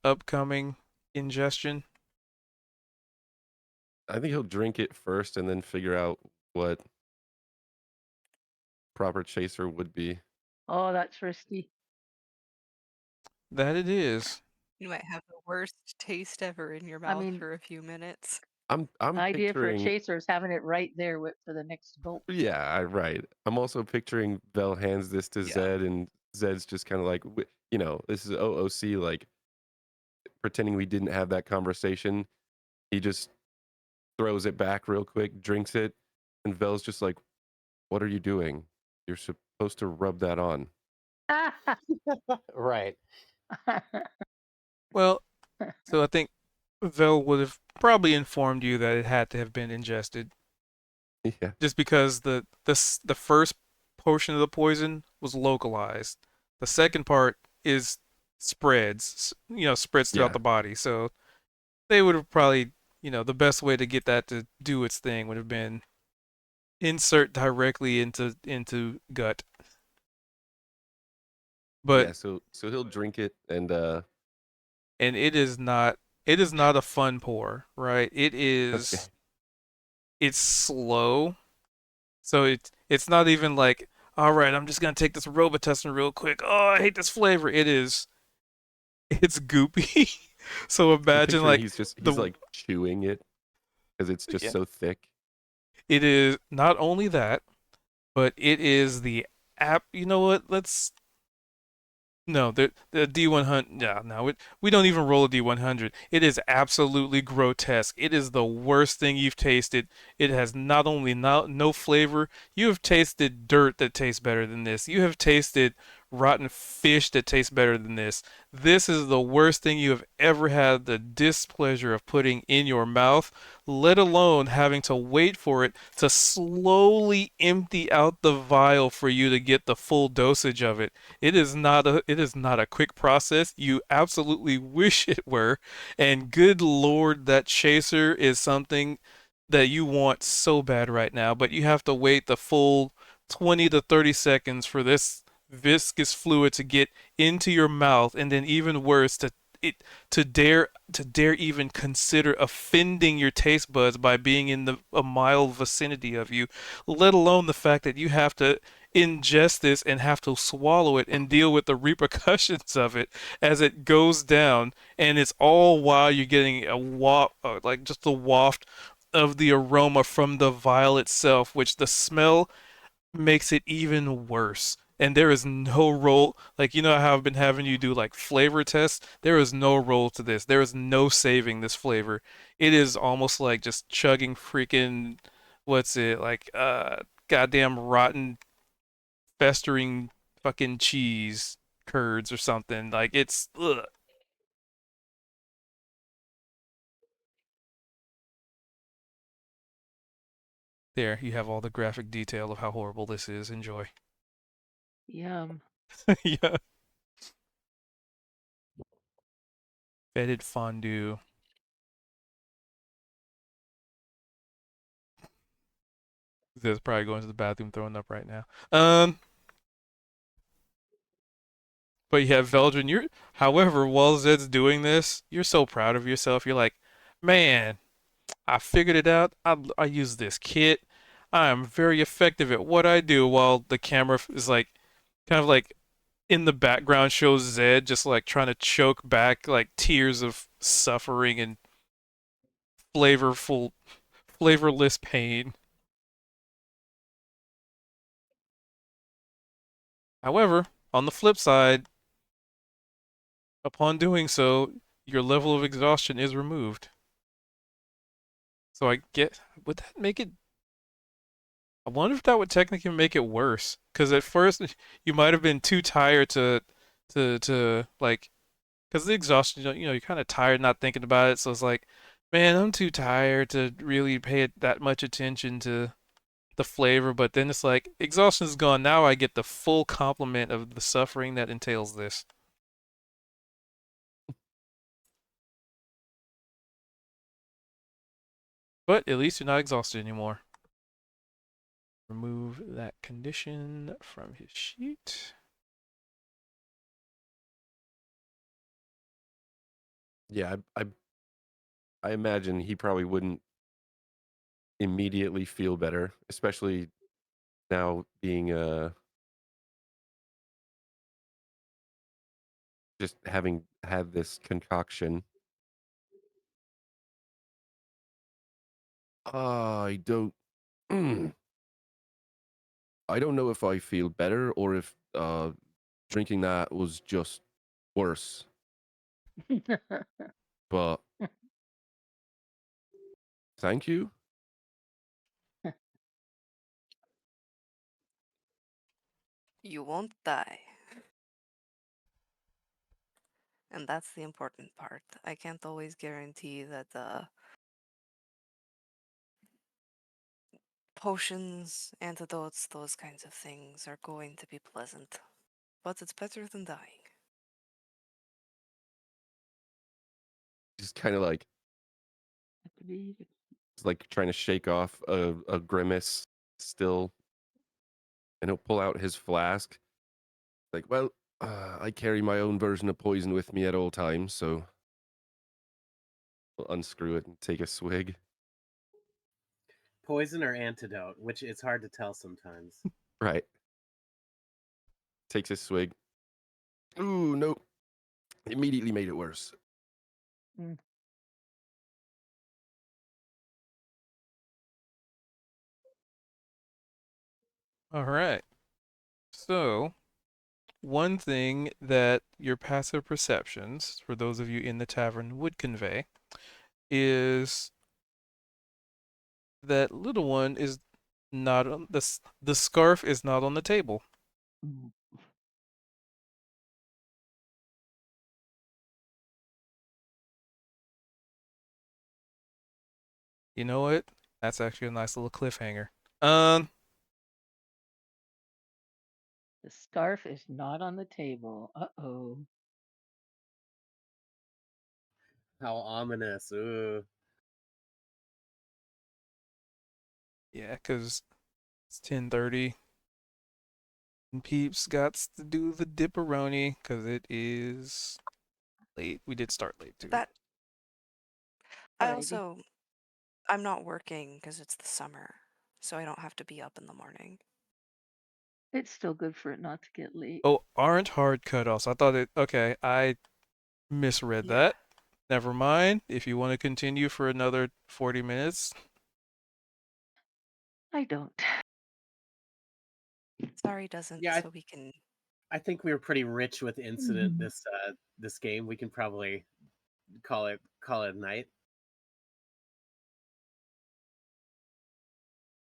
upcoming ingestion? I think he'll drink it first and then figure out what proper chaser would be. Oh, that's risky. That it is. You might have the worst taste ever in your I mouth mean, for a few minutes. I'm idea for a picturing chaser is having it right there for the next gulp. yeah, right. I'm also picturing Vel hands this to Yeah. Zed and Zed's just kind of like this is OOC like pretending we didn't have that conversation. He just throws it back real quick, drinks it, and Vel's just like, "What are you doing? You're supposed to rub that on." Right. Well, so I think Vel would have probably informed you that it had to have been ingested, Yeah. just because the first portion of the poison was localized. The second part is spreads throughout Yeah. the body. So they would have probably, the best way to get that to do its thing would have been insert directly into gut. But Yeah, so he'll drink it and and it is not a fun pour, right? okay. It's slow. So it's not even like, all right, I'm just gonna take this Robitussin real quick. Oh, I hate this flavor. It's goopy. So I'm imagine picturing like he's the like chewing it because it's just yeah, so thick. it is not only that, but it is the app. You know what? Let's No, the D100. Yeah, no, we don't even roll a D100. It is absolutely grotesque. It is the worst thing you've tasted. It has not only no flavor. You have tasted dirt that tastes better than this. You have tasted rotten fish that tastes better than this. This is the worst thing you have ever had the displeasure of putting in your mouth, let alone having to wait for it to slowly empty out the vial for you to get the full dosage of it. It is not a quick process. You absolutely wish it were. And good Lord, that chaser is something that you want so bad right now, but you have to wait the full 20 to 30 seconds for this viscous fluid to get into your mouth, and then even worse it to dare even consider offending your taste buds by being in a mild vicinity of you, let alone the fact that you have to ingest this and have to swallow it and deal with the repercussions of it as it goes down, and it's all while you're getting a waft, like just the waft of the aroma from the vial itself, which the smell makes it even worse. And there is no role, like how I've been having you do like flavor tests. There is no role to this. There is no saving this flavor. It is almost like just chugging freaking, what's it like? Goddamn rotten, festering fucking cheese curds or something. Like it's ugh. There, you have all the graphic detail of how horrible this is. Enjoy. Yum. Yeah, fetid fondue. Zed's probably going to the bathroom throwing up right now. But yeah, Veldrin, however, while Zed's doing this, you're so proud of yourself. You're like, man, I figured it out. I use this kit. I am very effective at what I do. While the camera is like, kind of like in the background shows Zed just like trying to choke back like tears of suffering and flavorful, flavorless pain. However, on the flip side, upon doing so, your level of exhaustion is removed. So I get, would that make it? I wonder if that would technically make it worse. Because at first you might have been too tired to like, because the exhaustion, you're kind of tired not thinking about it. So it's like, man, I'm too tired to really pay it that much attention to the flavor. But then it's like exhaustion is gone. Now I get the full complement of the suffering that entails this. But at least you're not exhausted anymore. Remove that condition from his sheet. Yeah, I imagine he probably wouldn't immediately feel better, especially now being just having had this concoction. I don't I don't know if I feel better or if drinking that was just worse. But thank you. You won't die. And that's the important part. I can't always guarantee that potions, antidotes, those kinds of things are going to be pleasant. But it's better than dying. Just kind of like Agreed. it's like trying to shake off a grimace still, and he'll pull out his flask. Like, well, I carry my own version of poison with me at all times, so we'll unscrew it and take a swig. Poison or antidote, which it's hard to tell sometimes. Right. Takes a swig. Ooh, no. Immediately made it worse. Mm. All right. So, one thing that your passive perceptions, for those of you in the tavern, would convey is that little one is not on the scarf is not on the table. Mm. You know what? That's actually a nice little cliffhanger. Um, The scarf is not on the table. Uh-oh. How ominous. Ooh. yeah, because it's 10:30 and Peeps got to do the dipperoni because it is late. We did start late too. That I Alrighty. also I'm not working because it's the summer, so I don't have to be up in the morning. It's still good for it not to get late. Oh, aren't hard cutoffs. I thought it. Okay, I misread Yeah. that. Never mind. If you want to continue for another 40 minutes, I don't. Sorry doesn't, Yeah, so we can. I think we were pretty rich with incident Mhm. this game. We can probably call it a night.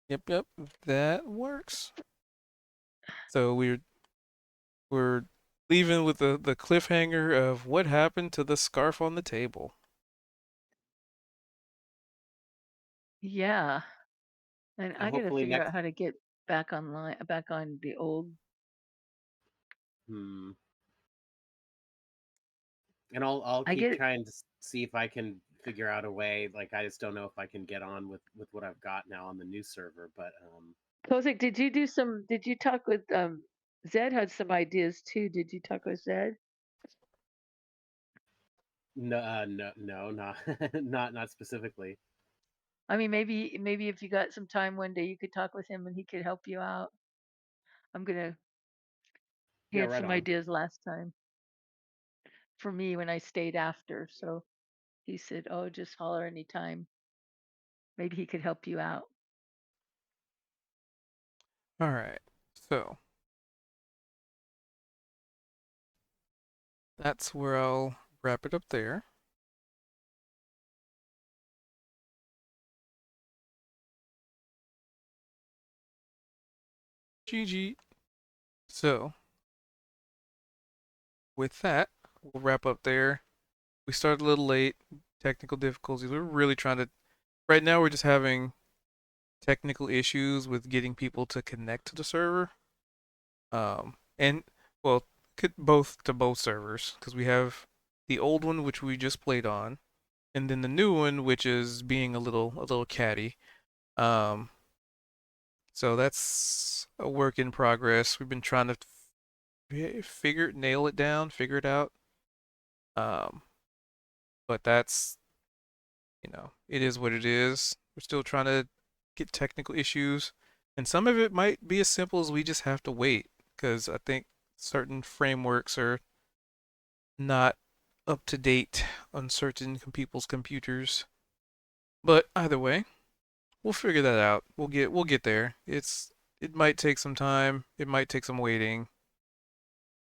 yep, that works. So we're leaving with the cliffhanger of what happened to the scarf on the table. Yeah. And And I gotta hopefully figure next out how to get back online, back on the old. hmm. And I'll I keep get trying to see if I can figure out a way. Like I just don't know if I can get on with what I've got now on the new server. But Kozik, did you do some? Did you talk with Zed? Had some ideas too. Did you talk with Zed? no, no, not not specifically. I mean, maybe if you got some time one day, you could talk with him and he could help you out. I'm gonna. He Yeah, had right some on. ideas last time for me when I stayed after. So he said, "Oh, just holler anytime." Maybe he could help you out. All right. So that's where I'll wrap it up there. GG. So with that, we'll wrap up there. We started a little late. Technical difficulties. We're really trying to. Right now, we're just having technical issues with getting people to connect to the server. And well, both to both servers because we have the old one which we just played on, and then the new one which is being a little catty. Um, so that's a work in progress. We've been trying to nail it down, figure it out. Um, but that's it is what it is. We're still trying to get technical issues, and some of it might be as simple as we just have to wait because I think certain frameworks are not up to date on certain people's computers. But either way, we'll figure that out. We'll get there. It might take some time. It might take some waiting,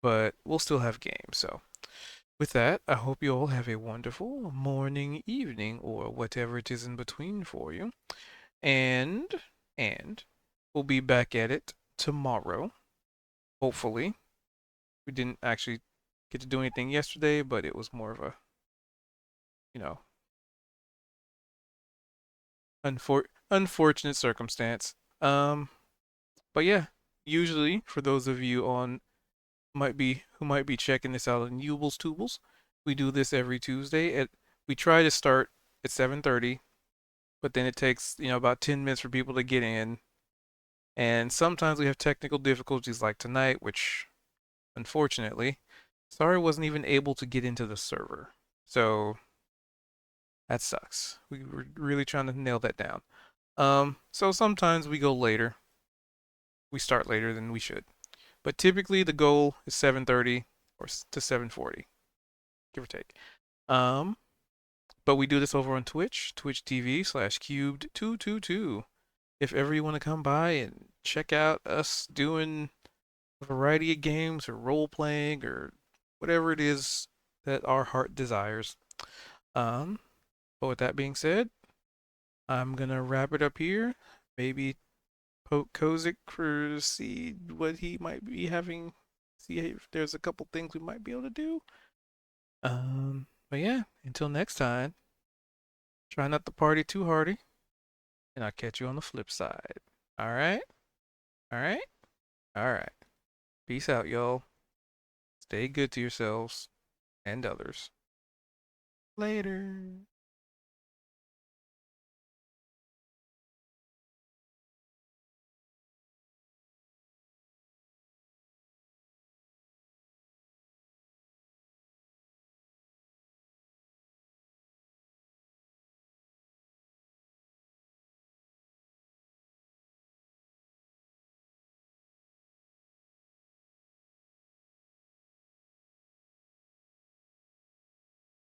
but we'll still have games. So with that, I hope you all have a wonderful morning, evening, or whatever it is in between for you. And and we'll be back at it tomorrow. Hopefully. We didn't actually get to do anything yesterday, but it was more of a, you know, unfortunate circumstance. But yeah, usually for those of you who might be checking this out on Yubles Tubles, we do this every Tuesday. We try to start at 7:30, but then it takes about 10 minutes for people to get in, and sometimes we have technical difficulties like tonight, which unfortunately, sorry wasn't even able to get into the server. So that sucks. We were really trying to nail that down. So sometimes we go later. We start later than we should. But typically the goal is 7:30 or to 7:40, give or take. Um, but we do this over on Twitch, Twitch TV/cubed222. If ever you want to come by and check out us doing a variety of games or role playing or whatever it is that our heart desires. Um, but with that being said, I'm gonna wrap it up here. Maybe poke Kozik for see what he might be having. See if there's a couple things we might be able to do. But yeah, until next time, try not to party too hardy, and I'll catch you on the flip side. All right, all right, all right. Peace out, y'all. Stay good to yourselves and others. Later.